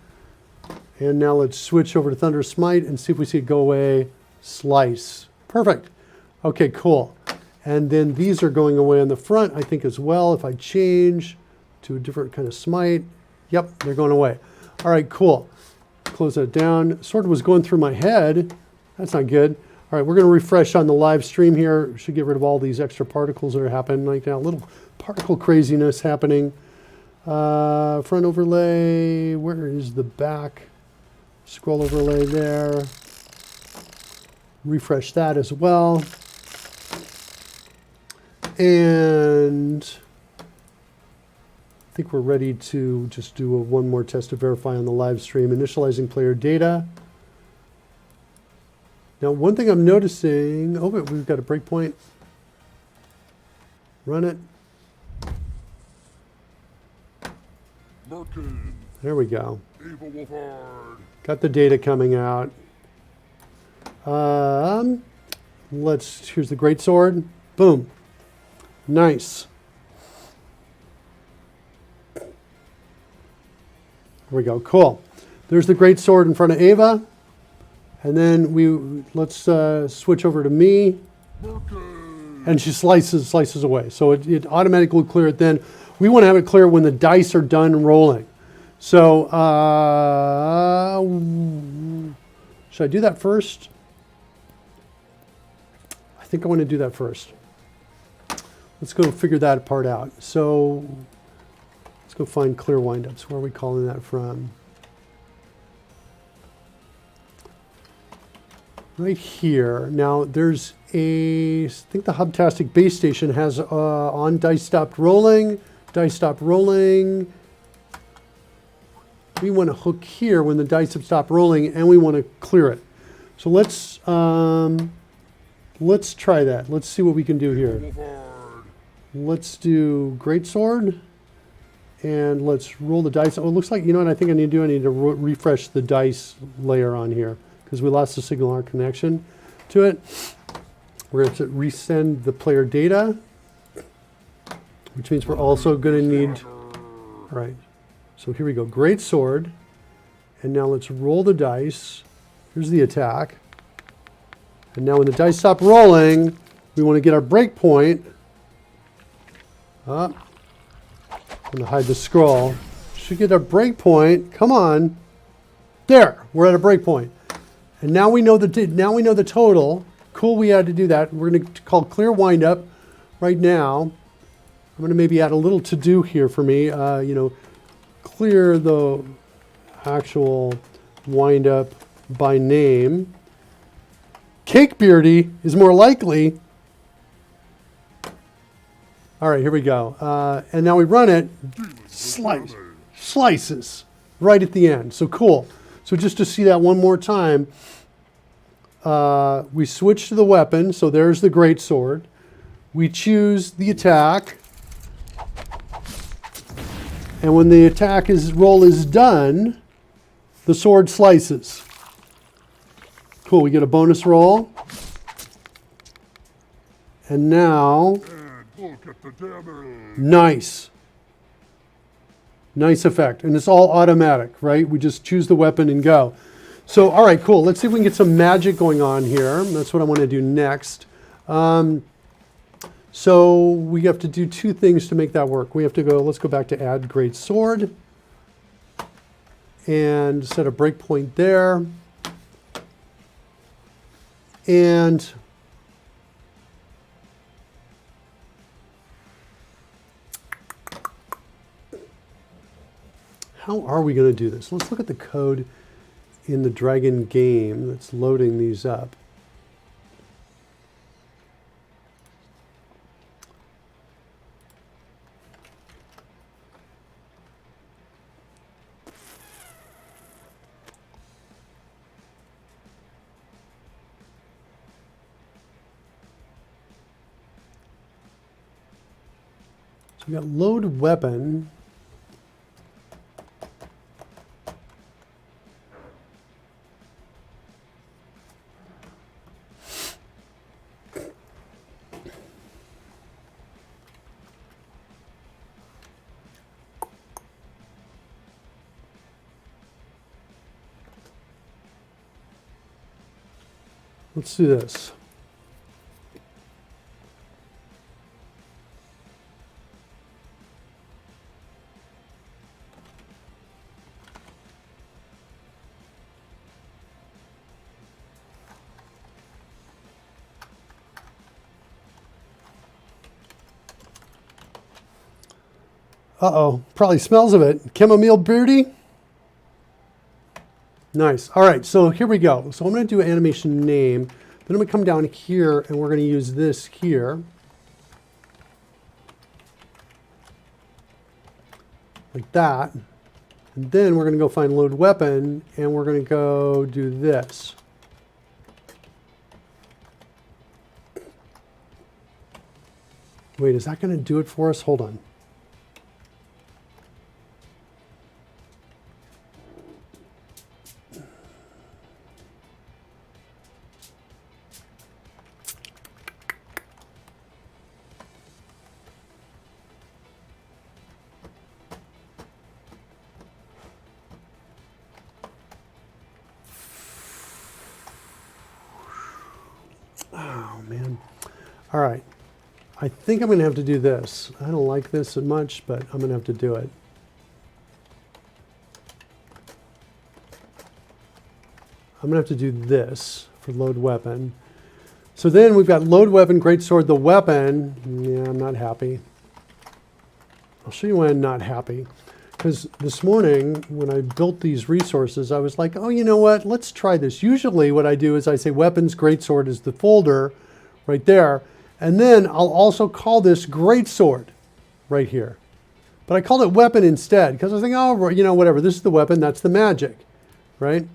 And now let's switch over to Thunderous Smite and see if we see it go away. Slice. Perfect. Okay, cool. And then these are going away on the front, I think, as well. If I change to a different kind of smite, yep, they're going away. All right, cool. Close that down. Sword was going through my head. That's not good. All right, we're going to refresh on the live stream here. Should get rid of all these extra particles that are happening right now. A little particle craziness happening. Front overlay. Where is the back? Scroll overlay there. Refresh that as well. And I think we're ready to just do one more test to verify on the live stream. Initializing player data. Now, one thing I'm noticing, oh, wait, we've got a breakpoint. Run it. There we go. Got the data coming out. Here's the Greatsword. Boom. Nice. There we go. Cool. There's the Greatsword in front of Ava. And then let's switch over to me. And she slices away. So it automatically will clear it then. We want to have it clear when the dice are done rolling. So should I do that first? I think I want to do that first. Let's go figure that part out. So let's go find clear windups. Where are we calling that from? Right here. Now there's I think the Hubtastic base station has on dice stopped rolling. Dice stopped rolling. We want to hook here when the dice have stopped rolling, and we want to clear it. So let's try that. Let's see what we can do here. Let's do Greatsword, and let's roll the dice. Oh, it looks like, you know what I think I need to do? I need to refresh the dice layer on here because we lost the signal R connection to it. We're going to resend the player data, which means we're also going to need, all right, so here we go, Greatsword, and now let's roll the dice. Here's the attack. And now when the dice stop rolling, we want to get our breakpoint. I'm going to hide the scroll. Should get a breakpoint. Come on. There, we're at a breakpoint. And now we know the total. Cool, we had to do that. We're going to call clear windup right now. I'm going to maybe add a little to do here for me. Clear the actual windup by name. Cake Beardy is more likely. All right, here we go. And now we run it. Slices right at the end. So cool. So just to see that one more time, we switch to the weapon. So there's the Greatsword. We choose the attack. And when the attack roll is done, the sword slices. Cool, we get a bonus roll. And now, nice. Nice effect. And it's all automatic, right? We just choose the weapon and go. So, all right, cool. Let's see if we can get some magic going on here. That's what I want to do next. So we have to do two things to make that work. We have to go, let's go back to add Greatsword and set a breakpoint there. And how are we going to do this? Let's look at the code in the Dragon game that's loading these up. We got load weapon. Let's do this. Uh-oh, probably smells of it. Chamomile beardy. Nice. All right, so here we go. So I'm going to do animation name. Then I'm going to come down here, and we're going to use this here. Like that. And then we're going to go find load weapon, and we're going to go do this. Wait, is that going to do it for us? Hold on. Oh, man. All right. I think I'm going to have to do this. I don't like this so much, but I'm going to have to do it. I'm going to have to do this for load weapon. So then we've got load weapon, greatsword, the weapon. Yeah, I'm not happy. I'll show you why I'm not happy. Because this morning, when I built these resources, I was like, oh, you know what? Let's try this. Usually what I do is I say weapons, greatsword is the folder right there. And then I'll also call this greatsword right here. But I called it weapon instead because I was thinking, oh, you know, whatever. This is the weapon. That's the magic, right?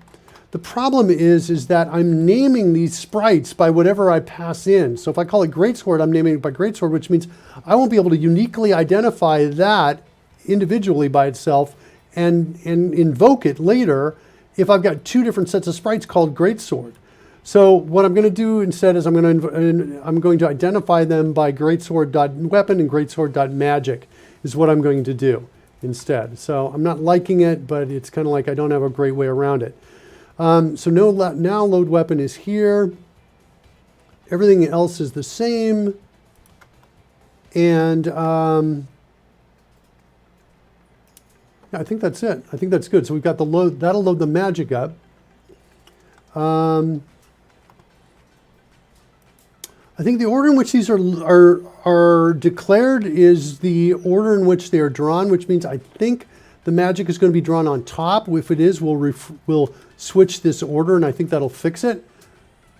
The problem is that I'm naming these sprites by whatever I pass in. So if I call it greatsword, I'm naming it by greatsword, which means I won't be able to uniquely identify that individually by itself and invoke it later if I've got two different sets of sprites called greatsword. So what I'm going to do instead is I'm going to identify them by greatsword.weapon and greatsword.magic is what I'm going to do instead. So I'm not liking it, but it's kind of like I don't have a great way around it. So now load weapon is here. Everything else is the same. And yeah, I think that's it. I think that's good. So we've got the load, that'll load the magic up. I think the order in which these are declared is the order in which they are drawn, which means I think the magic is going to be drawn on top. If it is, we'll switch this order, and I think that'll fix it.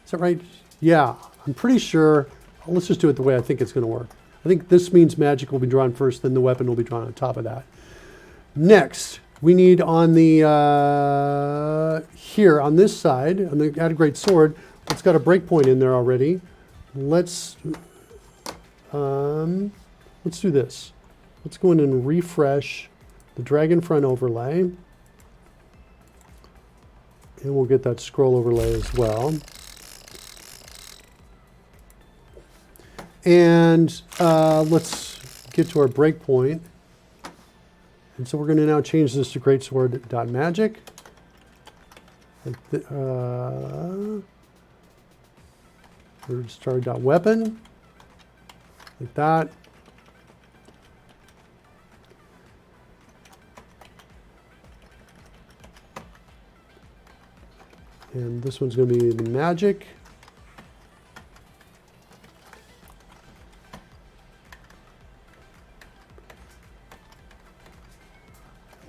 Is that right? Yeah, I'm pretty sure. Let's just do it the way I think it's going to work. I think this means magic will be drawn first, then the weapon will be drawn on top of that. Next, we need on the here on this side, on the add a great sword, it's got a breakpoint in there already. Let's do this. Let's go in and refresh the drag in front overlay. And we'll get that scroll overlay as well. And let's get to our breakpoint. And so we're going to now change this to greatsword.magic. Start.weapon. Like that. And this one's going to be the magic.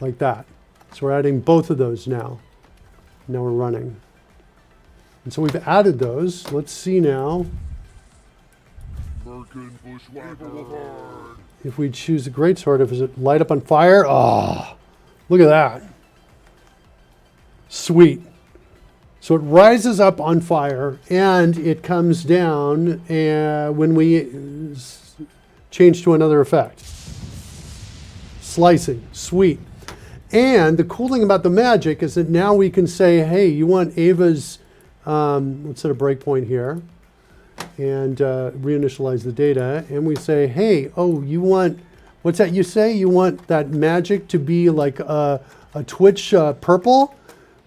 Like that. So we're adding both of those now. Now we're running. And so we've added those. Let's see now. If we choose the greatsword, if it light up on fire, oh, look at that. Sweet. So it rises up on fire and it comes down when we change to another effect. Slicing, sweet. And the cool thing about the magic is that now we can say, hey, you want Ava's, let's set a breakpoint here and reinitialize the data. And we say, hey, oh, you want, what's that you say? You want that magic to be like a Twitch purple?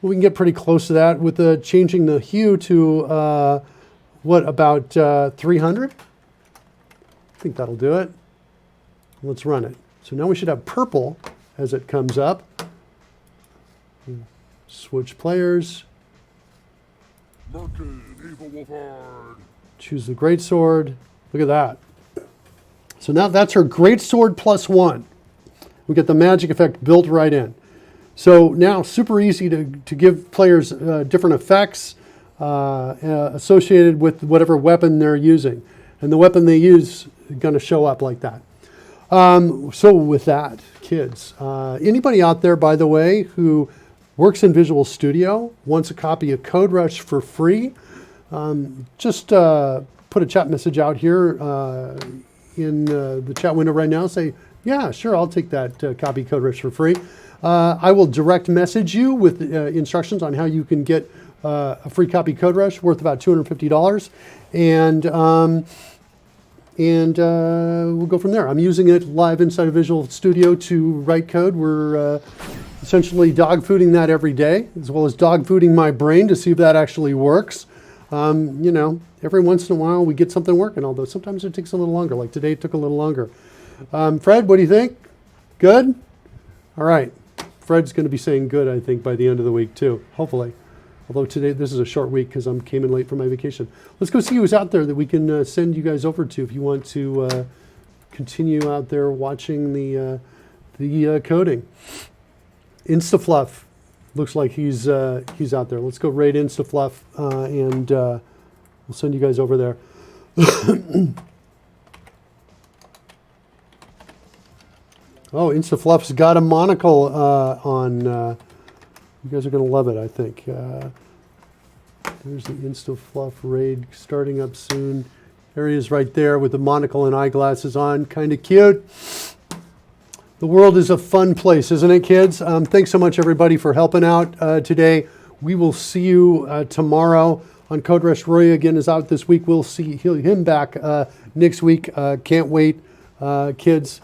We can get pretty close to that with changing the hue to, what, about 300? I think that'll do it. Let's run it. So now we should have purple as it comes up. Switch players. Choose the greatsword. Look at that. So now that's her greatsword +1. We get the magic effect built right in. So now super easy to give players different effects associated with whatever weapon they're using. And the weapon they use is going to show up like that. So with that, kids, anybody out there, by the way, who works in Visual Studio, wants a copy of CodeRushed for free, just put a chat message out here in the chat window right now. Say, yeah, sure, I'll take that copy of CodeRushed for free. I will direct message you with instructions on how you can get a free copy of CodeRushed worth about $250. And we'll go from there. I'm using it live inside of Visual Studio to write code. We're essentially dog fooding that every day, as well as dog fooding my brain to see if that actually works. You know, every once in a while we get something working, although sometimes it takes a little longer. Like today it took a little longer. Fred, what do you think? Good? All right. Fred's going to be saying good, I think, by the end of the week too, hopefully. Although today, this is a short week because I came in late for my vacation. Let's go see who's out there that we can send you guys over to if you want to continue out there watching the coding. Instafluff looks like he's out there. Let's go raid Instafluff and we'll send you guys over there. Oh, Instafluff's got a monocle on. You guys are going to love it, I think. There's the Instafluff raid starting up soon. There he is right there with the monocle and eyeglasses on. Kind of cute. The world is a fun place, isn't it, kids? Thanks so much, everybody, for helping out today. We will see you tomorrow on CodeRushed. Roy again is out this week. We'll see him back next week. Can't wait, kids.